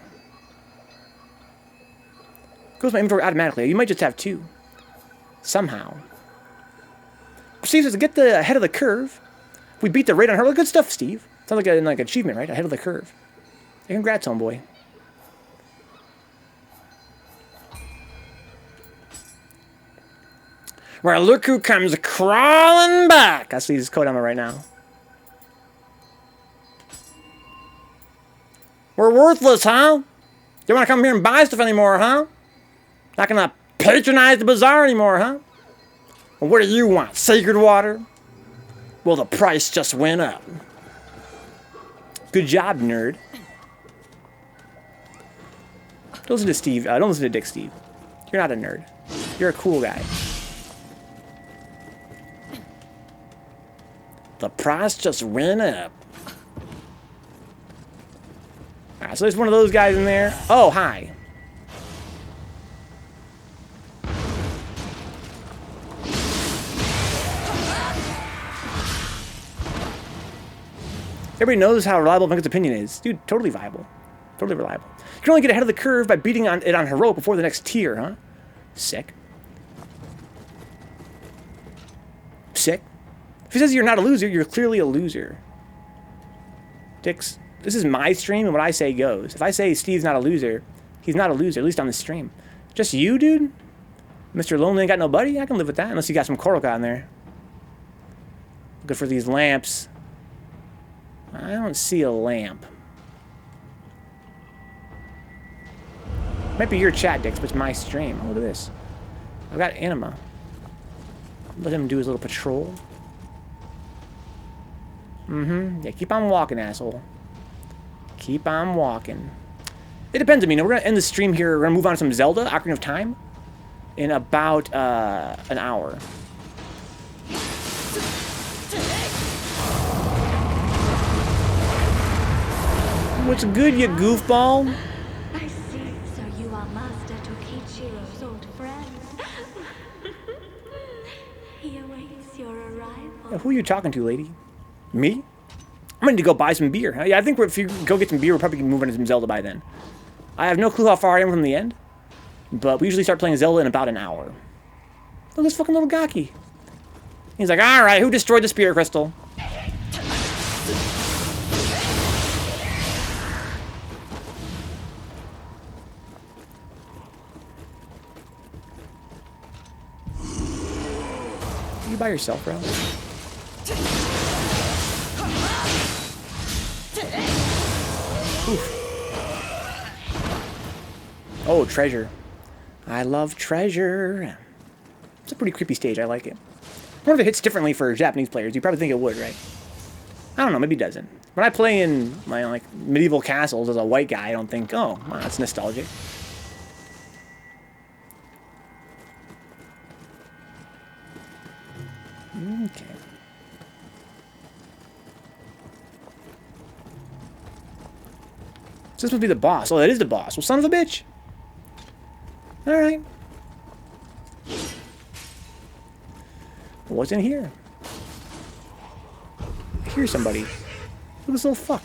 Goes my inventory automatically. You might just have 2. Somehow. Steve says, get the ahead of the curve. We beat the radon hurdle. Good stuff, Steve. Sounds like an achievement, right? Ahead of the curve. Hey, congrats, homeboy. Well, look who comes crawling back. I see his Kodama right now. We're worthless, huh? You want to come here and buy stuff anymore, huh? Not gonna patronize the bazaar anymore, huh? Well, what do you want? Sacred water? Well, the price just went up. Good job, nerd. Don't listen to Steve. Don't listen to Dick Steve. You're not a nerd. You're a cool guy. The price just went up. Alright, so there's one of those guys in there. Oh, hi. Everybody knows how reliable Vencabot's opinion is. Dude, totally viable. Totally reliable. You can only get ahead of the curve by beating it on heroic before the next tier, huh? Sick. Sick. If he says you're not a loser, you're clearly a loser. Dix, this is my stream, and what I say goes. If I say Steve's not a loser, he's not a loser, at least on the stream. Just you, dude? Mr. Lonely ain't got nobody? I can live with that, unless you got some Koroka in there. Good for these lamps. I don't see a lamp. Might be your chat, Dix, but it's my stream. Oh, look at this. I've got Anima. Let him do his little patrol. Yeah, keep on walking, asshole. Keep on walking. It depends. I mean, we're going to end the stream here. We're going to move on to some Zelda, Ocarina of Time, in about an hour. What's good, you goofball? I see. So you are Master Tokichiro's old friend. He awaits your arrival. Yeah, who are you talking to, lady? Me? I'm going to go buy some beer. Yeah, I think if you go get some beer, we're probably going to move on to some Zelda by then. I have no clue how far I am from the end, but we usually start playing Zelda in about an hour. Look at this fucking little Gaki. He's like, alright, who destroyed the Spirit Crystal? You by yourself, bro? Oof. Oh, treasure. I love treasure. It's a pretty creepy stage. I like it. I wonder if it hits differently for Japanese players. You probably think it would, right? I don't know. Maybe it doesn't. When I play in my like medieval castles as a white guy, I don't think, oh, wow, that's nostalgic. Okay. So this must be the boss. Oh, that is the boss. Well, son of a bitch. Alright. What's in here? I hear somebody. Look at this little fuck.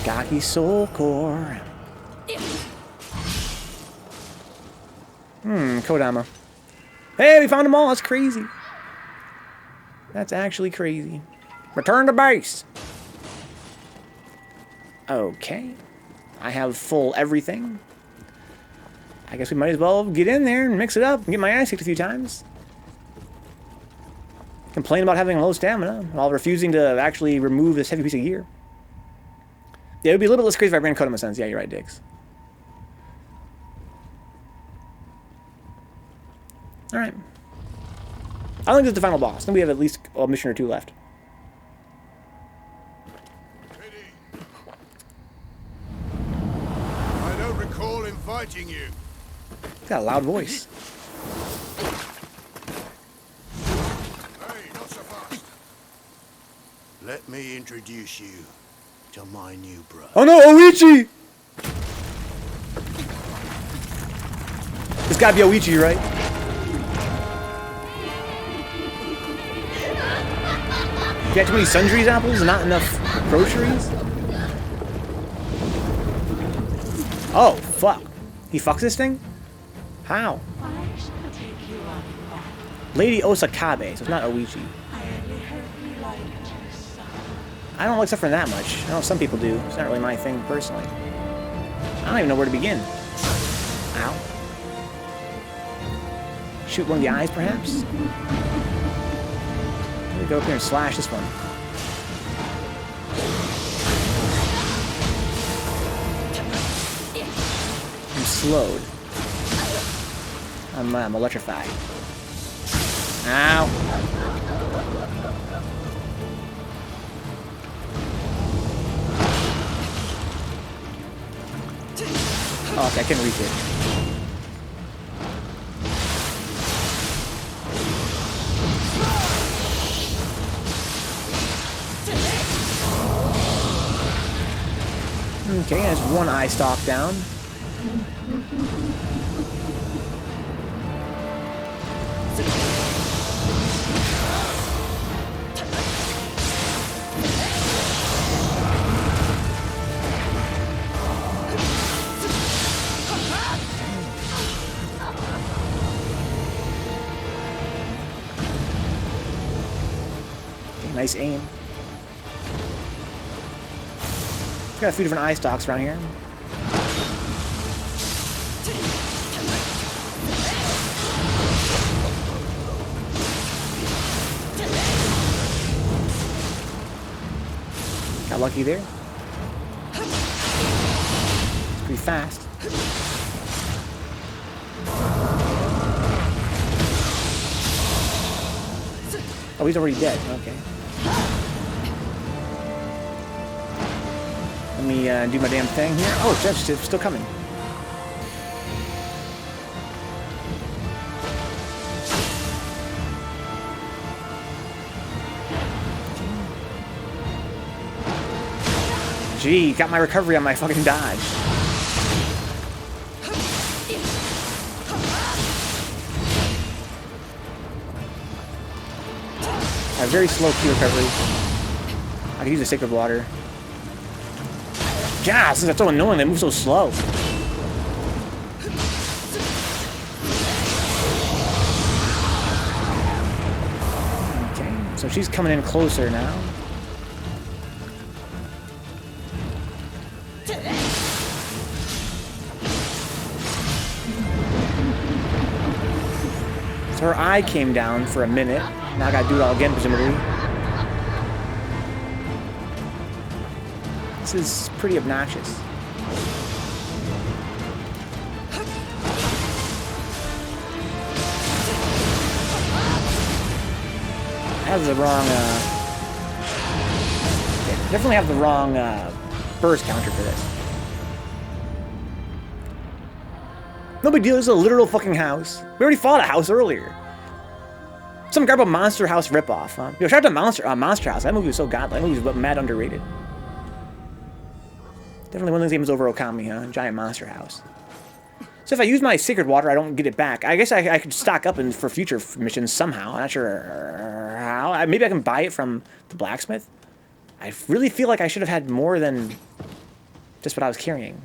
Gaki Soul Core. Kodama. Hey, we found them all. That's crazy. That's actually crazy. Return to base. Okay. I have full everything. I guess we might as well get in there and mix it up and get my ass kicked a few times. Complain about having low stamina while refusing to actually remove this heavy piece of gear. Yeah, it would be a little bit less crazy if I ran Kodama Sense. Yeah, you're right, Dix. Alright. I think this is the final boss. I think we have at least a mission or two left. I don't recall inviting you. He's got a loud voice. Hey, not so fast. Let me introduce you to my new brother. Oh no, Oichi! It's gotta be Oichi, right? You got too many sundries apples and not enough groceries? Oh, fuck. He fucks this thing? How? Lady Osakabe, so it's not Oichi. I don't like suffering that much. I know some people do. It's not really my thing personally. I don't even know where to begin. Ow. Shoot one of the eyes, perhaps? Let me go up here and slash this one. I'm slowed. I'm electrified. Ow. Oh, okay, I can reach it. Okay, there's one eye stalk down. Nice aim. Got a few different eye stalks around here. Got lucky there. It's pretty fast. Oh, he's already dead. Okay. Let me do my damn thing here. Oh, Jeff's still coming. Gee, got my recovery on my fucking dodge. I have very slow key recovery. I can use the sacred water. God, since that's so annoying, they move so slow. Okay, so she's coming in closer now. So her eye came down for a minute. Now I gotta do it all again, presumably. This is pretty obnoxious. I have the wrong, definitely have the wrong, burst counter for this. No big deal, this is a literal fucking house. We already fought a house earlier. Some garbled Monster House ripoff, huh? Yo, shout out to Monster House. That movie was so godlike. That movie was mad underrated. Definitely one of those games over Okami, huh? Giant Monster House. So if I use my Sacred Water, I don't get it back. I guess I could stock up for future missions somehow. I'm not sure how. Maybe I can buy it from the blacksmith. I really feel like I should have had more than just what I was carrying.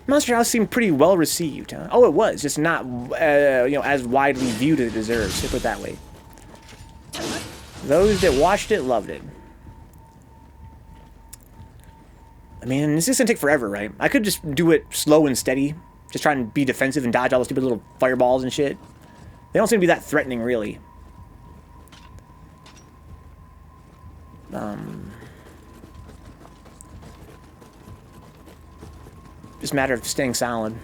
Monster House seemed pretty well received, huh? Oh, it was, just not, you know, as widely viewed as it deserves. Let's put it that way. Those that watched it loved it. I mean, this is gonna take forever, right? I could just do it slow and steady, just try and be defensive and dodge all those stupid little fireballs and shit. They don't seem to be that threatening, really. Just a matter of staying solid.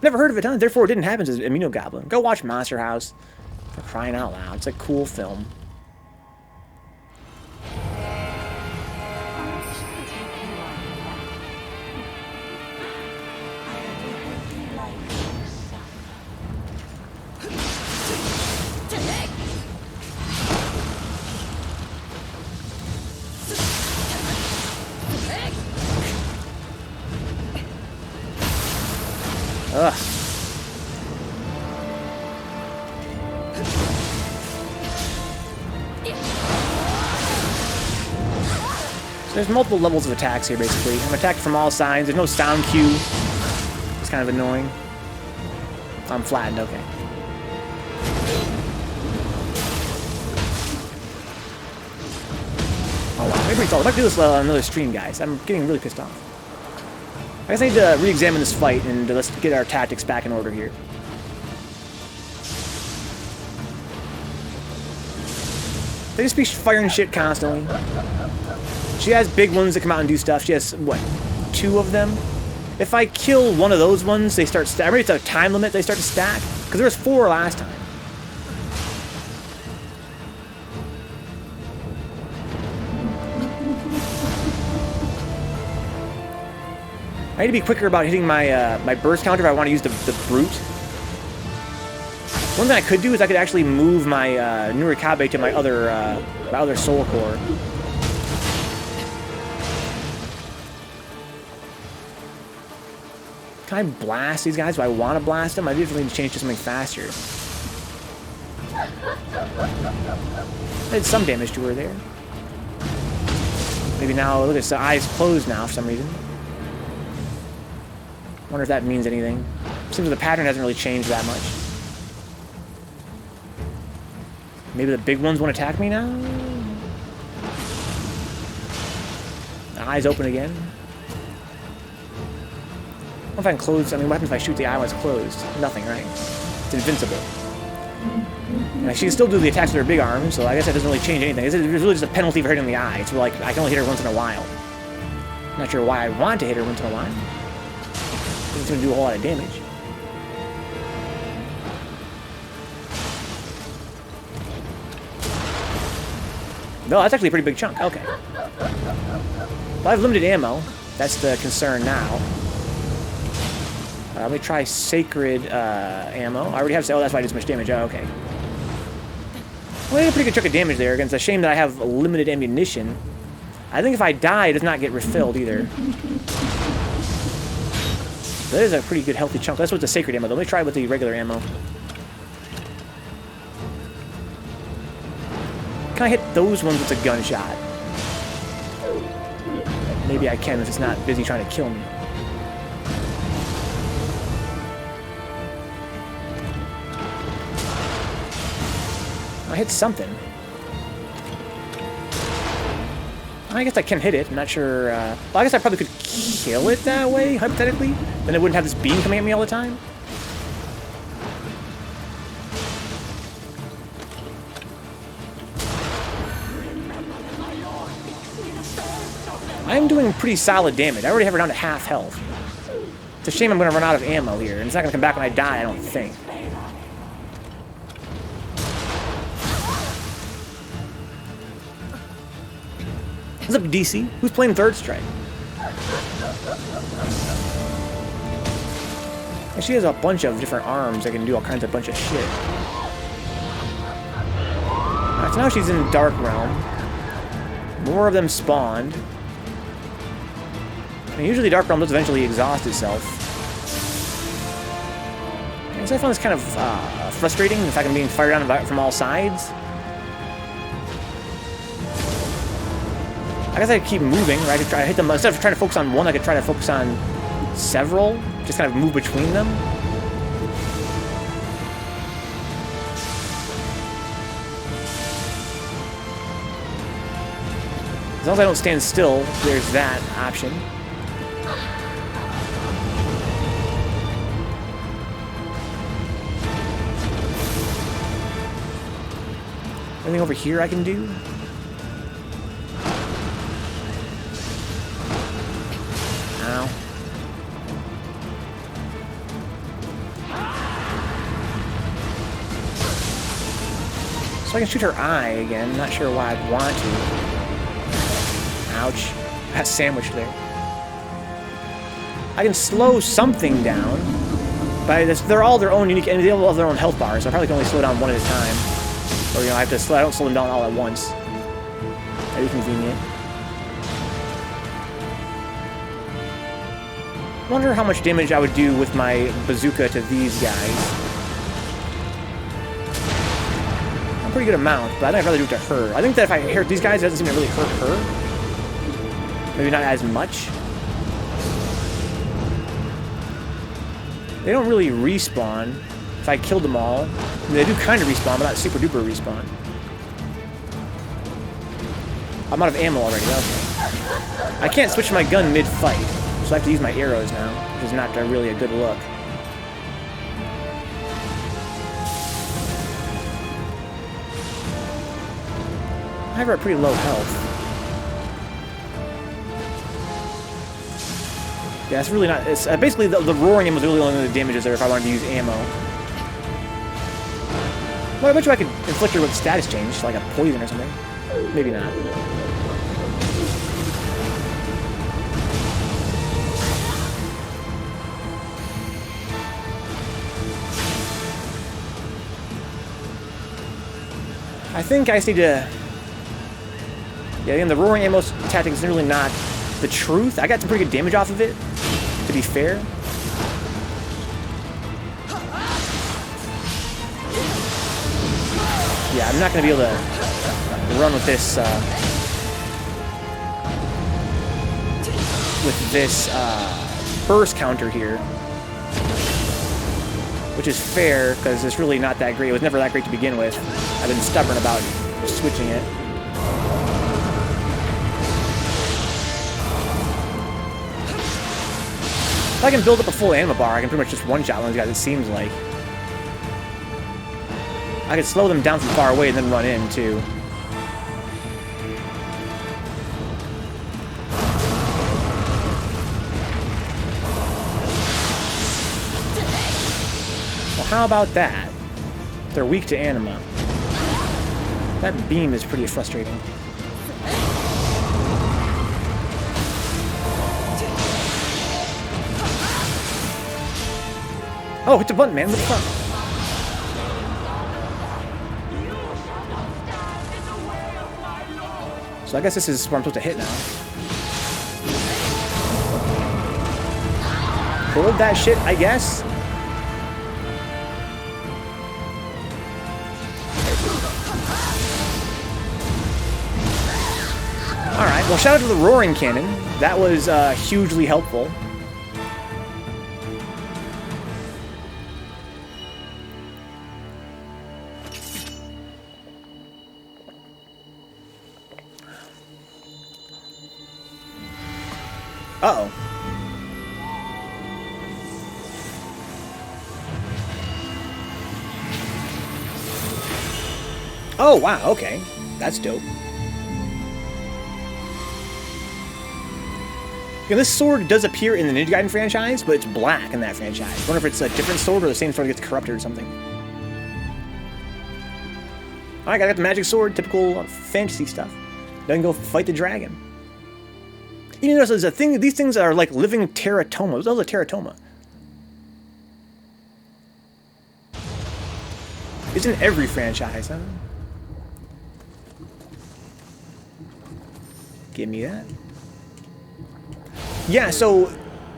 Never heard of it, huh? Therefore, it didn't happen to Amino Goblin. Go watch Monster House. For crying out loud. It's a cool film. Ugh. So there's multiple levels of attacks here, basically. I'm attacked from all sides. There's no sound cue. It's kind of annoying. I'm flattened, okay. Oh wow, maybe it's all. I might do this on another stream, guys. I'm getting really pissed off. I guess I need to re-examine this fight and let's get our tactics back in order here. They just be firing shit constantly. She has big ones that come out and do stuff. She has, what, 2 of them? If I kill one of those ones, they start I remember it's a time limit, they start to stack. Because there was 4 last time. I need to be quicker about hitting my my burst counter if I want to use the brute. One thing I could do is I could actually move my Nioh to my other soul core. Can I blast these guys? Do I want to blast them? I definitely need to change to something faster. I did some damage to her there. Maybe now, look at the eyes closed now for some reason. Wonder if that means anything. Seems like the pattern hasn't really changed that much. Maybe the big ones won't attack me now? The eyes open again. I don't know if I can close. I mean, what happens if I shoot the eye when it's closed? Nothing, right? It's invincible. And she can still do the attacks with her big arm, so I guess that doesn't really change anything. It's really just a penalty for hitting the eye. It's like I can only hit her once in a while. Not sure why I want to hit her once in a while. It's going to do a whole lot of damage. No, that's actually a pretty big chunk. Okay. Well, I have limited ammo. That's the concern now. Let me try sacred ammo. I already have. Oh, that's why I did so much damage. Oh, okay. Well, I did a pretty good chunk of damage there. Again, it's a shame that I have limited ammunition. I think if I die, it does not get refilled either. That is a pretty good healthy chunk. That's with the sacred ammo. Let me try with the regular ammo. Can I hit those ones with a gunshot? Maybe I can if it's not busy trying to kill me. I hit something. I guess I can hit it. I'm not sure. Well, I guess I probably could kill it that way, hypothetically. Then it wouldn't have this beam coming at me all the time. I'm doing pretty solid damage. I already have her down to half health. It's a shame I'm going to run out of ammo here, and it's not going to come back when I die, I don't think. What's up, DC? Who's playing Third Strike? And she has a bunch of different arms that can do all kinds of bunch of shit. Alright, so now she's in Dark Realm. More of them spawned. And usually Dark Realm does eventually exhaust itself. And so I found this kind of frustrating, the fact I'm being fired on from all sides. I guess I could keep moving, right? I could try to hit them. Instead of trying to focus on one, I could try to focus on several. Just kind of move between them. As long as I don't stand still, there's that option. Anything over here I can do? Ow. So I can shoot her eye again. Not sure why I'd want to. Ouch. Got sandwiched there. I can slow something down. But they're all their own unique, and they all have their own health bars, so I probably can only slow down one at a time. Or, you know, I don't slow them down all at once. That'd be convenient. Wonder how much damage I would do with my bazooka to these guys. A pretty good amount, but I think I'd rather do it to her. I think that if I hurt these guys, it doesn't seem to really hurt her. Maybe not as much. They don't really respawn if I killed them all. I mean, they do kind of respawn, but not super duper respawn. I'm out of ammo already, okay. I can't switch my gun mid-fight, so I have to use my arrows now, which is not really a good look. I have her at pretty low health. Yeah, it's really not... It's, basically, the roaring ammo is really only the damages there if I wanted to use ammo. Well, I bet you I could inflict her with status change, like a poison or something. Maybe not. I think I just need to... Yeah, again, the roaring ammo tactic is really not the truth. I got some pretty good damage off of it, to be fair. Yeah, I'm not going to be able to run with this, burst counter here. Which is fair, because it's really not that great. It was never that great to begin with. I've been stubborn about switching it. If I can build up a full ammo bar, I can pretty much just one-shot one of these guys, it seems like. I can slow them down from far away and then run in, too. Well, how about that? They're weak to anima. That beam is pretty frustrating. Oh, hit the button, man. What the fuck? So I guess this is where I'm supposed to hit now. Hold that shit, I guess. Alright, well, shout out to the roaring cannon. That was hugely helpful. Uh-oh. Oh, wow, okay. That's dope. You know, this sword does appear in the Ninja Gaiden franchise, but it's black in that franchise. I wonder if it's a different sword or the same sword gets corrupted or something. Alright, I got the magic sword, typical fantasy stuff. Then go fight the dragon. You notice there's a thing, these things are like living teratoma. Those are a teratoma. It's in every franchise, huh? Give me that. Yeah, so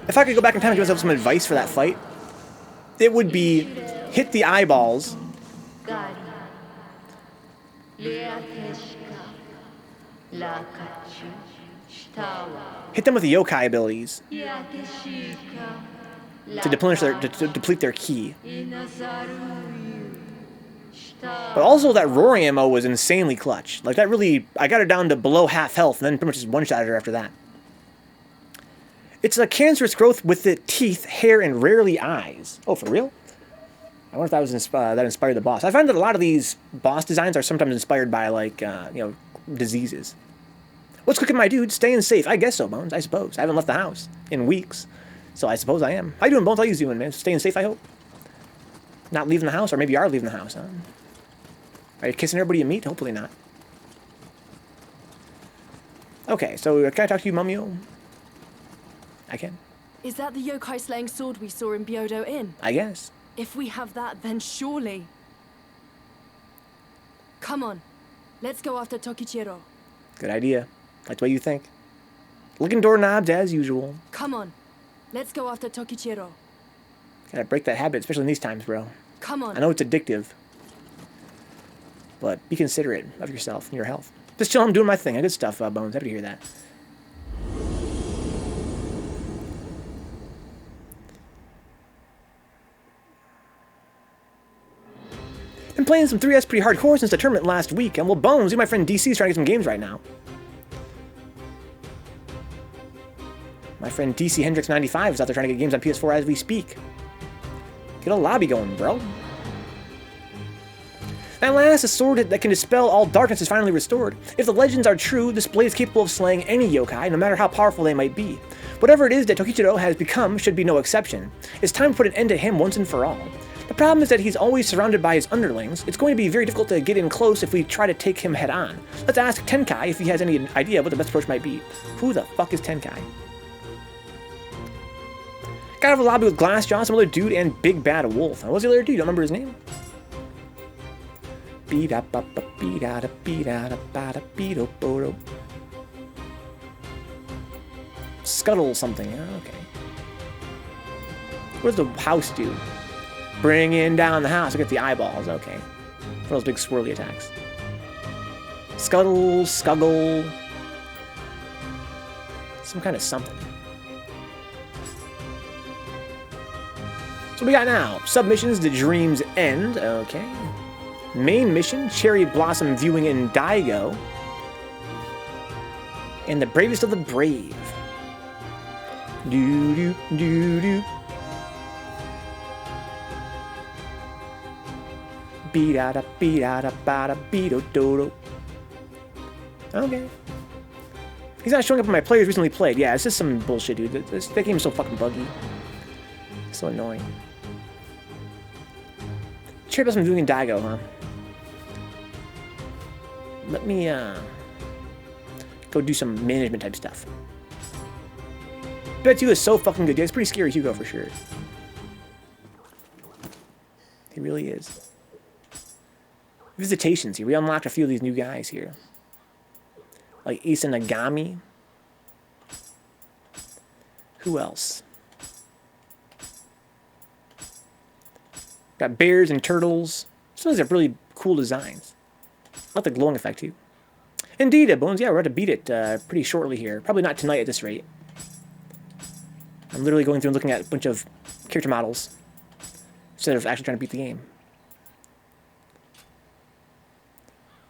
if I could go back in time and give myself some advice for that fight, it would be hit the eyeballs. Hit them with the yokai abilities to deplete their ki. But also that roaring ammo was insanely clutch. Like that really, I got her down to below half health and then pretty much just one-shotted her after that. It's a cancerous growth with the teeth, hair, and rarely eyes. Oh, for real? I wonder if that was that inspired the boss. I find that a lot of these boss designs are sometimes inspired by, like, diseases. What's cooking, my dude? Staying safe. I guess so, Bones. I suppose. I haven't left the house in weeks, so I suppose I am. How you doing, Bones? How you doing, man? Staying safe, I hope. Not leaving the house, or maybe you are leaving the house, huh? Are you kissing everybody you meet? Hopefully not. Okay, so can I talk to you, Mumio? I can. Is that the yokai slaying sword we saw in Byodo Inn? I guess. If we have that, then surely... Come on. Let's go after Tokichiro. Good idea. Like the way you think. Looking doorknobs as usual. Come on. Let's go after Tokichiro. Gotta break that habit, especially in these times, bro. Come on. I know it's addictive, but be considerate of yourself and your health. Just chill, I'm doing my thing. Good stuff, Bones. Happy to hear that. Been playing some 3S pretty hardcore since the tournament last week, and well, Bones, you my friend DC is trying to get some games right now. My friend DC Hendrix 95 is out there trying to get games on PS4 as we speak. Get a lobby going, bro. At last, a sword that can dispel all darkness is finally restored. If the legends are true, this blade is capable of slaying any yokai, no matter how powerful they might be. Whatever it is that Tokichiro has become should be no exception. It's time to put an end to him once and for all. The problem is that he's always surrounded by his underlings. It's going to be very difficult to get in close if we try to take him head on. Let's ask Tenkai if he has any idea what the best approach might be. Who the fuck is Tenkai? Got out of a lobby with Glassjaw, some other dude, and Big Bad Wolf. What was the other dude? Don't remember his name. Scuttle something. Oh, okay. What does the house do? Bringing down the house. Look at the eyeballs. Okay. For those big swirly attacks. Scuttle, Scuggle. Some kind of something. So we got now. Submissions, The Dream's End. Okay. Main mission, Cherry Blossom Viewing in Daigo. And The Bravest of the Brave. Doo-doo-doo-doo. Beat-a-da, beat-a-da, ba-da, beat-o-do-do. Okay. He's not showing up in my players recently played. Yeah, it's just some bullshit, dude. That game is so fucking buggy. So annoying. Cherry Blossom Viewing in Daigo, huh? Let me, go do some management type stuff. Bet 2 is so fucking good. Yeah, it's pretty scary Hugo for sure. He really is. Visitations here. We unlocked a few of these new guys here. Like Issa Nagami. Who else? Got bears and turtles. Some of these are really cool designs. I like the glowing effect too. Indeed, Bones. Yeah, we're about to beat it pretty shortly here. Probably not tonight at this rate. I'm literally going through and looking at a bunch of character models instead of actually trying to beat the game.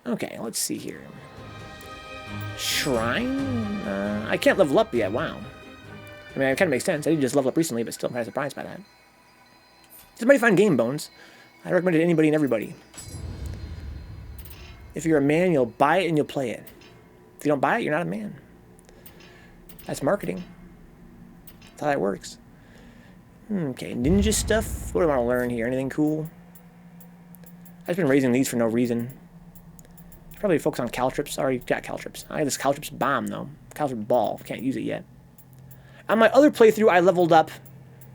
Okay, let's see here. Shrine? I can't level up yet. Wow. I mean, it kind of makes sense. I did just level up recently, but still I'm kind of surprised by that. It's a pretty fun game, Bones. I recommend it to anybody and everybody. If you're a man, you'll buy it and you'll play it. If you don't buy it, you're not a man. That's marketing. That's how that works. Okay, ninja stuff. What do I want to learn here? Anything cool? I've just been raising these for no reason. Probably focus on caltrips. I already got caltrips. I have this caltrips bomb, though. Caltrip ball. Can't use it yet. On my other playthrough, I leveled up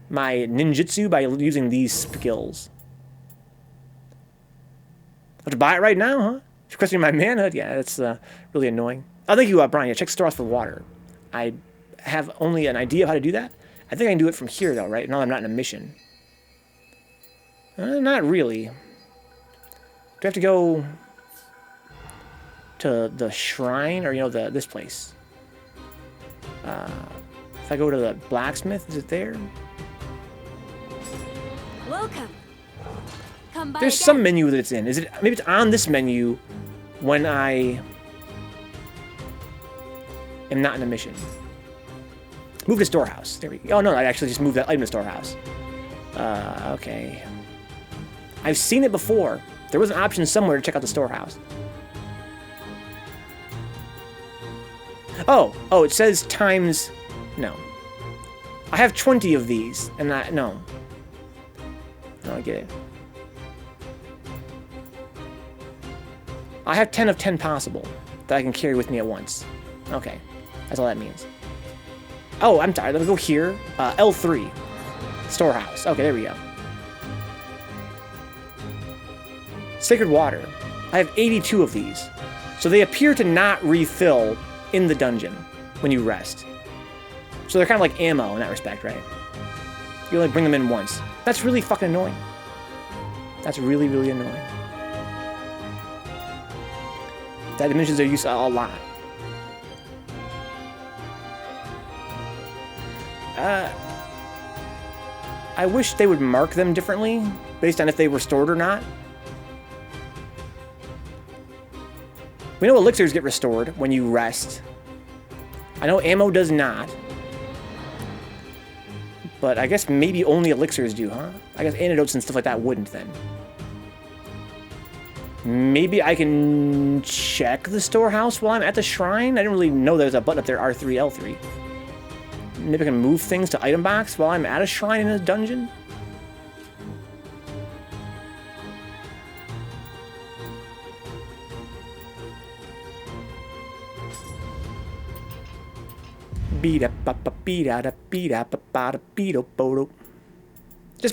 my ninjutsu by using these skills. I have to buy it right now, huh? You're questioning my manhood? Yeah, that's really annoying. Oh, thank you, Brian. Yeah, check store for water. I have only an idea of how to do that. I think I can do it from here, though, right? Now I'm not in a mission. Not really. Do I have to go to the shrine, or, you know, this place? If I go to the blacksmith, is it there? Welcome. Come by There's again. some menu that it's in. Is it? Maybe it's on this menu when I am not in a mission. Move to storehouse. There we go. Oh no, I actually just moved that item to storehouse. Okay. I've seen it before. There was an option somewhere to check out the storehouse. Oh, it says times. No. I have 20 of these, and no. No, I get it. I have 10 of 10 possible that I can carry with me at once. Okay, that's all that means. Oh, I'm tired. Let me go here. L3. Storehouse. Okay, there we go. Sacred Water. I have 82 of these. So they appear to not refill in the dungeon when you rest. So they're kind of like ammo in that respect, right? You only bring them in once. That's really fucking annoying. That's really, really annoying. That diminishes their use a lot. I wish they would mark them differently based on if they were stored or not. We know elixirs get restored when you rest. I know ammo does not. But I guess maybe only elixirs do, huh? I guess antidotes and stuff like that wouldn't then. Maybe I can check the storehouse while I'm at the shrine? I didn't really know there's a button up there, R3, L3. Maybe I can move things to item box while I'm at a shrine in a dungeon? Just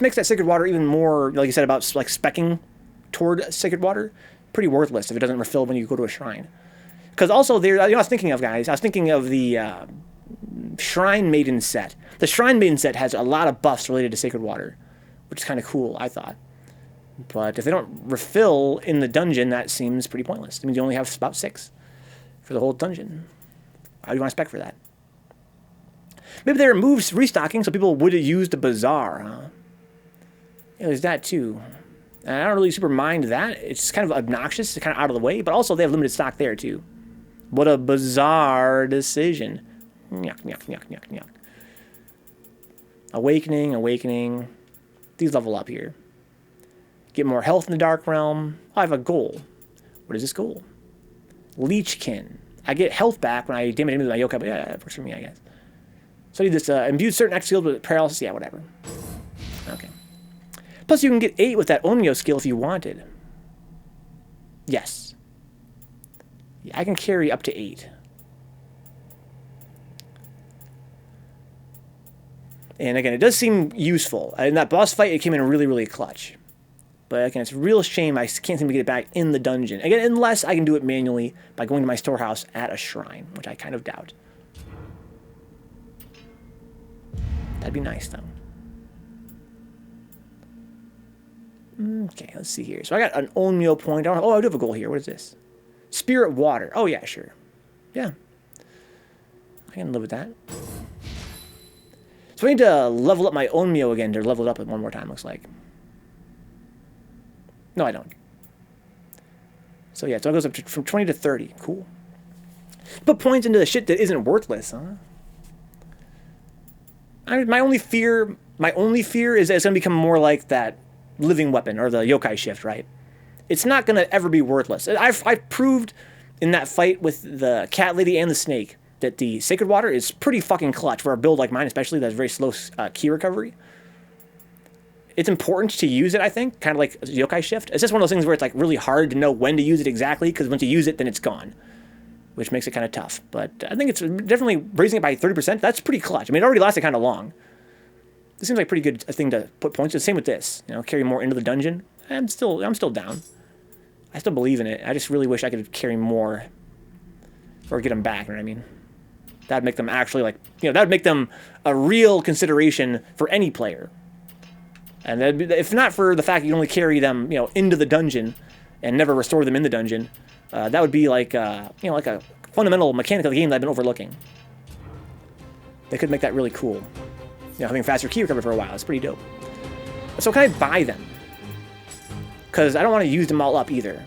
makes that sacred water even more, like you said about like specking toward sacred water, pretty worthless if it doesn't refill when you go to a shrine. Because also there, you know, I was thinking of, guys, I was thinking of the Shrine Maiden set. The Shrine Maiden set has a lot of buffs related to sacred water, which is kind of cool, I thought. But if they don't refill in the dungeon, that seems pretty pointless. I mean, you only have about 6 for the whole dungeon. How do you want to spec for that? Maybe they removed restocking so people would have used the bazaar, huh? Yeah, there's that too. And I don't really super mind that. It's kind of obnoxious, it's kind of out of the way, but also they have limited stock there too. What a bizarre decision. Nyuk, nyuk, nyuk, nyuk, nyuk. Awakening, awakening. These level up here. Get more health in the Dark Realm. Oh, I have a goal. What is this goal? Leechkin. I get health back when I damage into my yokai, but yeah, that works for me, I guess. So I need this, imbue certain X skills with paralysis. Yeah, whatever. Okay. Plus, you can get 8 with that Onmyo skill if you wanted. Yes. Yeah, I can carry up to 8. And again, it does seem useful. In that boss fight, it came in really, really clutch. But again, it's a real shame I can't seem to get it back in the dungeon. Again, unless I can do it manually by going to my storehouse at a shrine, which I kind of doubt. That'd be nice, though. Okay, let's see here. So I got an Onmyo point. Oh, I do have a goal here. What is this? Spirit Water. Oh, yeah, sure. Yeah. I can live with that. So I need to level up my Onmyo again to level it up one more time, looks like. No, I don't. So yeah, so it goes up from 20 to 30. Cool. Put points into the shit that isn't worthless, huh? My only fear is that it's going to become more like that living weapon or the yokai shift, right? It's not going to ever be worthless. I've proved in that fight with the cat lady and the snake that the sacred water is pretty fucking clutch for a build like mine, especially that's very slow key recovery. It's important to use it, I think, kind of like yokai shift. It's just one of those things where it's like really hard to know when to use it exactly, because once you use it, then it's gone, which makes it kind of tough. But I think it's definitely raising it by 30%. That's pretty clutch. I mean, it already lasted kind of long. This seems like a pretty good thing to put points to. Same with this, you know, carry more into the dungeon. I'm still down. I still believe in it. I just really wish I could carry more or get them back. You know what I mean? That'd make them actually like, you know, that'd make them a real consideration for any player. And that'd be, if not for the fact that you only carry them, you know, into the dungeon and never restore them in the dungeon, that would be like, you know, like a fundamental mechanic of the game that I've been overlooking. They could make that really cool. You know, having faster key recovery for a while. It's pretty dope. So can I buy them? Because I don't want to use them all up either.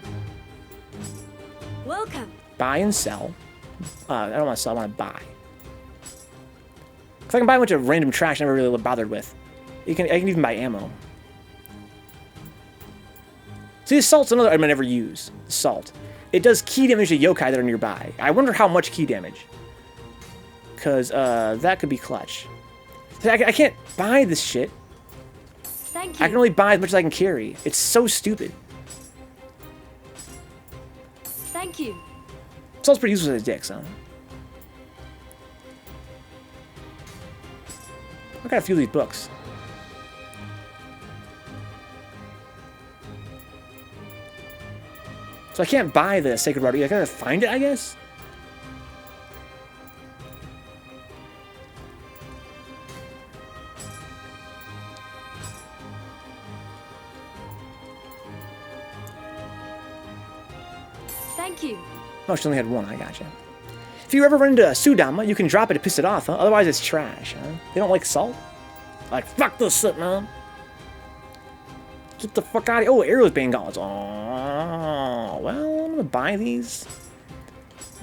Welcome. Buy and sell. I don't want to sell, I want to buy. If I can buy a bunch of random trash I never really bothered with, I can even buy ammo. See, the salt's another item I never use. The salt. It does key damage to yokai that are nearby. I wonder how much key damage. Because that could be clutch. I can't buy this shit. Thank you. I can only buy as much as I can carry. It's so stupid. Thank you. Salt's pretty useful as a dick, so. I got a few of these books. So I can't buy the Sacred Water. I gotta find it, I guess? Oh, she only had one. I gotcha. If you ever run into a Sudama, you can drop it to piss it off, huh? Otherwise, it's trash, huh? They don't like salt? Like, fuck this shit, man. Get the fuck out of here. Oh, Arrows Bane Gauntlets. Oh, well, I'm gonna buy these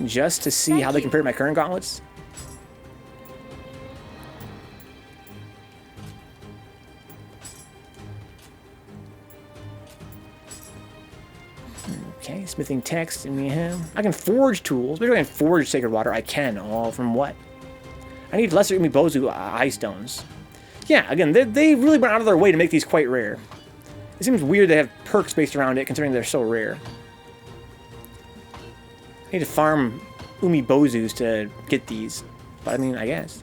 just to see how they compare to my current gauntlets. Okay, smithing text, and I can forge tools. Maybe I can forge Sacred Water. I can. Oh, from what? I need lesser Umibozu eye stones. Yeah, again, they really went out of their way to make these quite rare. It seems weird they have perks based around it, considering they're so rare. I need to farm Umibozus to get these, but I mean, I guess.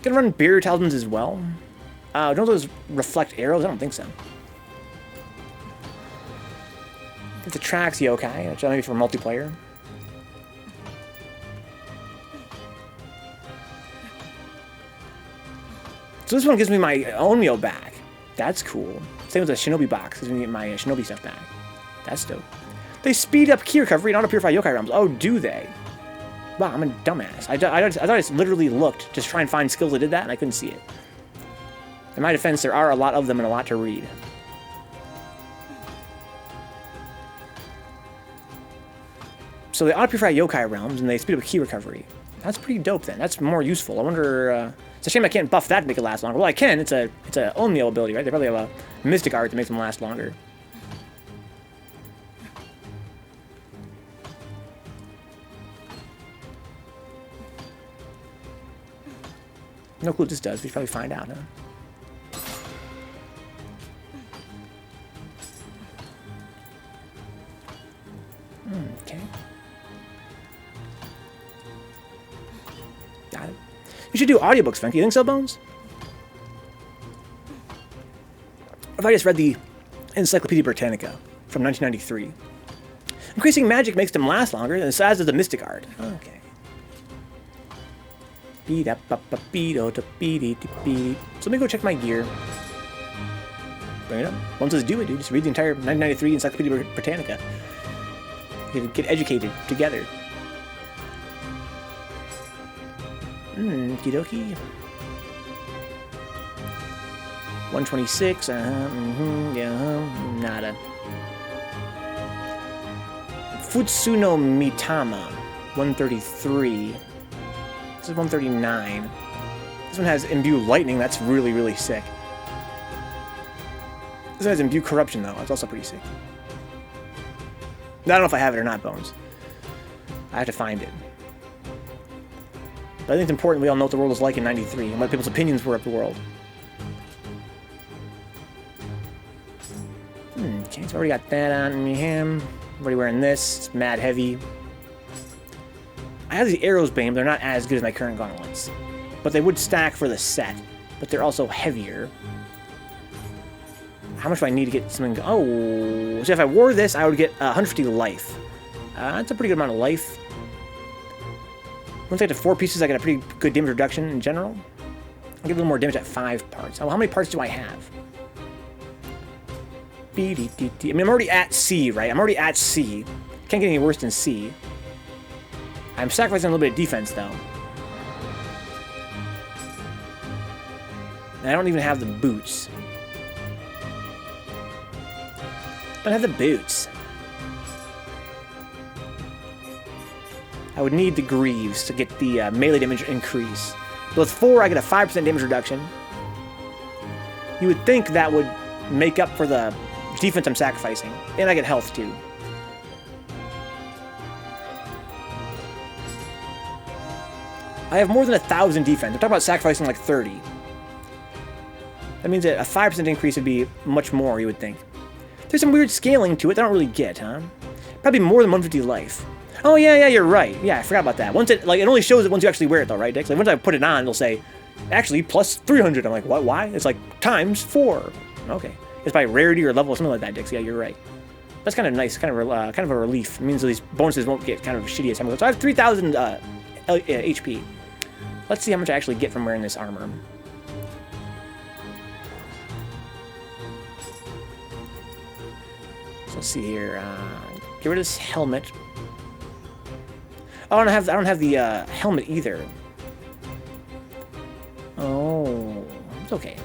Gonna run Barrier Talismans as well. Don't those reflect arrows? I don't think so. It's a Trax Yokai, which maybe for multiplayer. So this one gives me my Onmyo back. That's cool. Same with the Shinobi box, gives me my Shinobi stuff back. That's dope. They speed up key recovery and auto-purify Yokai realms. Oh, do they? Wow, I'm a dumbass. I thought I just literally looked to try and find skills that did that, and I couldn't see it. In my defense, there are a lot of them and a lot to read. So they auto-purify Yokai realms, and they speed up key recovery. That's pretty dope, then. That's more useful. I wonder... it's a shame I can't buff that to make it last longer. Well, I can. It's a Onmyo ability, right? They probably have a Mystic Art that makes them last longer. No clue what this does. We should probably find out, huh? Okay. Got it. You should do audiobooks, Funky. You think so, Bones? If I just read the Encyclopedia Britannica from 1993. Increasing magic makes them last longer than the size of the Mystic Art. Okay. So let me go check my gear. Bring it up. One says do it, dude. Just read the entire 1993 Encyclopedia Britannica. Get educated together. Kidoki. 126. Nada. Futsuno Mitama. 133. This is 139. This one has Imbue Lightning. That's really, really sick. This one has Imbue Corruption, though. That's also pretty sick. I don't know if I have it or not, Bones. I have to find it. But I think it's important we all know what the world was like in 93 and what people's opinions were of the world. Okay, so I already got that on me. I'm already wearing this. It's mad heavy. I have the Arrows Bane, but they're not as good as my current gauntlets. But they would stack for the set. But they're also heavier. How much do I need to get something? Oh, so if I wore this, I would get 150 life. That's a pretty good amount of life. Once I get to 4 pieces, I get a pretty good damage reduction in general. I'll get a little more damage at 5 parts. Oh, how many parts do I have? I mean, I'm already at C, right? I'm already at C. Can't get any worse than C. I'm sacrificing a little bit of defense, though. And I don't even have the boots. I don't have the boots. I would need the greaves to get the melee damage increase. But with 4, I get a 5% damage reduction. You would think that would make up for the defense I'm sacrificing. And I get health, too. I have more than 1,000 defense. I'm talking about sacrificing like 30. That means that a 5% increase would be much more, you would think. There's some weird scaling to it that I don't really get, huh? Probably more than 150 life. Oh, yeah, you're right. Yeah, I forgot about that. Once it, like, it only shows it once you actually wear it, though, right, Dix? Like, once I put it on, it'll say, actually, plus 300. I'm like, what? Why? It's like, times 4. Okay. It's by rarity or level or something like that, Dix. Yeah, you're right. That's kind of nice. Kind of a relief. It means these bonuses won't get kind of shitty as time goes. So I have 3,000 HP. Let's see how much I actually get from wearing this armor. So let's see here. Get rid of this helmet. Oh, I don't have the helmet either. Oh, it's okay.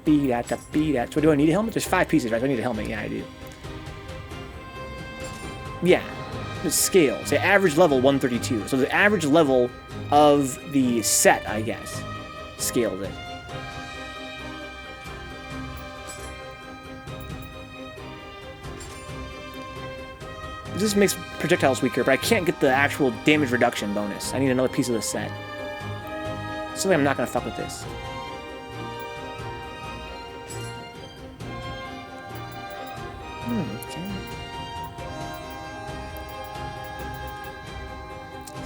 Beat that. So do I need a helmet? There's 5 pieces, right? So I need a helmet. Yeah, I do. Yeah. The scale. Say average level 132. So the average level of the set, I guess, scaled it. This makes projectiles weaker, but I can't get the actual damage reduction bonus. I need another piece of the set. So I'm not gonna fuck with this. Okay.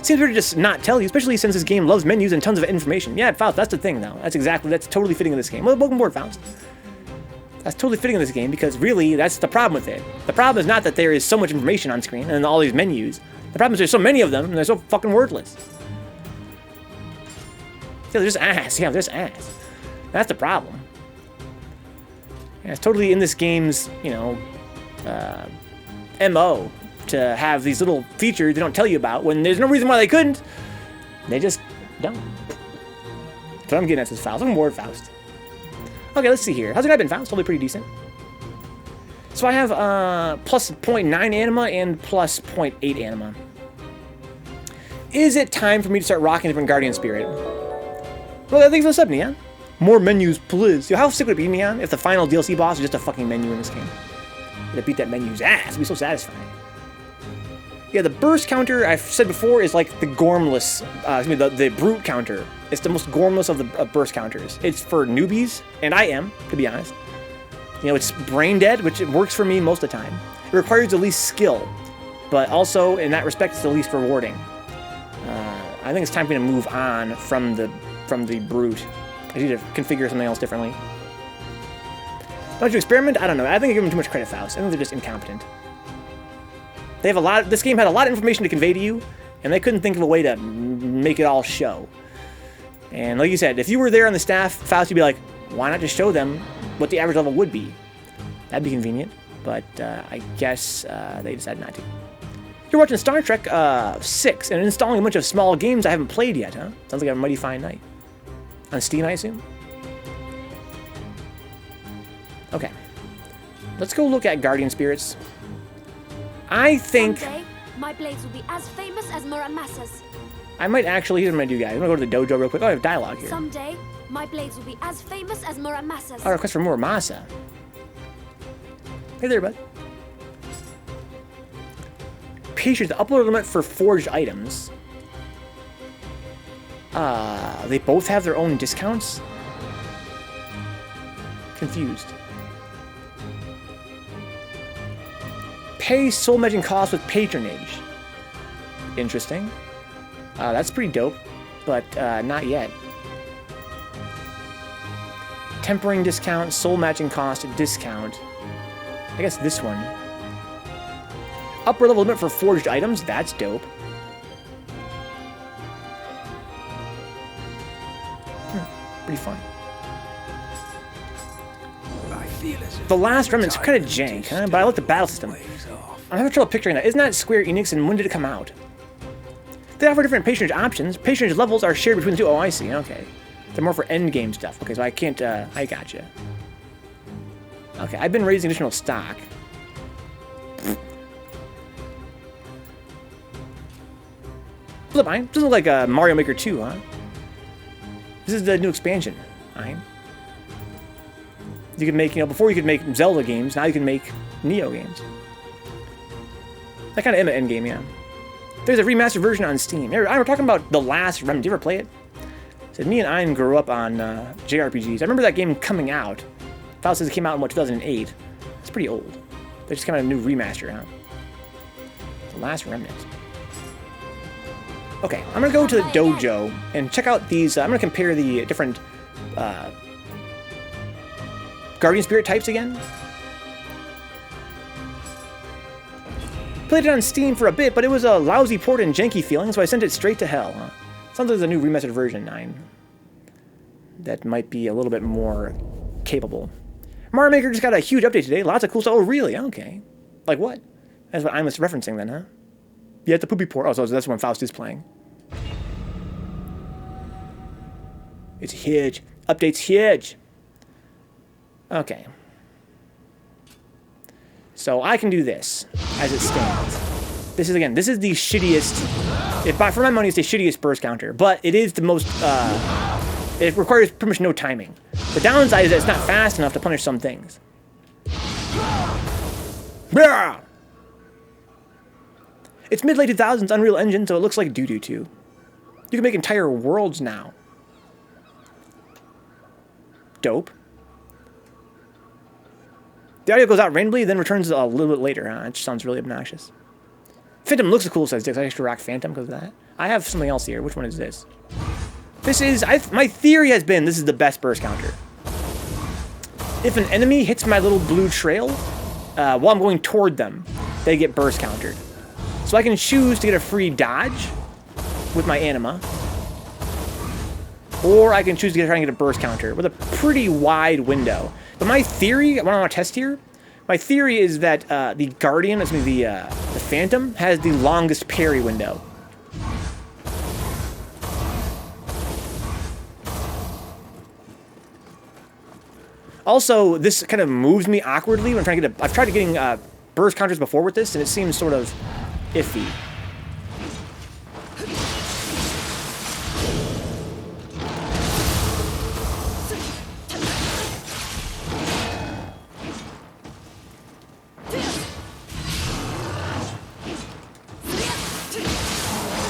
Seems weird to just not tell you, especially since this game loves menus and tons of information. Yeah, Faust, that's the thing, though. That's totally fitting in this game. Well, welcome aboard, Faust. That's totally fitting in this game, because really, that's the problem with it. The problem is not that there is so much information on screen and all these menus. The problem is there's so many of them, and they're so fucking wordless. Yeah, there's ass. Yeah, there's ass. That's the problem. Yeah, it's totally in this game's, you know, MO to have these little features they don't tell you about when there's no reason why they couldn't. They just don't. That's what I'm getting at this Faust. I'm aboard Faust. Okay, let's see here. How's it been, Faust? Totally pretty decent. So I have plus 0.9 anima and plus 0.8 anima. Is it time for me to start rocking a different Guardian Spirit? Well, I think what's up, Nioh. More menus, please. Yo, how sick would it be, Nioh, if the final DLC boss was just a fucking menu in this game? To beat that menu's ass. It'd be so satisfying. Yeah, the burst counter, I've said before, is like the gormless, the brute counter. It's the most gormless of the burst counters. It's for newbies, and I am, to be honest. You know, it's brain dead, which it works for me most of the time. It requires the least skill, but also, in that respect, it's the least rewarding. I think it's time for me to move on from the brute. I need to configure something else differently. Don't you experiment? I don't know. I think I give them too much credit, Faust. I think they're just incompetent. They have a lot. This game had a lot of information to convey to you, and they couldn't think of a way to make it all show. And like you said, if you were there on the staff, Faust, you'd be like, why not just show them what the average level would be? That'd be convenient, but I guess they decided not to. You're watching Star Trek 6 and installing a bunch of small games I haven't played yet, huh? Sounds like a mighty fine night. On Steam, I assume? Okay. Let's go look at Guardian Spirits. I think... Someday, my blades will be as famous as Muramasa's. I might actually... Here's what I'm going to do, guys. I'm going to go to the dojo real quick. Oh, I have dialogue here. Someday, my blades will be as famous as Muramasa's. Oh, request for Muramasa. Hey there, bud. Patience. The upload limit for forged items. They both have their own discounts? Confused. Pay soul matching costs with patronage. Interesting. That's pretty dope, but not yet. Tempering discount, soul matching cost, discount. I guess this one. Upper level limit for forged items, that's dope. Pretty fun. The last remnant's kind of jank, huh? But I like the battle system. I'm having trouble picturing that. Isn't that Square Enix, and when did it come out? They offer different patronage options. Patronage levels are shared between the two. Oh, I see. Okay. They're more for endgame stuff. Okay, so I can't... I gotcha. Okay, I've been raising additional stock. Flip, Ein. Doesn't look like Mario Maker 2, huh? This is the new expansion, Ein. You can make, before you could make Zelda games, now you can make Nioh games. That kind of endgame, yeah. There's a remastered version on Steam. We're talking about The Last Remnant. Did you ever play it? So me and Ein grew up on JRPGs. I remember that game coming out. Faust says it came out in, 2008? It's pretty old. They just came out a new remaster, huh? The Last Remnant. Okay, I'm going to go to the dojo and check out these... I'm going to compare the different Guardian Spirit types again. Played it on Steam for a bit, but it was a lousy port and janky feeling, so I sent it straight to hell. Huh? Sounds like there's a new remastered version 9 that might be a little bit more capable. Mario Maker just got a huge update today. Lots of cool stuff. Oh, really? Okay. Like what? That's what I'm referencing then, huh? Yeah, it's the poopy port. Oh, so that's when Faust is playing. It's huge. Update's huge. Okay. So I can do this as it stands. This is, again, this is the shittiest, for my money, it's the shittiest burst counter, but it is the most, it requires pretty much no timing. The downside is that it's not fast enough to punish some things. Yeah! It's mid-late 2000s Unreal Engine, so it looks like doo-doo too. You can make entire worlds now. Dope. The audio goes out randomly, then returns a little bit later. It just sounds really obnoxious. Phantom looks cool, says Dix. I actually rock Phantom because of that. I have something else here. Which one is this? This is... my theory has been this is the best burst counter. If an enemy hits my little blue trail, while I'm going toward them, they get burst countered. So I can choose to get a free dodge with my anima, or I can choose to try and get a burst counter with a pretty wide window. But my theory, what I want to test here, my theory is that the Guardian, the Phantom, has the longest parry window. Also, this kind of moves me awkwardly when I'm trying to get I've tried getting burst counters before with this, and it seems sort of iffy.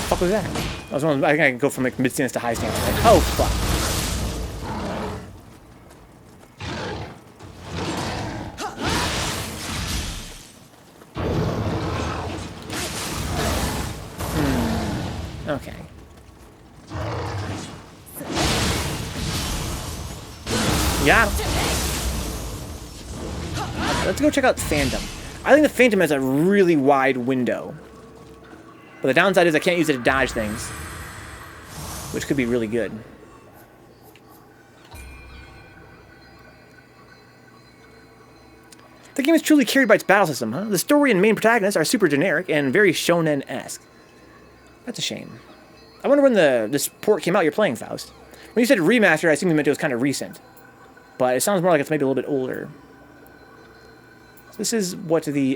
What was that? I think I can go from like mid stance to high stance. Oh fuck! Okay. Yeah. Let's go check out Phantom. I think the Phantom has a really wide window. But the downside is I can't use it to dodge things, which could be really good. The game is truly carried by its battle system, huh? The story and main protagonists are super generic and very shonen-esque. That's a shame. I wonder when this port came out you're playing, Faust. When you said remaster, I assumed you meant it was kind of recent. But it sounds more like it's maybe a little bit older. So this is what the,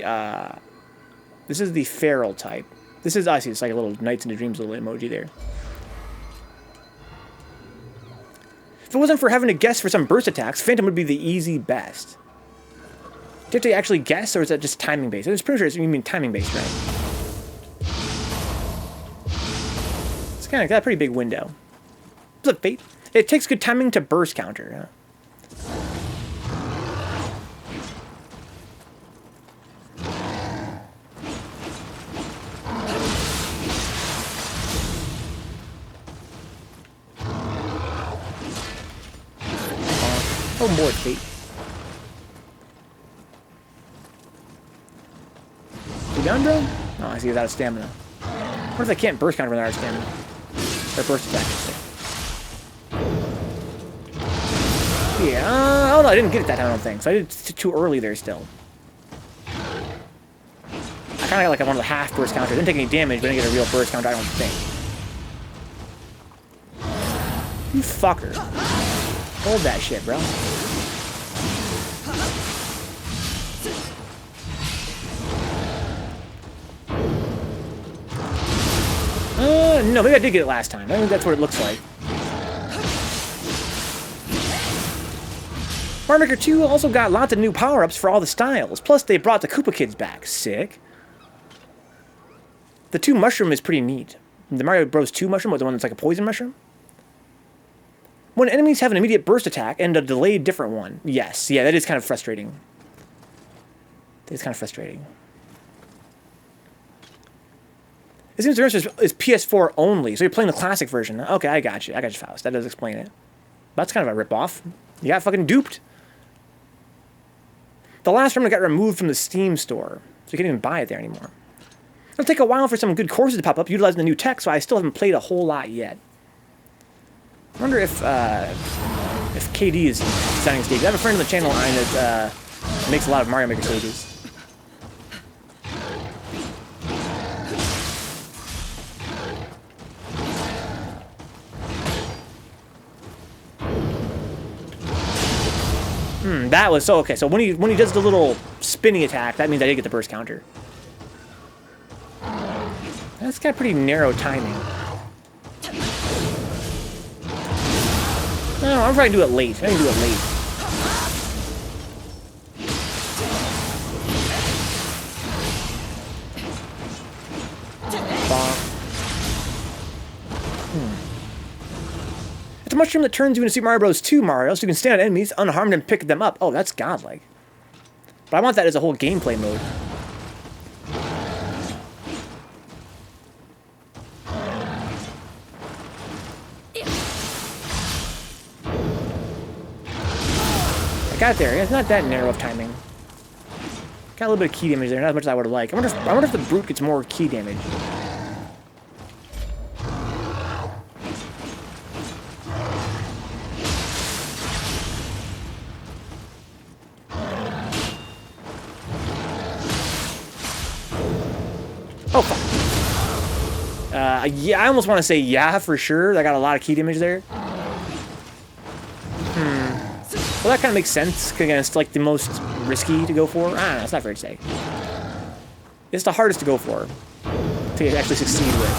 this is the feral type. This is, I see, it's like a little Nights into Dreams little emoji there. If it wasn't for having to guess for some burst attacks, Phantom would be the easy best. Do you have to actually guess, or is that just timing based? I'm pretty sure you mean timing based, right? It's kind of got a pretty big window. Look, Fate. It takes good timing to burst counter, huh? Oh, more Fate. You done, bro? Oh, I see he's out of stamina. What if I can't burst counter when they're out of stamina? Or burst attack, yeah, oh no, I didn't get it that time, I don't think. So I did it too early there still. I kind of got like one of the half burst counters. Didn't take any damage, but didn't get a real burst counter, I don't think. You fucker. Hold that shit, bro. No, maybe I did get it last time. I think that's what it looks like. Mario Maker 2 also got lots of new power-ups for all the styles. Plus, they brought the Koopa Kids back. Sick. The 2 mushroom is pretty neat. The Mario Bros. 2 mushroom, or the one that's like a poison mushroom? When enemies have an immediate burst attack and a delayed different one. Yes, yeah, that is kind of frustrating. That is kind of frustrating. It seems the difference is PS4 only, so you're playing the classic version. Okay, I got you. I got you, Faust. That does explain it. That's kind of a rip-off. You got fucking duped. The last remnant got removed from the Steam store, so you can't even buy it there anymore. It'll take a while for some good courses to pop up utilizing the new tech, so I still haven't played a whole lot yet. I wonder if If KD is designing stages. I have a friend on the channel that makes a lot of Mario Maker stages. That was so okay. So when he does the little spinny attack, that means I did get the burst counter. That's got pretty narrow timing. No, I'm trying to do it late. I can do it late. It's a mushroom that turns you into Super Mario Bros. 2 Mario, so you can stand on enemies unharmed and pick them up. Oh, that's godlike. But I want that as a whole gameplay mode. I got it there. It's not that narrow of timing. Got a little bit of key damage there, not as much as I would have liked. I wonder if the brute gets more key damage. Oh, fuck. Yeah, I almost want to say yeah for sure. I got a lot of key damage there. Well, that kind of makes sense against, like, the most risky to go for. I don't know, it's not fair to say. It's the hardest to go for. To actually succeed with.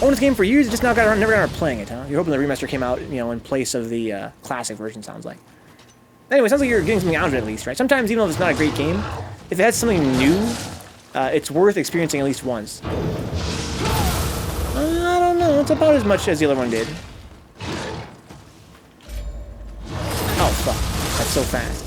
Own this game for years, just now never got around to playing it, huh? You're hoping the remaster came out, you know, in place of the classic version, sounds like. Anyway, sounds like you're getting something out of it at least, right? Sometimes, even if it's not a great game, if it has something new, it's worth experiencing at least once. I don't know, it's about as much as the other one did. Oh, fuck. That's so fast.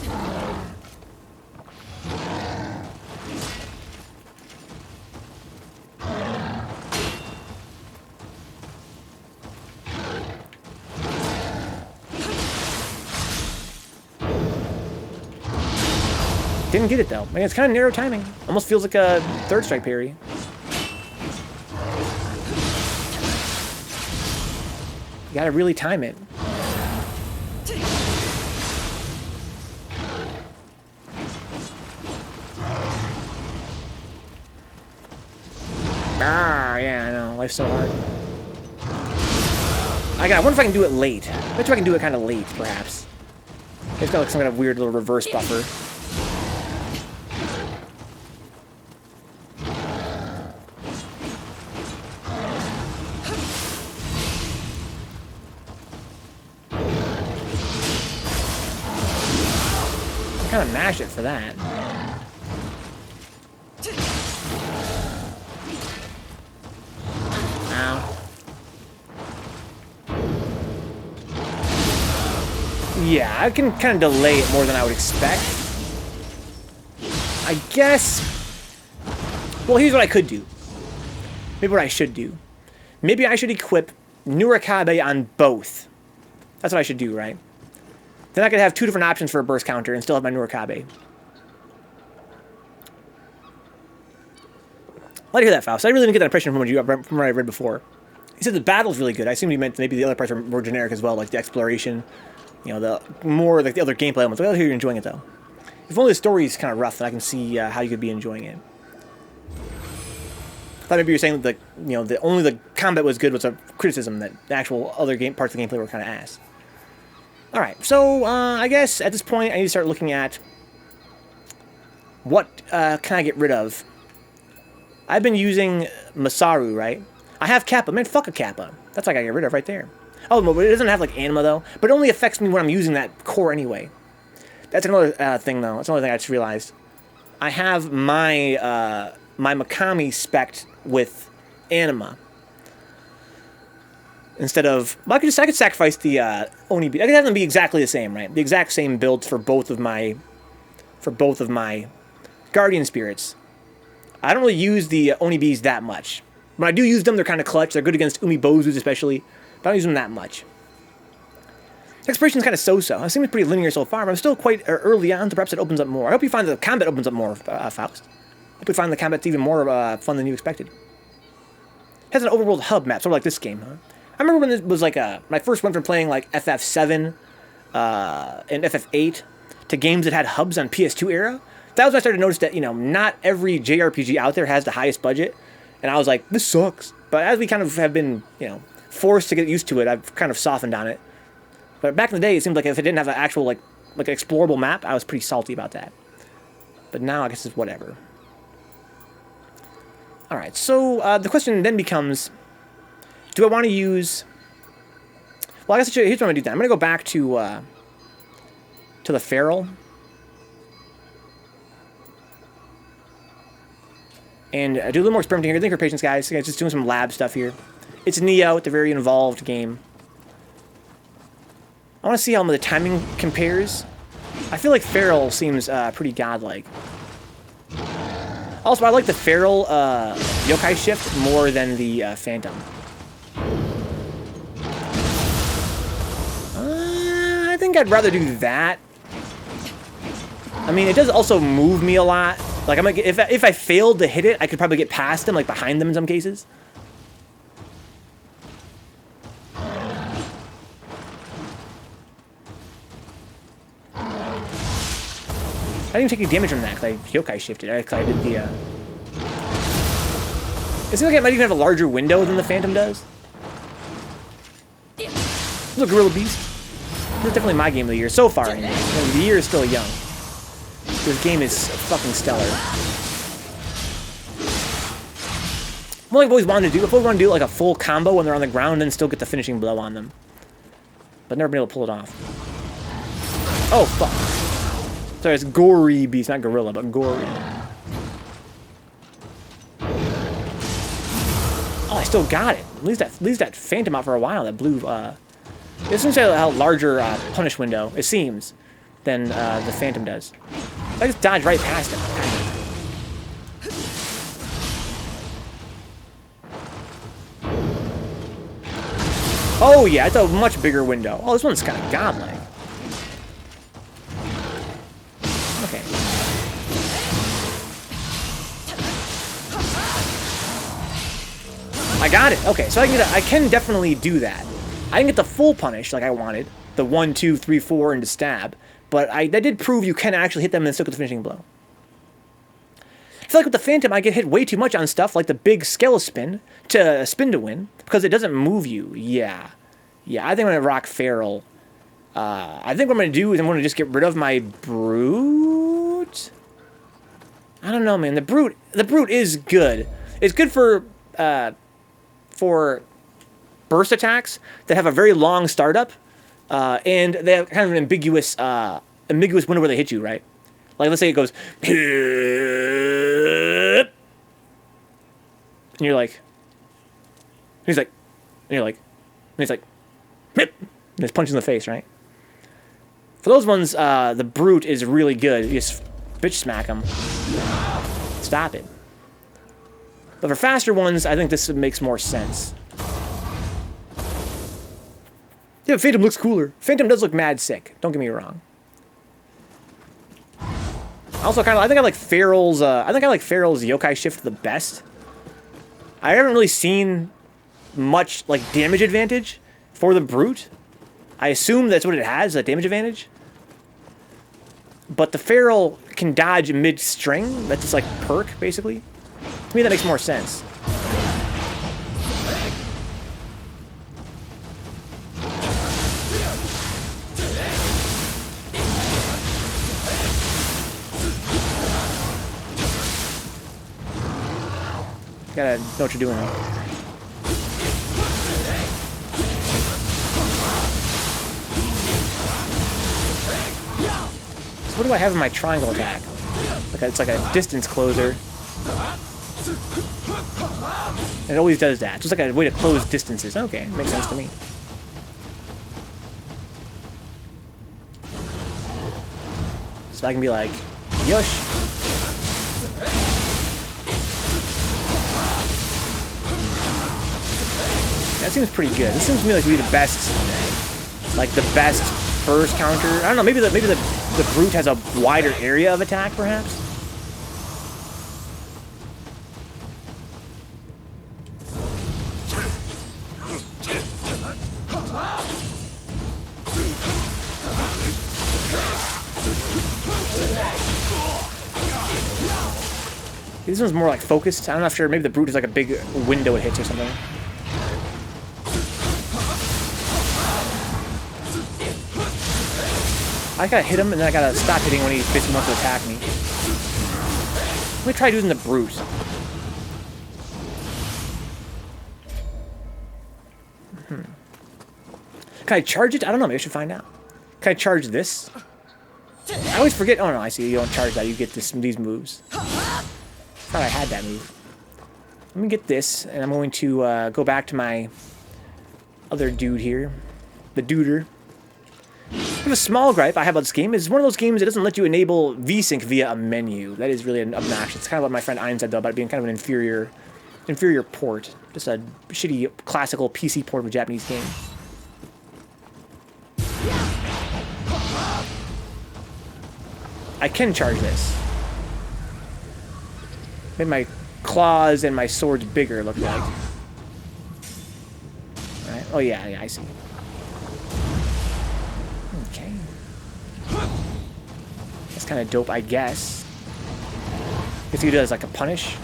Didn't get it though. I mean, it's kind of narrow timing. Almost feels like a third strike parry. You gotta really time it. Ah, yeah, I know. Life's so hard. I wonder if I can do it late. I bet you I can do it kind of late, perhaps. It's got like some kind of weird little reverse buffer. Kind of mash it for that. Ow. Yeah, I can kind of delay it more than I would expect. I guess... Well, here's what I could do. Maybe what I should do. Maybe I should equip Osakabe on both. That's what I should do, right? Then I could have two different options for a burst counter and still have my Osakabe. Glad to hear that, Faust. I really didn't get that impression from what I read before. He said the battle's really good. I assumed he meant maybe the other parts are more generic as well, like the exploration, you know, the more like the other gameplay elements. I hear you're enjoying it though. If only the story's kind of rough, then I can see how you could be enjoying it. I thought maybe you were saying that only the combat was good was a criticism, that the actual other parts of the gameplay were kind of ass. Alright, so I guess at this point I need to start looking at what can I get rid of. I've been using Masaru, right? I have Kappa. Man, fuck a Kappa. That's what I gotta get rid of right there. Oh, but it doesn't have like anima though. But it only affects me when I'm using that core anyway. That's another thing though. That's another thing I just realized. I have my my Mikami spec'd with anima. Instead of, well, I could sacrifice the Oni bead. I could have them be exactly the same, right? The exact same builds for both of my guardian spirits. I don't really use the Oni bees that much. When I do use them, they're kind of clutch. They're good against Umibozus especially, but I don't use them that much. Exploration's kind of so-so. I seem pretty linear so far, but I'm still quite early on, so perhaps it opens up more. I hope you find the combat opens up more, Faust. I hope you find the combat's even more fun than you expected. has an overworld hub map, sort of like this game, huh? I remember when this was like when I first went from playing like FF7 and FF8 to games that had hubs on PS2 era. That was when I started to notice that, you know, not every JRPG out there has the highest budget. And I was like, this sucks. But as we kind of have been, you know, forced to get used to it, I've kind of softened on it. But back in the day, it seemed like if it didn't have an actual, like an explorable map, I was pretty salty about that. But now I guess it's whatever. Alright, so the question then becomes, do I want to use... Well, I guess here's what I'm going to do then. I'm going to go back to the Feral. And do a little more experimenting here. Thank you for your patience, guys. Just doing some lab stuff here. It's Nioh. It's a very involved game. I want to see how the timing compares. I feel like Feral seems pretty godlike. Also, I like the Feral yokai shift more than the Phantom. I think I'd rather do that. I mean, it does also move me a lot. Like, I'm like, if I failed to hit it, I could probably get past them, like behind them in some cases. I didn't even take any damage from that because I yokai shifted. I did the. It seems like it might even have a larger window than the Phantom does. Look, Gorilla Beast. This is definitely my game of the year so far. Anyway. The year is still young. This game is fucking stellar. What I've always wanted to do, I've always wanted to do like a full combo when they're on the ground and still get the finishing blow on them. But never been able to pull it off. Oh, fuck. Sorry, it's Gory Beast, not Gorilla, but Gory. Oh, I still got it. At least that Phantom out for a while, that blue, it seems to have a larger punish window, it seems, than the Phantom does. I just dodged right past him. Oh yeah, it's a much bigger window. Oh, this one's kind of godlike. Okay. I got it. Okay, so I can definitely do that. I didn't get the full punish like I wanted. The 1, 2, 3, 4 into stab. But that did prove you can actually hit them and still get the finishing blow. I feel like with the Phantom, I get hit way too much on stuff like the big Skeleton spin to win, because it doesn't move you. Yeah. Yeah, I think I'm going to rock Feral. I think what I'm going to do is I'm going to just get rid of my Brute. I don't know, man. The Brute is good. It's good for burst attacks that have a very long startup. And they have kind of an ambiguous window where they hit you, right? Like, let's say it goes, and you're like, and he's like, and you're like, and he's like, and it's punch in the face, right? For those ones, the Brute is really good. You just bitch smack them, stop it. But for faster ones, I think this makes more sense. Yeah, Phantom looks cooler. Phantom does look mad sick. Don't get me wrong. Also, I think I like Feral's yokai shift the best. I haven't really seen much like damage advantage for the Brute. I assume that's what it has, a damage advantage. But the Feral can dodge mid-string. That's just like perk, basically. To me, that makes more sense. Gotta know what you're doing though. So what do I have in my triangle attack? It's like a distance closer. It always does that. Just like a way to close distances. Okay, makes sense to me. So I can be like, yush. That seems pretty good. This seems to me like to be the best, first counter. I don't know. Maybe the Brute has a wider area of attack, perhaps. This one's more like focused. I'm not sure. Maybe the brute is like a big window it hits or something. I gotta hit him and then I gotta stop hitting when he basically wants to attack me. Let me try using the brute. Can I charge it? I don't know. Maybe I should find out. Can I charge this? I always forget. Oh no, I see. You don't charge that. You get these moves. Thought I had that move. Let me get this, and I'm going to go back to my other dude here, the duder. I have a small gripe I have about this game. It's one of those games that doesn't let you enable VSync via a menu. That is really obnoxious. It's kind of what my friend Ein said though about it being kind of an inferior port, just a shitty classical PC port of a Japanese game. I can charge this. Made my claws and my swords bigger, look like. Alright. Oh yeah, I see. Okay. That's kind of dope, I guess. Guess you do that as like a punish.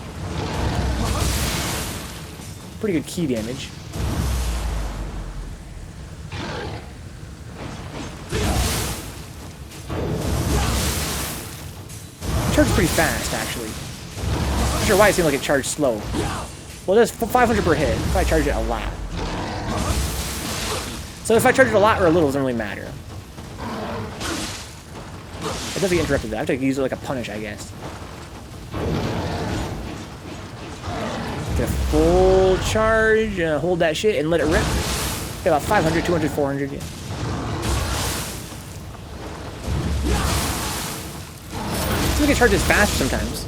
Pretty good key damage. Charges pretty fast, actually. Not sure why it seemed like it charged slow. Well, it does 500 per hit if I charge it a lot. So if I charge it a lot or a little, it doesn't really matter. It does get interrupted though. I have to use it like a punish, I guess. Get a full charge, hold that shit, and let it rip. Get about 500, 200, 400, yeah. I think it charges fast sometimes.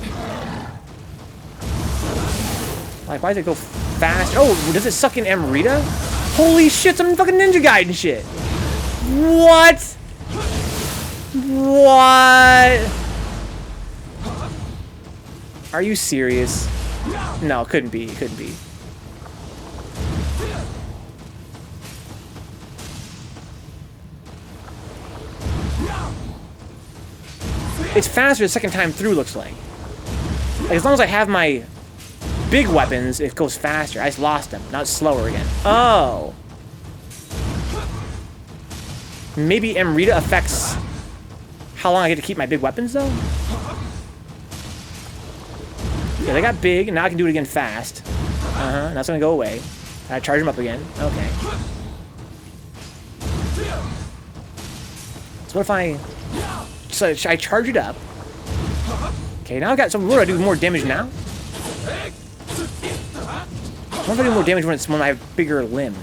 Like, why does it go fast? Oh, does it suck in Amrita? Holy shit, some fucking Ninja Gaiden shit! What? What? Are you serious? No, it couldn't be. It couldn't be. It's faster the second time through, looks like. Like, as long as I have my big weapons, it goes faster. I just lost them. Now it's slower again. Oh. Maybe Amrita affects how long I get to keep my big weapons, though? Yeah, they got big, and now I can do it again fast. Now it's gonna go away. I charge them up again. Okay. So what if I... So I charge it up. Okay, now I've got some... What do I do? More damage now? What if I do more damage when I have bigger limbs?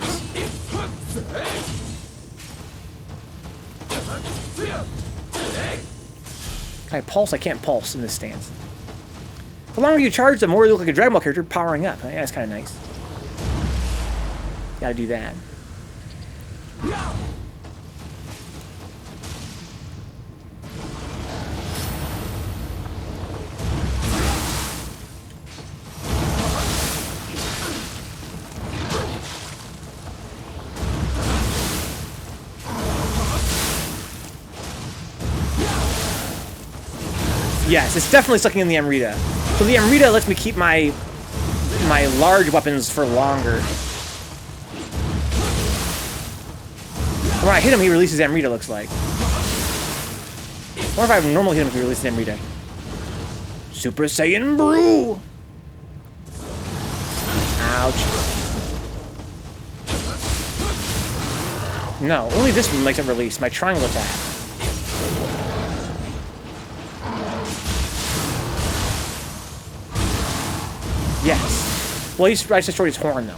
Can I pulse? I can't pulse in this stance. The longer you charge, the more you look like a Dragon Ball character powering up. Yeah, that's kind of nice. Gotta do that. Yes, it's definitely sucking in the Amrita. So the Amrita lets me keep my large weapons for longer. When I hit him, he releases Amrita, looks like. Or if I normally hit him, if he releases Amrita. Super Saiyan Brew! Ouch. No, only this one makes it release, my triangle attack. Yes. Well, I just destroyed his horn, though.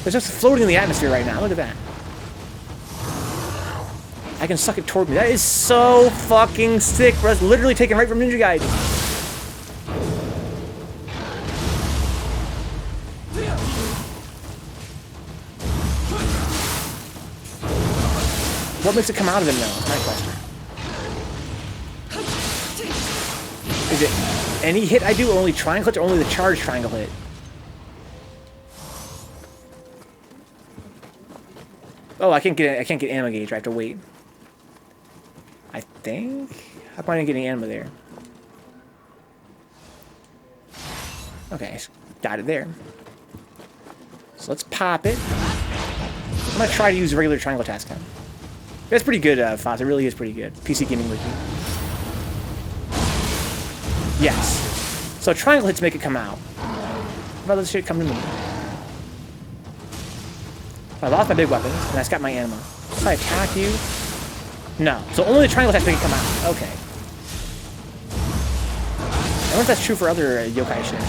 It's just floating in the atmosphere right now. Look at that. I can suck it toward me. That is so fucking sick, bro. That's literally taken right from Ninja Gaiden. What makes it come out of him, though? That's my question. Is it any hit I do, or only triangle hit, or only the charge triangle hit? Oh, I can't get anima gauge. I have to wait. I think. How come I didn't get any anima there? Okay, got it there. So let's pop it. I'm gonna try to use regular triangle task time. That's pretty good, Foz. It really is pretty good. PC Gaming Wiki. Yes. So triangle hits make it come out. What about this shit come to me? I lost my big weapons, and I got my anima. If I attack you... No. So only the triangle attacks make it come out. Okay. I wonder if that's true for other yokai ships.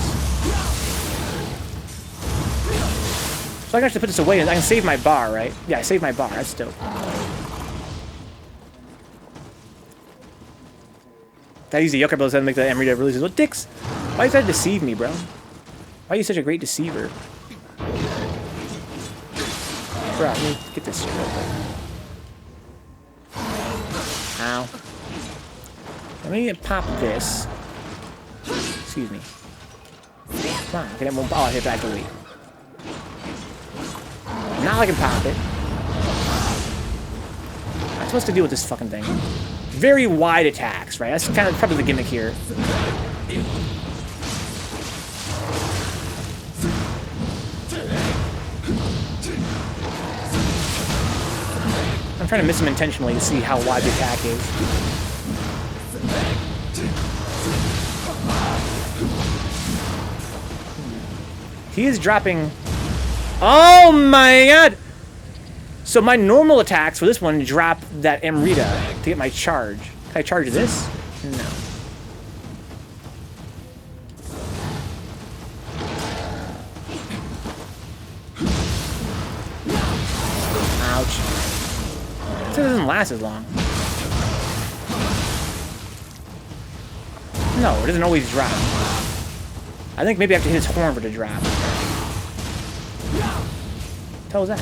So I can actually put this away, and I can save my bar, right? Yeah, I saved my bar. That's dope. I use the yokai builds to make the Amrita releases. What dicks? Why you trying to deceive me, bro? Why are you such a great deceiver? Bro, let me get this shit real quick. Ow. Let me pop this. Excuse me. Come on, get it. Oh, I hit that to wait. Now I can pop it. I'm supposed to deal with this fucking thing. Very wide attacks, right? That's kind of probably the gimmick here. I'm trying to miss him intentionally to see how wide the attack is. He is dropping... Oh my god! So my normal attacks for this one drop that Amrita to get my charge. Can I charge this? No. Ouch. This doesn't last as long. No, it doesn't always drop. I think maybe I have to hit his horn for it to drop. What the hell was that?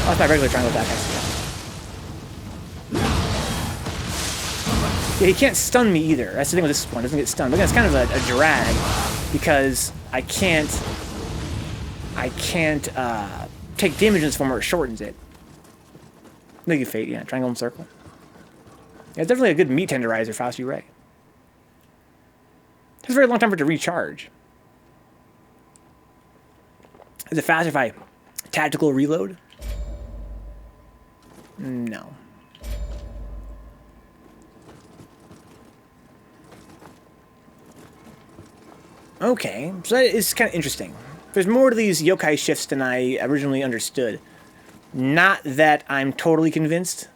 Oh, that's my regular triangle attack. Yeah, he can't stun me either. That's the thing with this one. It doesn't get stunned. But again, it's kind of a drag because I can't take damage in this form or it shortens it. Negative Fate, yeah. Triangle and circle. Yeah, it's definitely a good meat tenderizer, Faust, you're right. It takes a very long time for it to recharge. Is it faster if I tactical reload? No. Okay, so that is kind of interesting. There's more to these yokai shifts than I originally understood. Not that I'm totally convinced.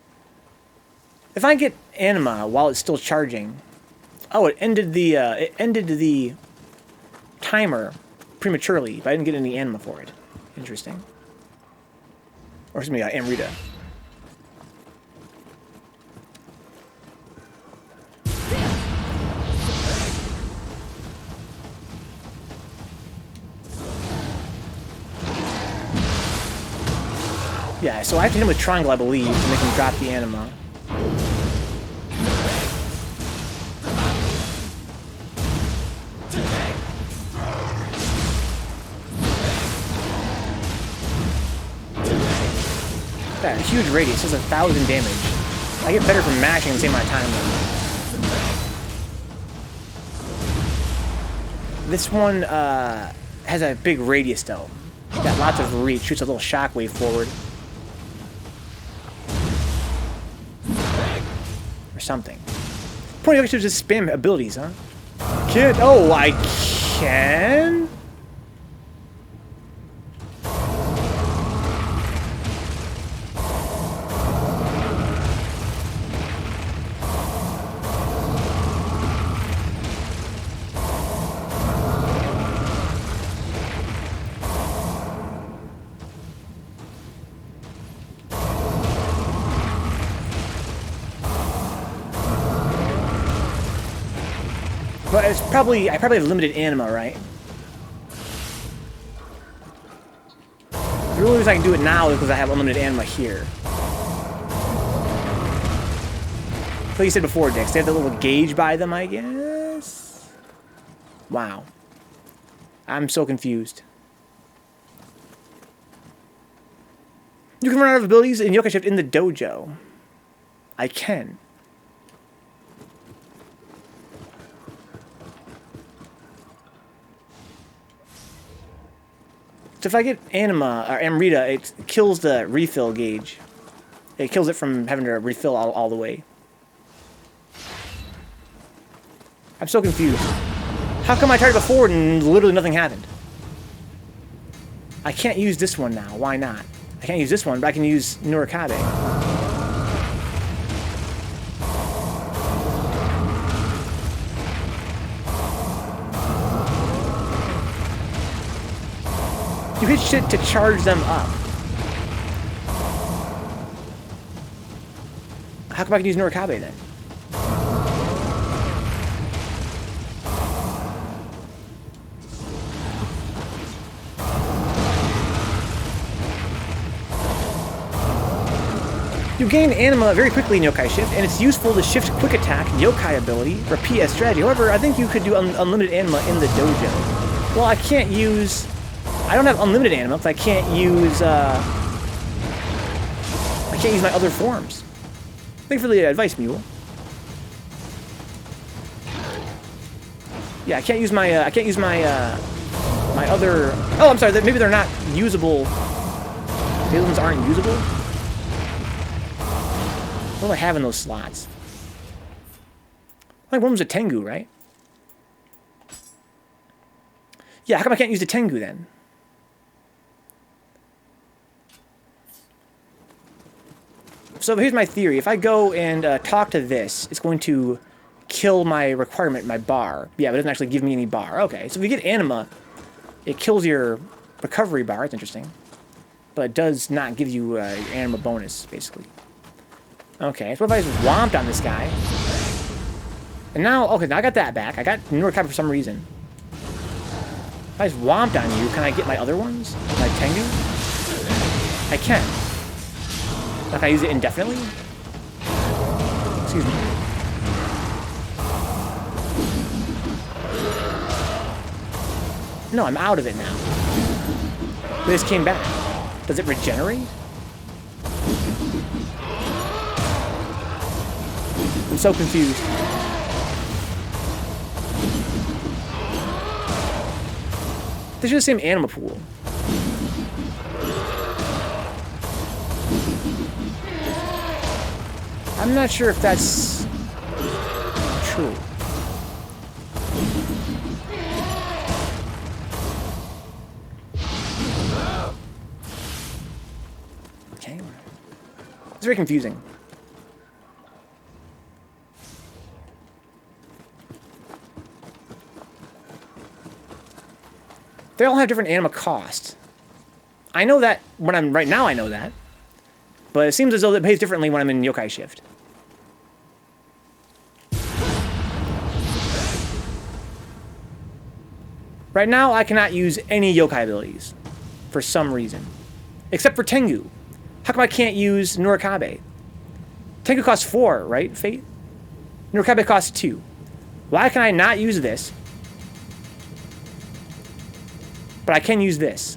If I get anima while it's still charging... Oh, it ended the timer prematurely, but I didn't get any anima for it. Interesting. Or excuse me, Amrita. Yeah, so I have to hit him with triangle, I believe, to make him drop the anima. That huge radius does 1,000 damage. I get better from mashing the same amount of time though. This one has a big radius though. Got lots of reach, shoots a little shockwave forward. Or something. Point of to just spam abilities, huh? Can't. Oh, I can? But it's probably, I probably have limited anima, right? The only reason I can do it now is because I have unlimited anima here. Like you said before, Dix, they have that little gauge by them, I guess? Wow. I'm so confused. You can run out of abilities in Yokai Shift in the dojo. I can. So if I get Anima or Amrita, it kills the refill gauge. It kills it from having to refill all the way. I'm so confused. How come I tried it before and literally nothing happened? I can't use this one now. Why not? I can't use this one, but I can use Nurikabe. You hit shit to charge them up. How come I can use Nurikabe then? You gain Anima very quickly in Yokai Shift, and it's useful to shift Quick Attack, Yokai ability, or PS strategy. However, I think you could do unlimited Anima in the dojo. Well, I can't use... I don't have unlimited Anima, because I can't use my other forms. Thank you for the advice, Mule. Yeah, I can't use my my other... Oh, I'm sorry, maybe they're not usable. The other ones aren't usable? What do I have in those slots? Like one was a Tengu, right? Yeah, how come I can't use the Tengu then? So here's my theory. If I go and talk to this, it's going to kill my requirement, my bar. Yeah, but it doesn't actually give me any bar. Okay, so if you get Anima, it kills your recovery bar. It's interesting. But it does not give you your Anima bonus, basically. Okay, so what if I just whomped on this guy? And now, okay, now I got that back. I got Nurikabe for some reason. If I just whomped on you, can I get my other ones? My Tengu? I can. Can I use it indefinitely? Excuse me. No, I'm out of it now. But this came back. Does it regenerate? I'm so confused. This is the same Anima pool. I'm not sure if that's true. Okay. It's very confusing. They all have different Anima costs. I know that when I'm right now, I know that. But it seems as though it pays differently when I'm in Yokai Shift. Right now, I cannot use any Yokai abilities. For some reason. Except for Tengu. How come I can't use Nurikabe? Tengu costs 4, right, Fate? Nurikabe costs 2. Why can I not use this? But I can use this.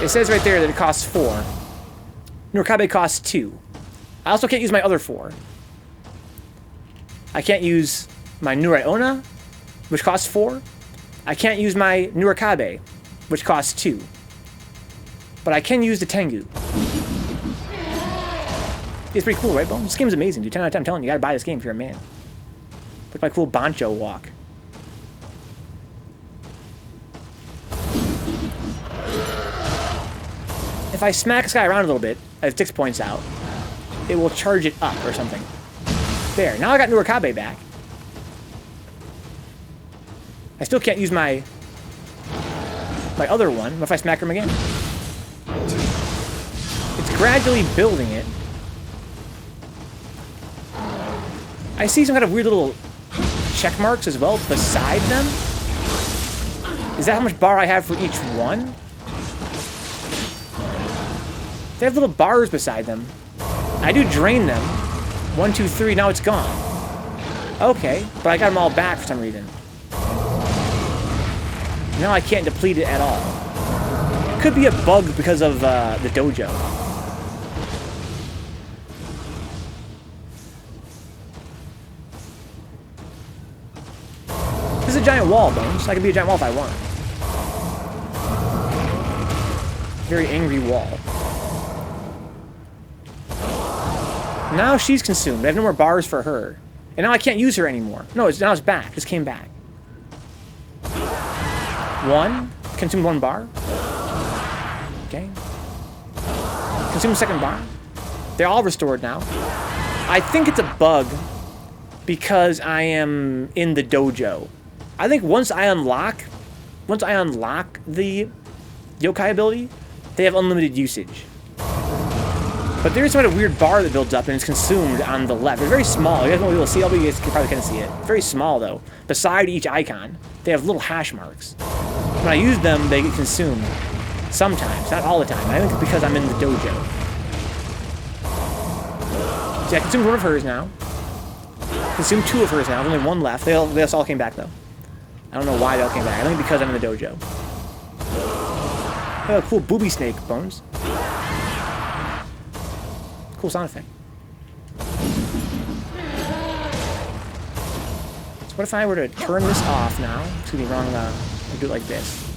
It says right there that it costs 4. Nurikabe costs 2. I also can't use my other 4. I can't use my Nuraiona, which costs 4. I can't use my Nurikabe, which costs 2. But I can use the Tengu. It's pretty cool, right, Bone? This game's amazing, dude. 10 out of 10. I'm telling you, you gotta buy this game if you're a man. Look at my cool Bancho walk. If I smack this guy around a little bit, as Dix points out, it will charge it up or something. There. Now I got Nurikabe back. I still can't use my other one. What if I smack him again? It's gradually building it. I see some kind of weird little check marks as well beside them. Is that how much bar I have for each one? They have little bars beside them. I do drain them. 1, 2, 3, now it's gone. Okay, but I got them all back for some reason. Now I can't deplete it at all. It could be a bug because of the dojo. a giant wall, Bones. I can be a giant wall if I want. Very angry wall. Now she's consumed. I have no more bars for her. And now I can't use her anymore. No, now it's back. Just came back. 1. Consumed 1 bar. Okay. Consumed 2nd bar. They're all restored now. I think it's a bug because I am in the dojo. I think once I unlock the yokai ability, they have unlimited usage. But there's sort of weird bar that builds up and it's consumed on the left. It's very small. You guys won't be able to see it, but you guys probably can't see it. Very small though. Beside each icon, they have little hash marks. When I use them, they get consumed. Sometimes, not all the time. I think it's because I'm in the dojo. See, I consumed 1 of hers now. Consumed 2 of hers now. There's only 1 left. They all came back though. I don't know why they all came back. I think because I'm in the dojo. Oh, cool booby snake, Bones. Cool sound effect. So what if I were to turn this off now? Excuse me, wrong. I'll do it like this.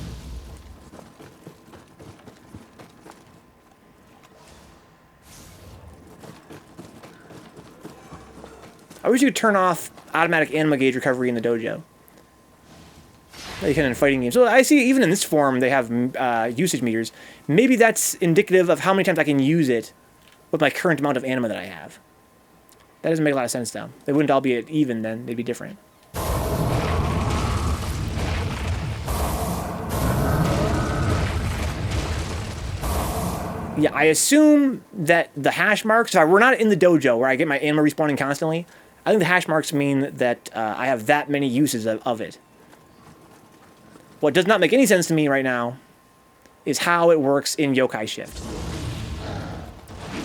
I wish you could turn off automatic anima gauge recovery in the dojo. Like you can in fighting games. So I see even in this form they have usage meters. Maybe that's indicative of how many times I can use it with my current amount of anima that I have. That doesn't make a lot of sense though. They wouldn't all be at even then. They'd be different. Yeah, I assume that the hash marks, so we're not in the dojo where I get my anima respawning constantly. I think the hash marks mean that I have that many uses of it. What does not make any sense to me right now is how it works in Yokai Shift.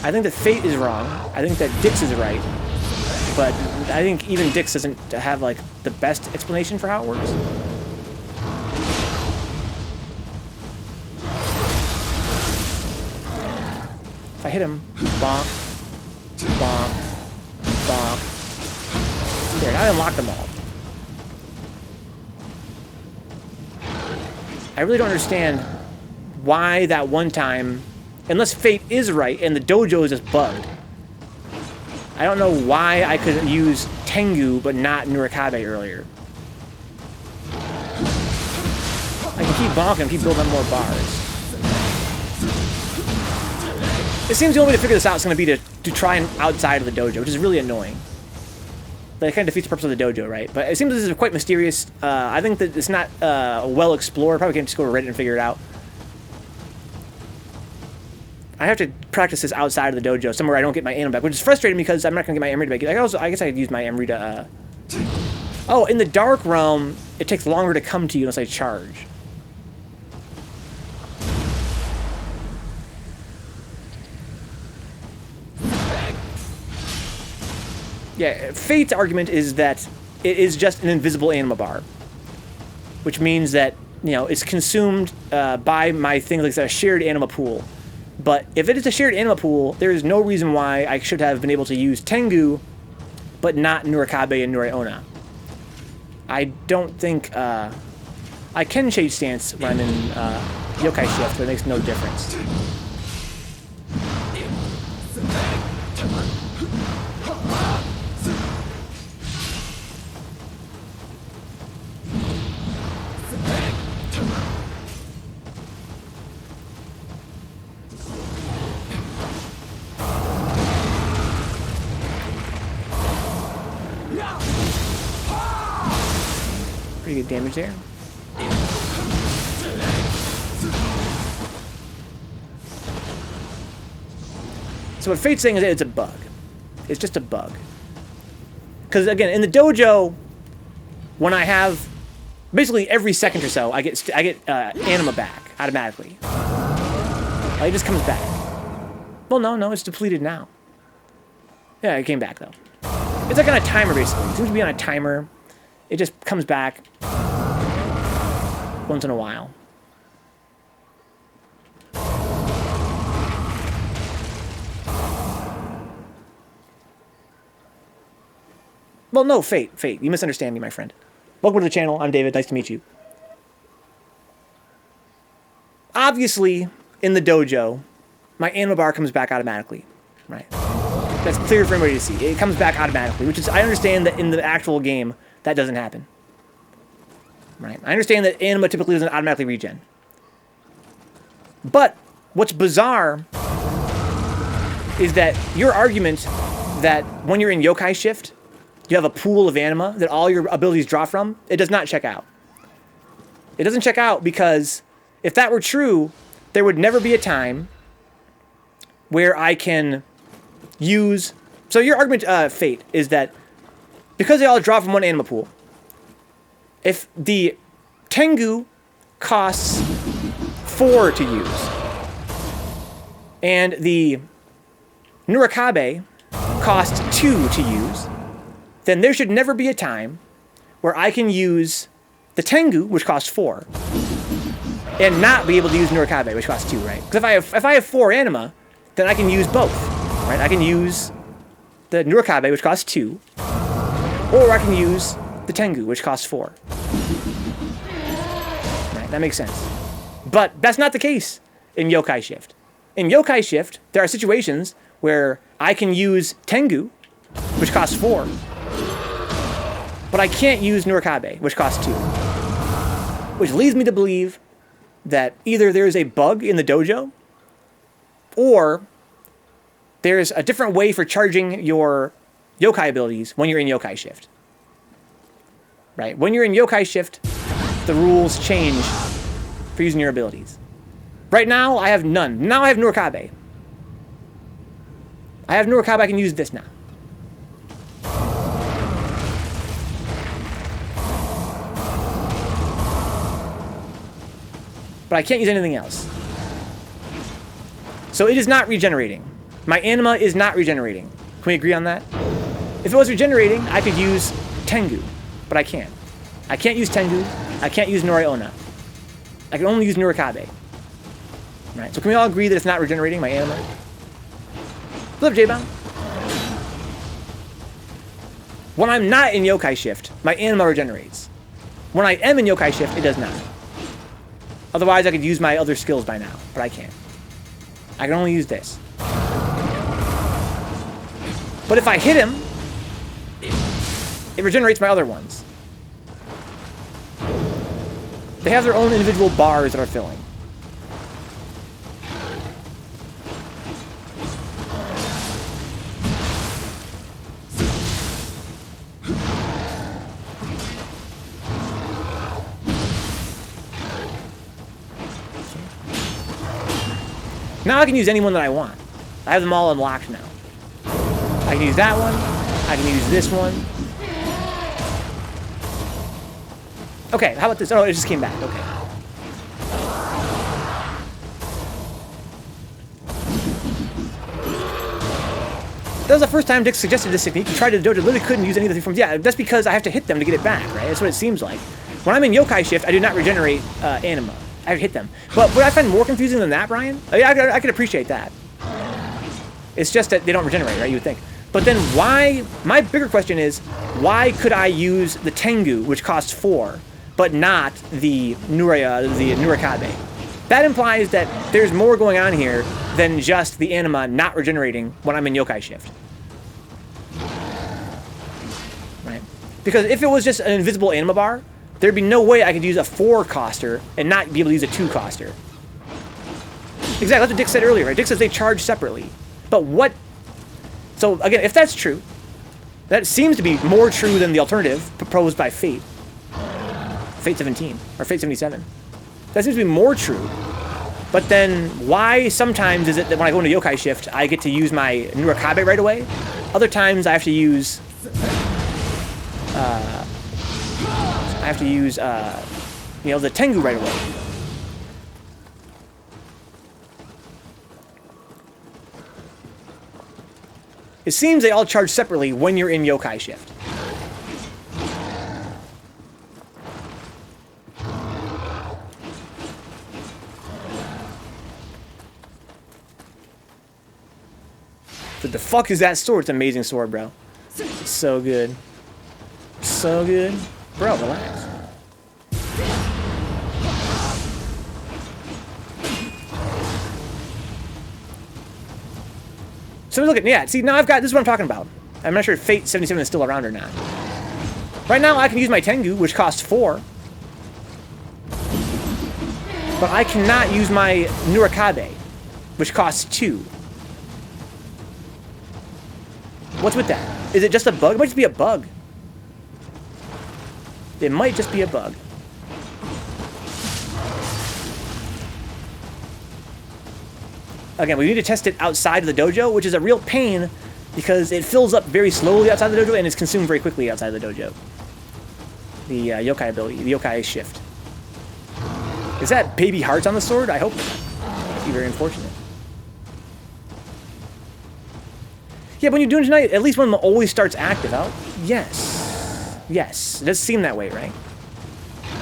I think that Fate is wrong. I think that Dix is right. But I think even Dix doesn't have, like, the best explanation for how it works. If I hit him, bonk, bonk, bonk. There, now I unlocked them all. I really don't understand why that one time, unless Fate is right and the dojo is just bugged. I don't know why I couldn't use Tengu but not Nurikabe earlier. I can keep bonking and keep building up more bars. It seems the only way to figure this out is going to be to try and outside of the dojo, which is really annoying. But it kind of defeats the purpose of the dojo, right? But it seems this is quite mysterious. I think that it's not well explored. Probably can't just go to Reddit and figure it out. I have to practice this outside of the dojo, somewhere I don't get my anima back, which is frustrating because I'm not going to get my Emrita back. I guess I could use my Emrita. Oh, in the Dark Realm, it takes longer to come to you unless I charge. Yeah, Fate's argument is that it is just an invisible anima bar, which means that, you know, it's consumed by my things like a shared anima pool. But if it is a shared anima pool, there is no reason why I should have been able to use Tengu, but not Nurikabe and Nuriona. I don't think I can change stance when I'm in Yokai Shift, but it makes no difference. Pretty good damage there. So what Fate's saying is that it's a bug. It's just a bug. Because again, in the dojo, when I have basically every second or so, I get anima back automatically. Like, it just comes back. Well, no, it's depleted now. Yeah, it came back though. It's like on a timer basically. It seems to be on a timer. It just comes back once in a while. Well, no, Fate. You misunderstand me, my friend. Welcome to the channel. I'm David. Nice to meet you. Obviously, in the dojo, my anima bar comes back automatically, right? That's clear for everybody to see. It comes back automatically, which is, I understand that in the actual game, that doesn't happen. Right? I understand that anima typically doesn't automatically regen. But what's bizarre is that your argument that when you're in yokai shift, you have a pool of anima that all your abilities draw from, it does not check out. It doesn't check out because if that were true, there would never be a time where I can use... So your argument, Fate, is that because they all draw from one anima pool, if the Tengu costs 4 to use, and the Nurikabe costs 2 to use, then there should never be a time where I can use the Tengu, which costs 4, and not be able to use Nurikabe, which costs 2, right? Because if I have 4 anima, then I can use both, right? I can use the Nurikabe, which costs 2, or I can use the Tengu, which costs 4. Right, that makes sense. But that's not the case in Yokai Shift. In Yokai Shift, there are situations where I can use Tengu, which costs 4, but I can't use Nurikabe, which costs 2. Which leads me to believe that either there is a bug in the dojo, or there's a different way for charging your yokai abilities when you're in Yokai Shift. Right? When you're in Yokai Shift, the rules change for using your abilities. Right now, I have none. Now I have Nurikabe. I have Nurikabe, I can use this now. But I can't use anything else. So it is not regenerating. My anima is not regenerating. Can we agree on that? If it was regenerating, I could use Tengu, but I can't. I can't use Tengu. I can't use Noriona. I can only use Nurikabe. Right, so can we all agree that it's not regenerating my anima? What's up, J-Bound? When I'm not in Yokai Shift, my anima regenerates. When I am in Yokai Shift, it does not. Otherwise, I could use my other skills by now, but I can't. I can only use this. But if I hit him, it regenerates my other ones. They have their own individual bars that are filling. Now I can use anyone that I want. I have them all unlocked now. I can use that one. I can use this one. Okay, how about this? Oh, it just came back. Okay. That was the first time Dick suggested this technique. He tried it at the dojo, literally couldn't use any of the forms. Yeah, that's because I have to hit them to get it back, right? That's what it seems like. When I'm in Yokai Shift, I do not regenerate anima. I have to hit them. But what I find more confusing than that, Brian, I could appreciate that. It's just that they don't regenerate, right? You would think. But then why, my bigger question is, why could I use the Tengu, which costs 4, but not the Nurikabe? That implies that there's more going on here than just the anima not regenerating when I'm in Yokai Shift. Right? Because if it was just an invisible anima bar, there'd be no way I could use a 4-coster and not be able to use a 2-coster. Exactly, that's what Dick said earlier, right? Dick says they charge separately. But what... So, again, if that's true, that seems to be more true than the alternative proposed by Fate. Fate 17, or Fate 77. That seems to be more true. But then, why sometimes is it that when I go into Yokai Shift, I get to use my Nurikabe right away? Other times, I have to use... you know, the Tengu right away. It seems they all charge separately when you're in Yokai Shift. What the fuck is that sword? It's an amazing sword, bro. It's so good. So good. Bro, relax. So look at, yeah, see, now I've got, this is what I'm talking about. I'm not sure if Fate 77 is still around or not. Right now I can use my Tengu, which costs 4. But I cannot use my Nurikabe, which costs 2. What's with that? Is it just a bug? It might just be a bug. It might just be a bug. Again, we need to test it outside of the dojo, which is a real pain because it fills up very slowly outside the dojo and is consumed very quickly outside the dojo. The yokai ability, the yokai shift. Is that baby hearts on the sword? I hope not. That'd be very unfortunate. Yeah, when you're doing tonight, at least one of them always starts active out. Yes. Yes. It does seem that way, right?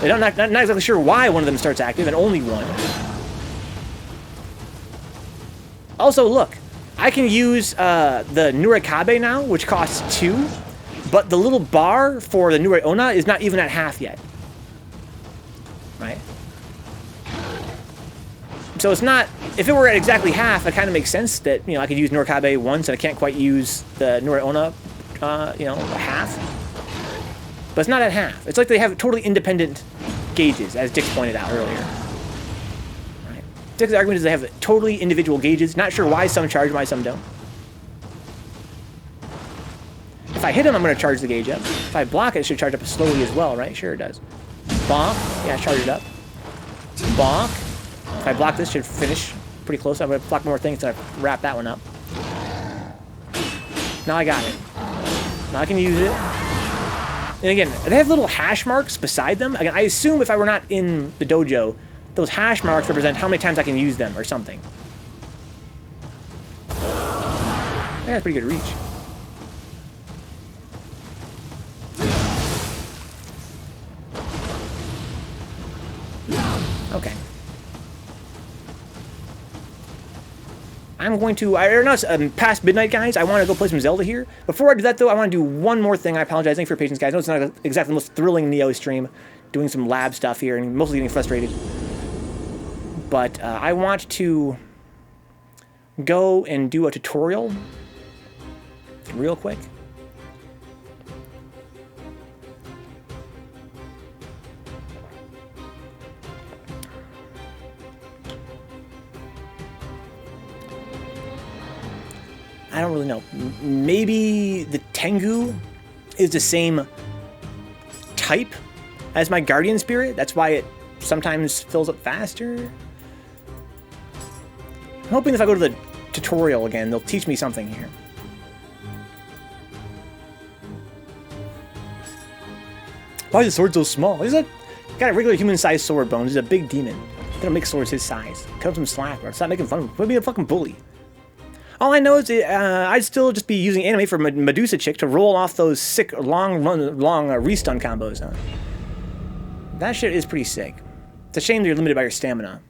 I'm not exactly sure why one of them starts active, and only one. Also, look. I can use the Nurikabe now, which costs 2. But the little bar for the Nure Onna is not even at half yet. Right? So it's not... If it were at exactly half, it kind of makes sense that, you know, I could use Nurikabe once and I can't quite use the Nure Onna, you know, half. But it's not at half. It's like they have totally independent gauges, as Dick pointed out earlier. Right. Dick's argument is they have totally individual gauges. Not sure why some charge, why some don't. If I hit him, I'm going to charge the gauge up. If I block it, it should charge up slowly as well, right? Sure it does. Bonk. Yeah, charge it up. Bonk. If I block this, it should finish pretty close. I'm going to block more things to wrap that one up. Now I got it. Now I can use it. And again, they have little hash marks beside them. Again, I assume if I were not in the dojo, those hash marks represent how many times I can use them or something. Yeah, that's pretty good reach. Okay. I'm going to... I know it's past midnight, guys. I want to go play some Zelda here. Before I do that, though, I want to do one more thing. I apologize. Thanks for your patience, guys. I know it's not exactly the most thrilling Nioh stream. Doing some lab stuff here and mostly getting frustrated. But I want to go and do a tutorial real quick. I don't really know. Maybe the Tengu is the same type as my Guardian Spirit. That's why it sometimes fills up faster. I'm hoping if I go to the tutorial again, they'll teach me something here. Why is the sword so small? He's got a regular human-sized sword bone. He's a big demon. They don't make swords his size. Cut him some slack, bro. Stop making fun of him. Quit being a fucking bully. All I know is I'd still just be using anime for Medusa Chick to roll off those sick long restun combos. Huh? That shit is pretty sick. It's a shame that you're limited by your stamina.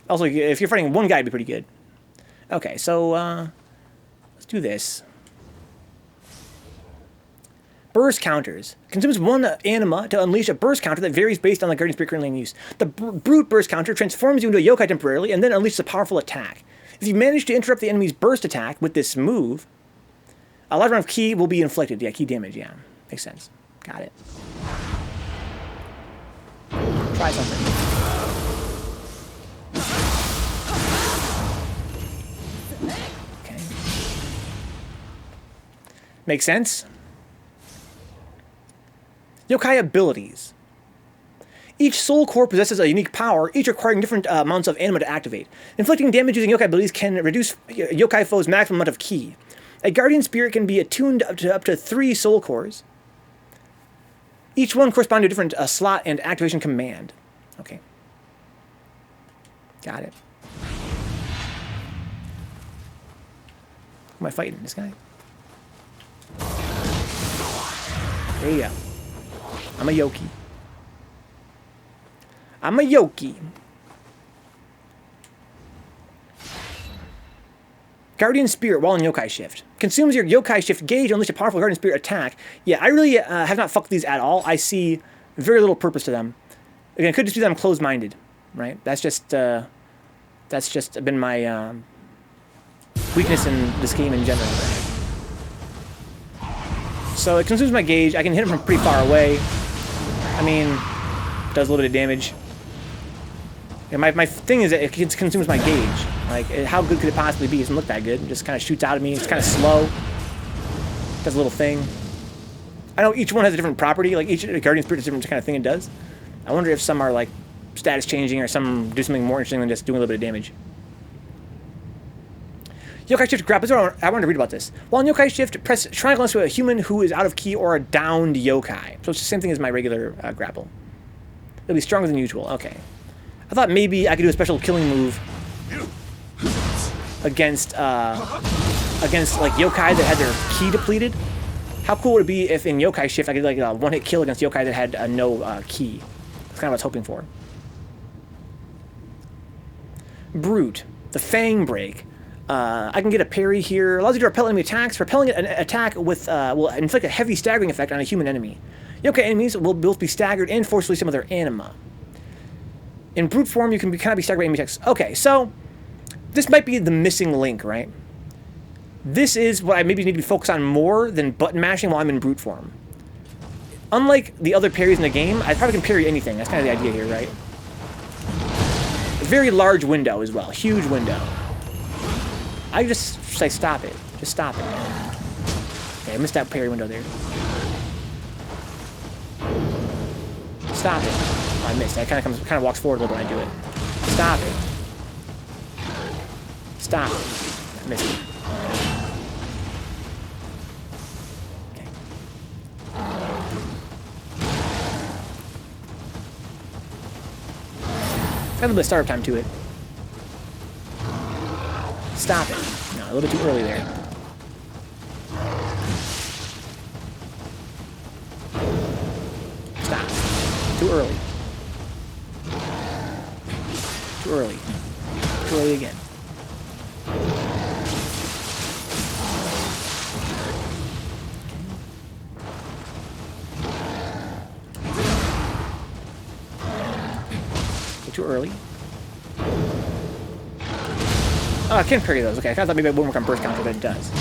Also, if you're fighting one guy, it'd be pretty good. Okay, so let's do this. Burst counters. Consumes 1 anima to unleash a burst counter that varies based on the Guardian Spirit currently in use. The Brute burst counter transforms you into a yokai temporarily and then unleashes a powerful attack. If you manage to interrupt the enemy's burst attack with this move, a large amount of ki will be inflicted. Yeah, ki damage, yeah. Makes sense. Got it. Try something. Okay. Makes sense. Yokai abilities. Each soul core possesses a unique power, each requiring different amounts of anima to activate. Inflicting damage using yokai abilities can reduce yokai foes' maximum amount of ki. A guardian spirit can be attuned up to 3 soul cores. Each one corresponds to a different slot and activation command. Okay. Got it. Who am I fighting? This guy? There you go. I'm a Yoki. I'm a Yoki. Guardian Spirit while in Yokai Shift. Consumes your Yokai Shift gauge to unleash a powerful Guardian Spirit attack. Yeah, I really have not fucked these at all. I see very little purpose to them. Again, it could just be that I'm closed-minded, right? That's just been my weakness in this game in general. So it consumes my gauge. I can hit him from pretty far away. I mean, does a little bit of damage. And my thing is that it consumes my gauge. Like, how good could it possibly be? It doesn't look that good. It just kind of shoots out at me. It's kind of slow. Does a little thing. I know each one has a different property. Like, each Guardian Spirit has a different kind of thing it does. I wonder if some are, like, status changing or some do something more interesting than just doing a little bit of damage. Yokai Shift grapple. I wanted to read about this. While in Yokai Shift, press triangle next to a human who is out of key or a downed yokai. So it's the same thing as my regular grapple. It'll be stronger than usual. Okay. I thought maybe I could do a special killing move against like yokai that had their ki depleted. How cool would it be if in Yokai Shift I could like one-hit kill against yokai that had no ki? That's kind of what I was hoping for. Brute, the Fang Break. I can get a parry here. Allows you to repel enemy attacks. Repelling an attack with will inflict a heavy staggering effect on a human enemy. Yokai enemies will both be staggered and forcefully some of their anima. In brute form, you can kind of be staggered by enemy attacks. Okay, so this might be the missing link, right? This is what I maybe need to focus on more than button mashing while I'm in brute form. Unlike the other parries in the game, I probably can parry anything. That's kind of the idea here, right? A very large window as well. Huge window. I just say stop it. Just stop it. Okay, I missed that parry window there. Stop it. Oh, I missed. I kind of walks forward a little when I do it. Stop it. Stop it. I missed it. Okay. Got a little bit of startup time to it. Stop it. No, a little bit too early there. Stop. Too early. Too early. Too early again. Too early. Oh, I can't parry those. Okay, I thought maybe it wouldn't work on burst counter, but it does.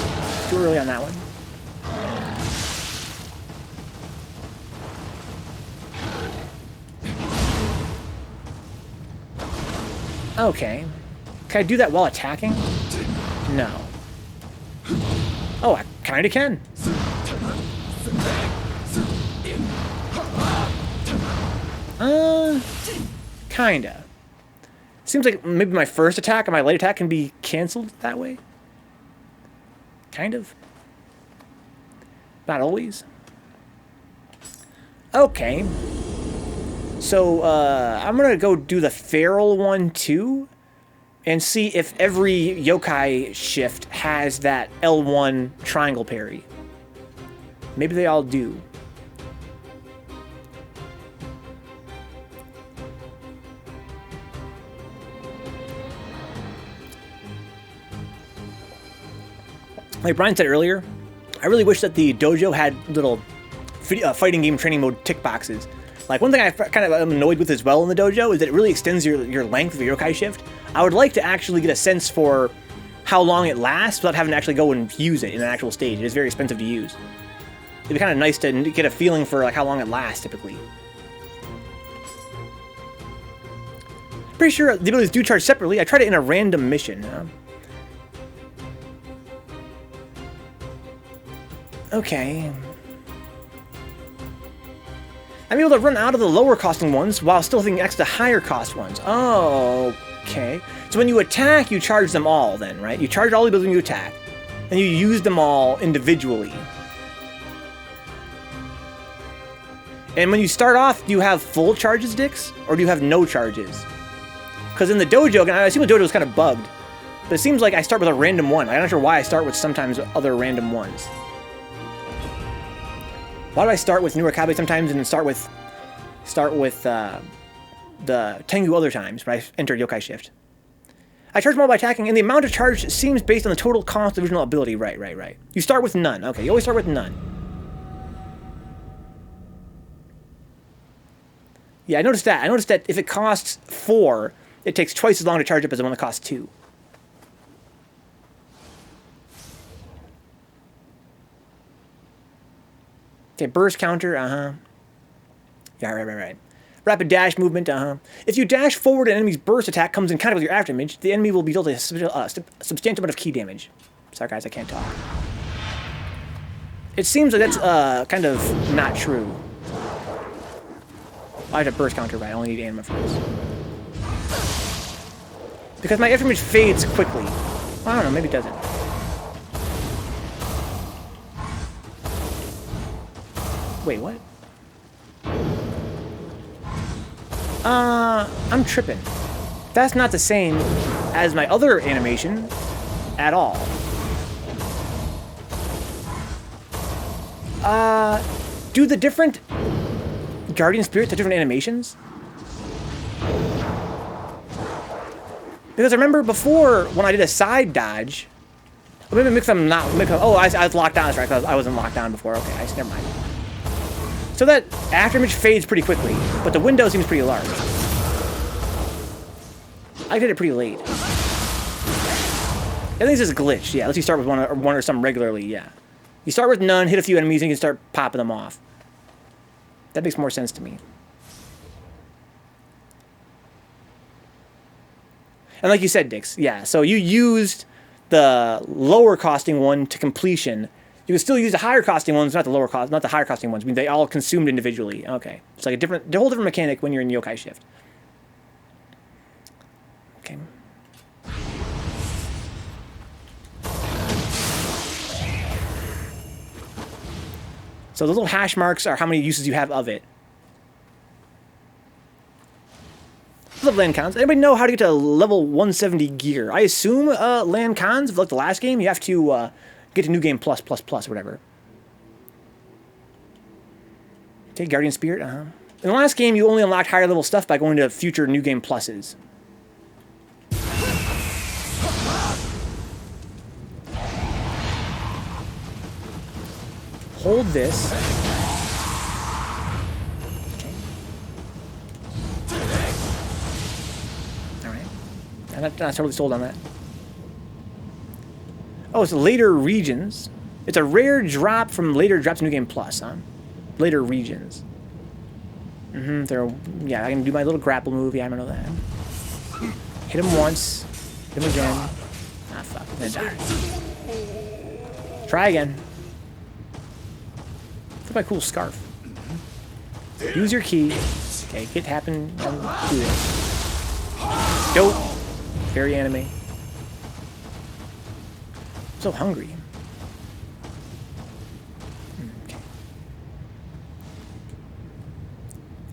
Too early on that one. Okay. Can I do that while attacking? No. Oh, I kinda can. Kinda. Seems like maybe my first attack and my late attack can be cancelled that way. Kind of. Not always. Okay. So, I'm gonna go do the feral one too, and see if every yokai shift has that L1 triangle parry. Maybe they all do. Like Brian said earlier, I really wish that the dojo had little fighting game training mode tick boxes. Like, one thing I kind of am annoyed with as well in the dojo is that it really extends your length of your yokai shift. I would like to actually get a sense for how long it lasts without having to actually go and use it in an actual stage. It is very expensive to use. It'd be kind of nice to get a feeling for like how long it lasts, typically. Pretty sure the abilities do charge separately. I tried it in a random mission. Okay. I'm able to run out of the lower costing ones while still hitting X to higher cost ones. Oh, okay. So when you attack, you charge them all then, right? You charge all the abilities when you attack. And you use them all individually. And when you start off, do you have full charges, Dix? Or do you have no charges? Because in the dojo, again, I assume the dojo is kind of bugged. But it seems like I start with a random one. I'm not sure why I start with sometimes other random ones. Why do I start with Osakabe sometimes and then start with the Tengu other times when I enter Yokai Shift? I charge more by attacking, and the amount of charge seems based on the total cost of original ability. Right. You start with none. Okay, you always start with none. Yeah, I noticed that. I noticed that if it costs 4, it takes twice as long to charge up as the one that costs 2. Okay, burst counter, Yeah, right. Rapid dash movement, If you dash forward, an enemy's burst attack comes in contact with your afterimage, the enemy will be dealt a substantial amount of key damage. Sorry guys, I can't talk. It seems like that's kind of not true. I have a burst counter, right? I only need anima for this. Because my afterimage fades quickly. Well, I don't know, maybe it doesn't. Wait, what? I'm tripping. That's not the same as my other animation at all. Do the different Guardian Spirits have different animations? Because I remember before when I did a side dodge, maybe mix them not. Oh, I was locked down. That's right. Because I wasn't locked down before. Okay, never mind. So that afterimage fades pretty quickly, but the window seems pretty large. I did it pretty late. I think this is a glitch. Yeah, let's you start with one or some regularly. Yeah, you start with none, hit a few enemies, and you can start popping them off. That makes more sense to me. And like you said, Dix, yeah, so you used the lower costing one to completion. You can still use the higher costing ones, not the higher costing ones. I mean, they all consumed individually. Okay. It's like a whole different mechanic when you're in yokai shift. Okay. So the little hash marks are how many uses you have of it. I love land cons. Anybody know how to get to level 170 gear? I assume land cons, like the last game, you have to get to New Game plus, or whatever. Okay, Guardian Spirit, In the last game, you only unlocked higher level stuff by going to future New Game pluses. Hold this. I'm not totally sold on that. Oh, it's later regions. It's a rare drop from later drops in New Game Plus, huh? Later regions. Yeah, I can do my little grapple move. Yeah, I don't know that. Hit him once. Hit him again. Ah, fuck. Then die. Try again. Look at my cool scarf. Use your key. Okay, get happen and do this. Dope. Very anime. I'm so hungry. Okay.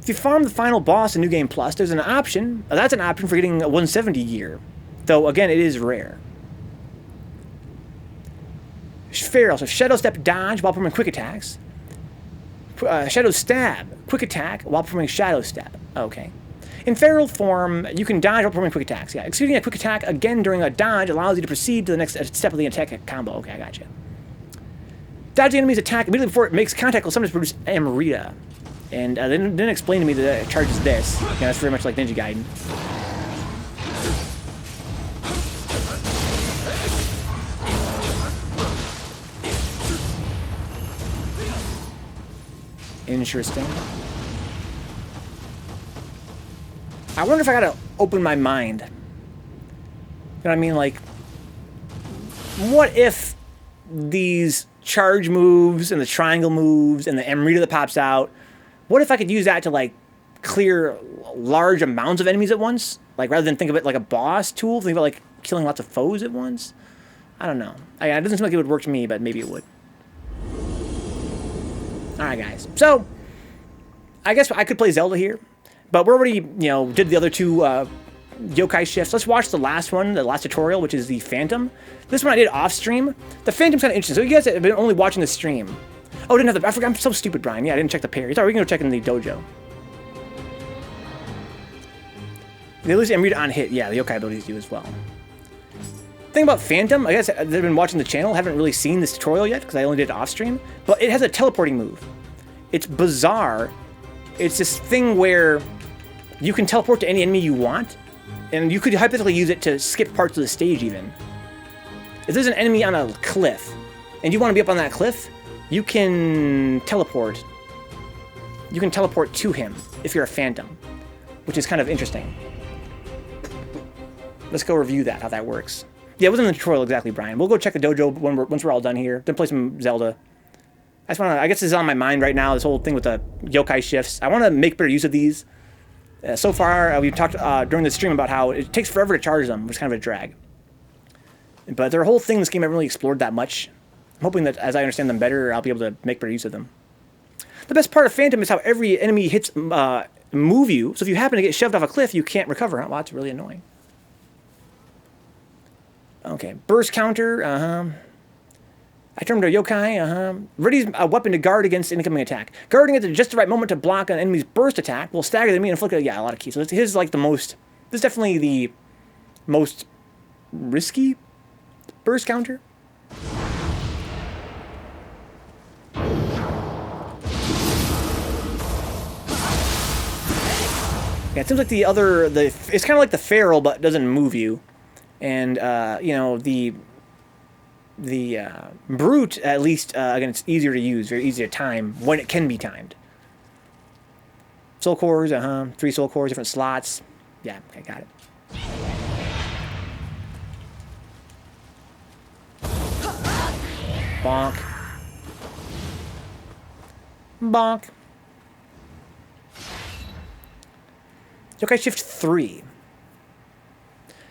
If you farm the final boss in New Game Plus, there's an option. That's an option for getting a 170 gear. Though, again, it is rare. Feral, so Shadow Step dodge while performing quick attacks. Shadow Stab, quick attack while performing Shadow Step. Okay. In feral form, you can dodge while performing quick attacks. Yeah, executing a quick attack again during a dodge allows you to proceed to the next step of the attack combo. Okay, I gotcha. Dodge the enemy's attack immediately before it makes contact will sometimes produce Amrita. And they didn't explain to me that it charges this. Yeah, that's very much like Ninja Gaiden. Interesting. I wonder if I gotta open my mind. You know what I mean? Like, what if these charge moves and the triangle moves and the Amrita that pops out, what if I could use that to, like, clear large amounts of enemies at once? Like, rather than think of it like a boss tool, think about, like, killing lots of foes at once? I don't know. It doesn't seem like it would work to me, but maybe it would. Alright, guys. So, I guess I could play Zelda here. But we're already, did the other two yokai shifts. Let's watch the last one, the last tutorial, which is the Phantom. This one I did off stream. The Phantom's kind of interesting. So you guys have been only watching the stream. Oh, I forgot. I'm so stupid, Brian. Yeah, I didn't check the parries. All right, we can go check in the dojo. They lose Amrita on hit. Yeah, the yokai abilities do as well. Thing about Phantom, I guess they've been watching the channel, haven't really seen this tutorial yet because I only did it off stream, but it has a teleporting move. It's bizarre. It's this thing where you can teleport to any enemy you want, and you could hypothetically use it to skip parts of the stage even. If there's an enemy on a cliff, and you want to be up on that cliff, you can teleport. You can teleport to him if you're a Phantom, which is kind of interesting. Let's go review that, how that works. Yeah, it wasn't in the tutorial exactly, Brian. We'll go check the dojo once we're all done here. Then play some Zelda. I guess this is on my mind right now, this whole thing with the yokai shifts. I want to make better use of these. So far, we've talked during the stream about how it takes forever to charge them, which is kind of a drag. But their whole thing in this game I haven't really explored that much. I'm hoping that as I understand them better, I'll be able to make better use of them. The best part of Phantom is how every enemy hits move you, so if you happen to get shoved off a cliff, you can't recover. Well, that's really annoying. Okay, burst counter, I turned to a yokai, Ready's a weapon to guard against incoming attack. Guarding at just the right moment to block an enemy's burst attack will stagger the enemy and inflict a lot of keys. So his is like the most, this is definitely the most risky burst counter. Yeah, it seems like the other, it's kind of like the feral, but doesn't move you. And, you know, the brute, at least, again, it's easier to use, very easy to time, when it can be timed. Soul cores, 3 soul cores, different slots. Yeah, okay, got it. Bonk. Bonk. Yokai Shift 3.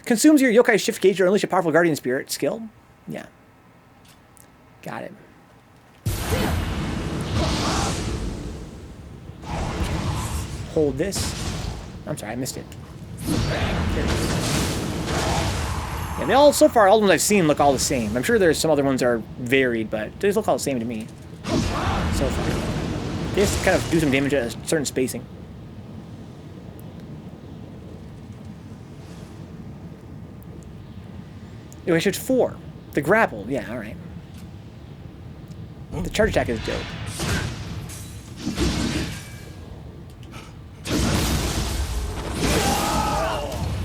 Consumes your Yokai Shift gauge to unleash a powerful Guardian Spirit skill. Yeah. Got it. Hold this. I'm sorry, I missed it. Yeah, they all, so far, all the ones I've seen look all the same. I'm sure there's some other ones that are varied, but they just look all the same to me. So far. They just kind of do some damage at a certain spacing. Yokai Shift 4. The grapple. Yeah, alright. The charge attack is dope.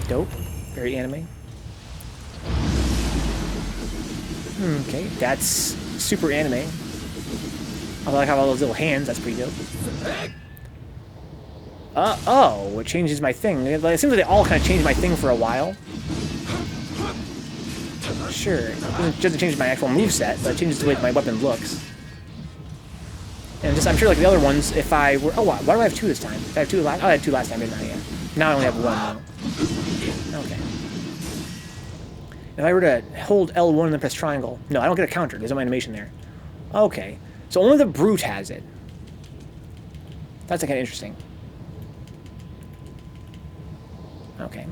Dope. Very anime. Okay, that's super anime. I like how all those little hands, that's pretty dope. Oh, it changes my thing. It seems like they all kind of changed my thing for a while. Sure, it doesn't change my actual moveset, but it changes the way my weapon looks. And just, I'm sure like the other ones, if I were, oh, why do I have 2 this time? Did I have 2 last, oh, I had 2 last time, didn't I? Yeah. Now I only have 1 now. Okay. If I were to hold L1 and then press triangle, no, I don't get a counter, there's no animation there. Okay, so only the brute has it. That's kind of interesting. Okay.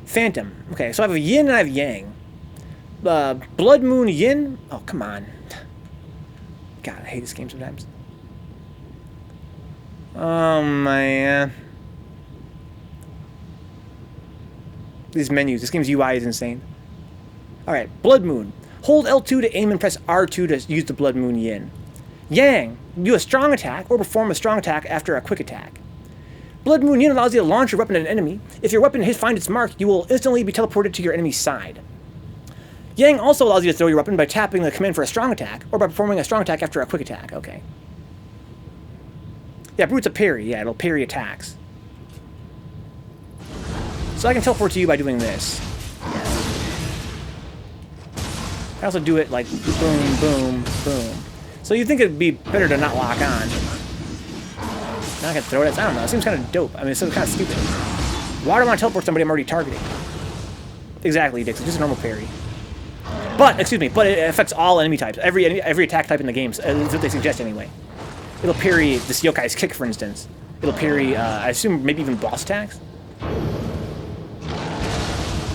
Phantom. Okay, so I have a yin and I have yang. Blood Moon Yin? Oh, come on. God, I hate this game sometimes. Oh, man. These menus. This game's UI is insane. Alright, Blood Moon. Hold L2 to aim and press R2 to use the Blood Moon Yin. Yang. Do a strong attack or perform a strong attack after a quick attack. Blood Moon Yin allows you to launch your weapon at an enemy. If your weapon finds its mark, you will instantly be teleported to your enemy's side. Yang also allows you to throw your weapon by tapping the command for a strong attack, or by performing a strong attack after a quick attack. Okay. Yeah, Brute's a parry. Yeah, it'll parry attacks. So I can teleport to you by doing this. Yeah. I also do it like boom, boom, boom. So you'd think it'd be better to not lock on. Now I can throw it. I don't know. It seems kind of dope. I mean, it's kind of stupid. Why do I want to teleport somebody I'm already targeting? Exactly, Dix. It's just a normal parry. But, excuse me, but it affects all enemy types. Every attack type in the game. That's what they suggest anyway. It'll parry this yokai's kick, for instance. It'll parry, I assume, maybe even boss attacks?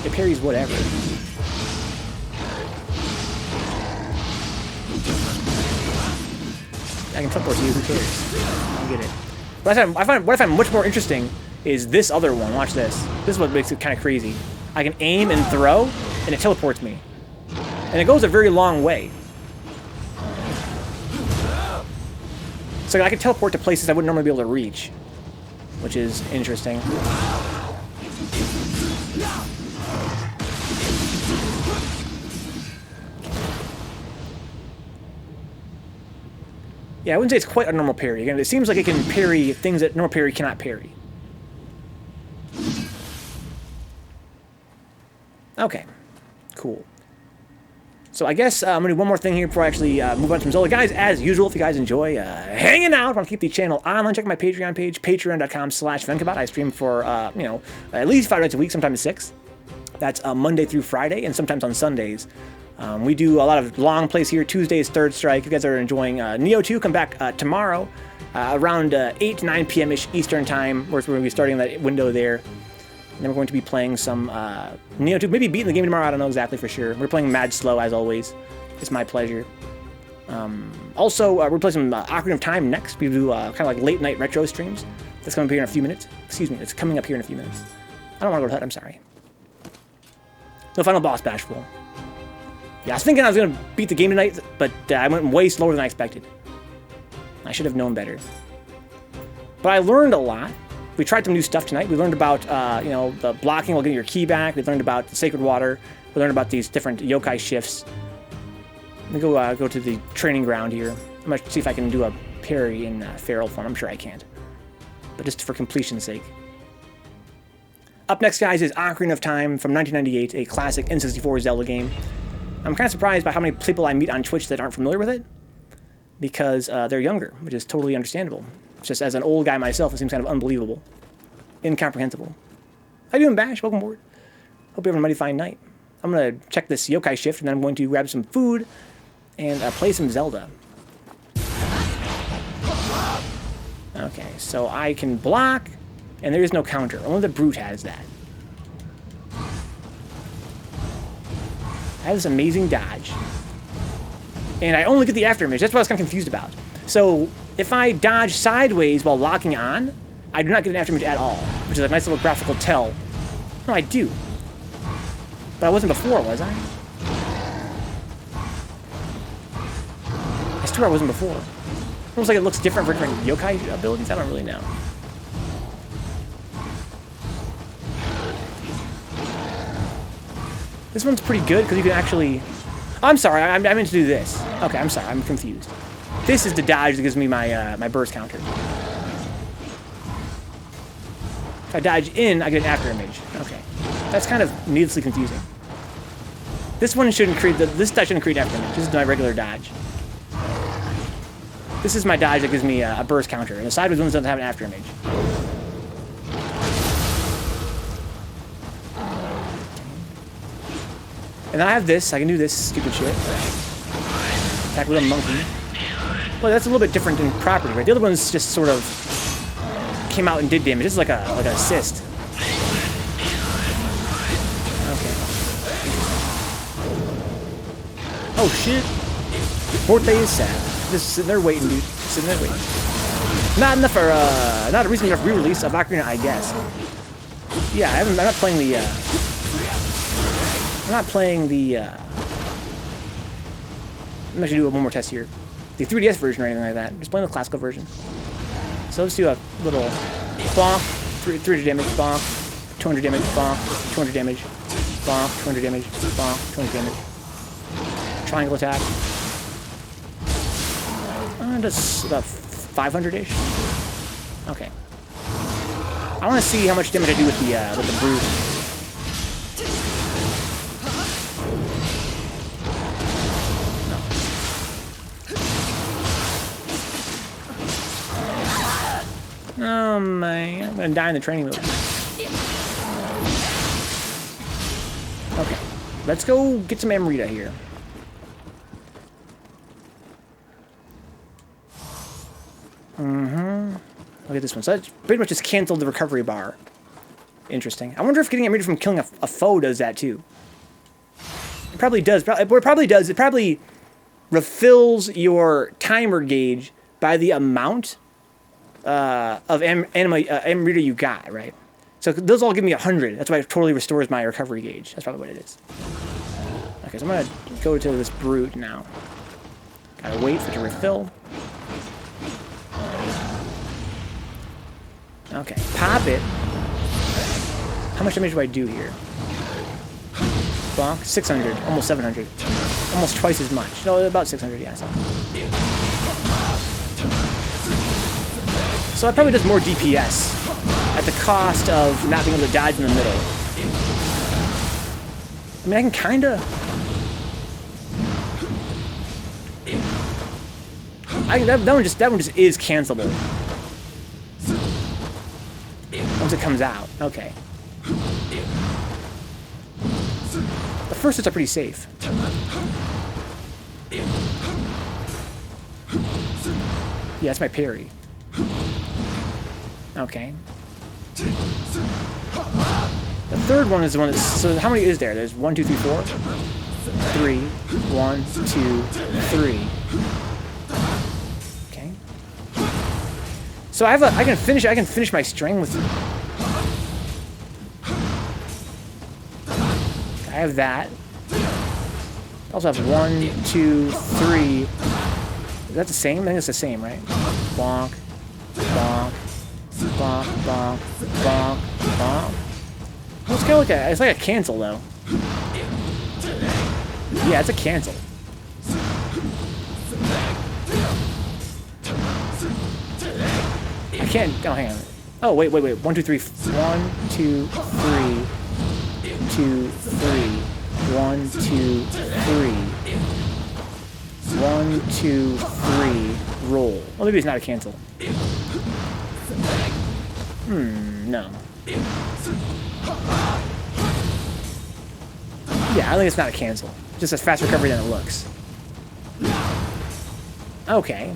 It parries whatever. I can teleport to you, who cares? I get it. What I find much more interesting is this other one. Watch this. This is what makes it kind of crazy. I can aim and throw, and it teleports me. And it goes a very long way. So I can teleport to places I wouldn't normally be able to reach, which is interesting. Yeah, I wouldn't say it's quite a normal parry. Again, it seems like it can parry things that normal parry cannot parry. Okay, cool. So I guess I'm going to do one more thing here before I actually move on to some Zelda. Guys, as usual, if you guys enjoy hanging out, want to keep the channel online, check my Patreon page, patreon.com/Vencabot. I stream for, you know, at least 5 nights a week, sometimes 6. That's Monday through Friday, and sometimes on Sundays. We do a lot of long plays here. Tuesdays, Third Strike. If you guys are enjoying Nioh 2, come back tomorrow around 8 to 9 p.m.-ish Eastern Time. We're going to be starting that window there. And then we're going to be playing some Nioh 2. Maybe beating the game tomorrow. I don't know exactly for sure. We're playing mad slow, as always. It's my pleasure. Also, we're playing some Ocarina of Time next. We do kind of like late-night retro streams. That's coming up here in a few minutes. Excuse me. It's coming up here in a few minutes. I don't want to go to HUD. I'm sorry. No final boss bash full. Yeah, I was thinking I was going to beat the game tonight, but I went way slower than I expected. I should have known better. But I learned a lot. We tried some new stuff tonight. We learned about, you know, the blocking while getting your key back. We learned about the Sacred Water. We learned about these different yokai shifts. Let me go to the training ground here. I'm going to see if I can do a parry in feral form. I'm sure I can't. But just for completion's sake. Up next, guys, is Ocarina of Time from 1998, a classic N64 Zelda game. I'm kind of surprised by how many people I meet on Twitch that aren't familiar with it, because they're younger, which is totally understandable. It's just as an old guy myself, it seems kind of unbelievable. Incomprehensible. How you doing, Bash? Welcome aboard. Hope you're having a mighty fine night. I'm going to check this yokai shift, and then I'm going to grab some food and play some Zelda. Okay, so I can block, and there is no counter. Only the Brute has that. I have this amazing dodge. And I only get the after image. That's what I was kind of confused about. So, if I dodge sideways while locking on, I do not get an after image at all. Which is a nice little graphical tell. No, I do. But I wasn't before, was I? I swear I wasn't before. Almost like it looks different for different yokai abilities. I don't really know. This one's pretty good because you can actually... Oh, I'm sorry, I meant to do this. Okay, I'm sorry, I'm confused. This is the dodge that gives me my my burst counter. If I dodge in, I get an after image. Okay, that's kind of needlessly confusing. This one shouldn't create this dodge shouldn't create an after image. This is my regular dodge. This is my dodge that gives me a burst counter, and the sideways one doesn't have an after image. And then I have this. I can do this stupid shit. Attack with a monkey. Well, that's a little bit different in property, right? The other one's just sort of came out and did damage. This is like an assist. Okay. Oh shit! Forte is sad. Just sitting there waiting, dude. Sitting there waiting. Not enough for not a recent enough re-release of Ocarina, I guess. Yeah, I'm not playing the. I'm not playing the, I'm actually do one more test here. The 3DS version or anything like that. Just playing the classical version. So let's do a little bonk, 300 damage, bonk, 200 damage, bonk, 200 damage, bonk, 200 damage, bonk, 200 damage. Triangle attack. That's about 500-ish. Okay. I want to see how much damage I do with the Brute. Oh man, I'm gonna die in the training wheel. Okay, let's go get some Amrita here. Look at this one. So that's pretty much just canceled the recovery bar. Interesting. I wonder if getting Amrita from killing a foe does that too. It probably does. What it probably does, it probably refills your timer gauge by the amount M reader you got, right? So those all give me 100. That's why it totally restores my recovery gauge. That's probably what it is. Okay, so I'm gonna go to this brute now. Gotta wait for it to refill. Okay, pop it. How much damage do I do here? Bonk, 600, almost 700. Almost twice as much. No, about 600, yeah. So it probably does more DPS at the cost of not being able to dodge in the middle. I mean, I can kinda... that one just is cancelable. Once it comes out. Okay. The first hits are pretty safe. Yeah, that's my parry. Okay. The third one is the one that's... So how many is there? There's 1, 2, 3, 4? 3. 1, 2, 3. Okay. So I can finish my string with... I have that. I also have 1, 2, 3. Is that the same? I think it's the same, right? Bonk. Bonk. Bonk, bonk, bonk, bonk. It's kind of like a cancel though. Yeah, it's a cancel. I can't. Oh, hang on. Oh, wait. 1, 2, 3. 1, 2, 3. 2, 3. 1, 2, 3. 1, 2, 3. Roll. Well, maybe it's not a cancel. No. Yeah, I think it's not a cancel. Just a fast recovery than it looks. Okay.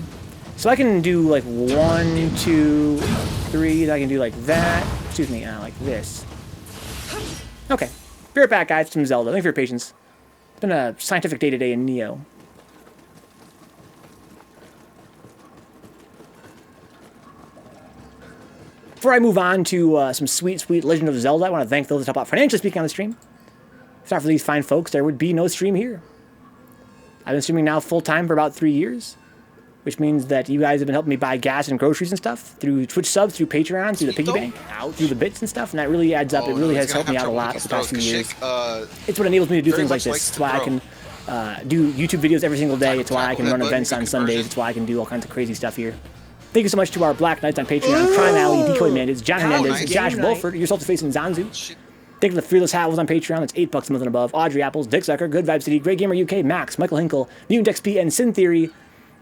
So I can do like 1, 2, 3. I can do like that. Excuse me, like this. Okay. Be right back, guys. Some Zelda. Thank you for your patience. It's been a scientific day today in Nioh. Before I move on to some sweet, sweet Legend of Zelda, I want to thank those that help out financially speaking on the stream. If not for these fine folks, there would be no stream here. I've been streaming now full-time for about 3 years, which means that you guys have been helping me buy gas and groceries and stuff through Twitch subs, through Patreon, through the piggy bank, through the bits and stuff, and that really adds up. It really has helped me out a lot over the past few years. It's what enables me to do things like this. It's why I can do YouTube videos every single day. It's why I can run events on Sundays. It's why I can do all kinds of crazy stuff here. Thank you so much to our Black Knights on Patreon, Crime Alley, Decoy Mandates, John Hernandez, Josh Bulford, Your Salted Face, and Zanzu. Thank you to the Fearless Havels on Patreon, that's $8 a month and above, Audrey Apples, Dick Sucker, Good Vibe City, Great Gamer UK, Max, Michael Hinkle, Mutant XP, and Sin Theory.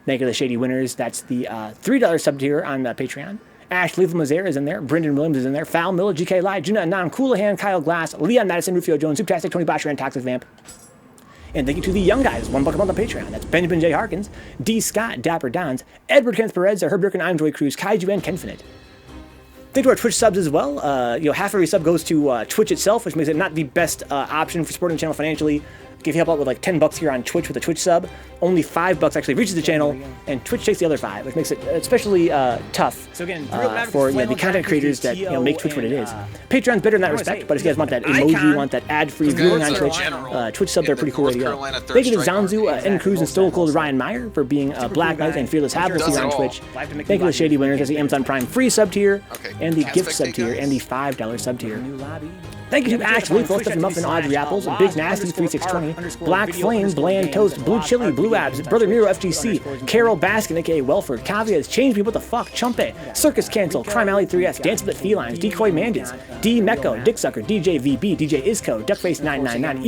Thank you to the Shady Winners, that's the $3 sub tier on Patreon. Ash Lethal Mazer is in there, Brendan Williams is in there, Foul Miller, GK Live, Juna Anon, Coolahan, Kyle Glass, Leon Madison, Rufio Jones, Supertastic, Tony Bosher, and Toxic Vamp. And thank you to the young guys, $1 a month on Patreon. That's Benjamin J. Harkins, D. Scott, Dapper Dons, Edward Kenneth Perez, Herb Durkin, I'm Joy Cruz, Kaiju, and Kenfinite. Thank you to our Twitch subs as well. Half every sub goes to Twitch itself, which makes it not the best option for supporting the channel financially. If you help out with like $10 here on Twitch with a Twitch sub, only $5 actually reaches the channel, and Twitch takes the other $5, which makes it especially tough for the content creators that make Twitch what it is. Patreon's better in that respect, but if you guys want that emoji, want that ad-free viewing on Twitch, Twitch subs are pretty cool way to go. Thank you to Zanzu, N Cruz, and Stone Cold Ryan Meyer for being Black Knight and Fearless Havels here on Twitch. Thank you to the Shady Winners, that's the Amazon Prime free sub tier, and the gift sub tier, and the $5 sub tier. Thank you to Ash Lethal, Stephanie Muffin, Audrey Apples, Big Nasty 3620, Black Flame, Bland Toast, Blue Chili, Blue Abs, Brother Miro FGC, Carol Baskin, aka Welford, Kavia's Change Me What the Fuck, Chumpe, Circus Cancel, Crime Alley 3S, Dance with the Felines, Decoy Mandis, D Mecco, Dick Sucker, DJ VB, DJ Isco, Duckface 999,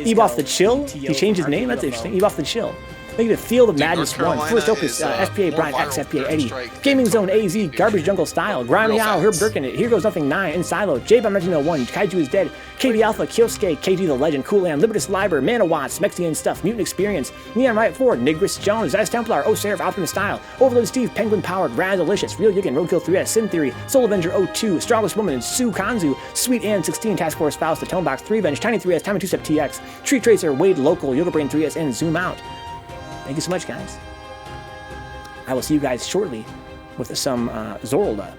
Eboff the Chill. He changed his name. That's interesting. Eboff the Chill. Thank you to Field of Madness 1, First Opus, SPA Brian X, FPA Eddie, Gaming Zone AZ, Garbage Jungle Style, Grimy Owl, Herb Durkin, Here Goes Nothing 9, and Silo, J-Bomb1901, Kaiju is Dead, KD Alpha, Kyosuke, KG the Legend, Coolan, Libertus Liber, Manawatts, Mexican Stuff, Mutant Experience, Neon Riot 4, Nigris Jones, Zaz Templar, Oserif, Optimus Style, Overload Steve, Penguin Powered, Razalicious, Real Yugen, Roadkill 3S, Sin Theory, Soul Avenger 02, Strongest Woman, Sue Kanzu, Sweet Ann 16, Task Force Faust, The Tonebox 3 Venge, Tiny 3S, Time 2 Step TX, Tree Tracer, Wade Local, Yoga Brain 3S, and Zoom Out. Thank you so much, guys. I will see you guys shortly with some Zorlda.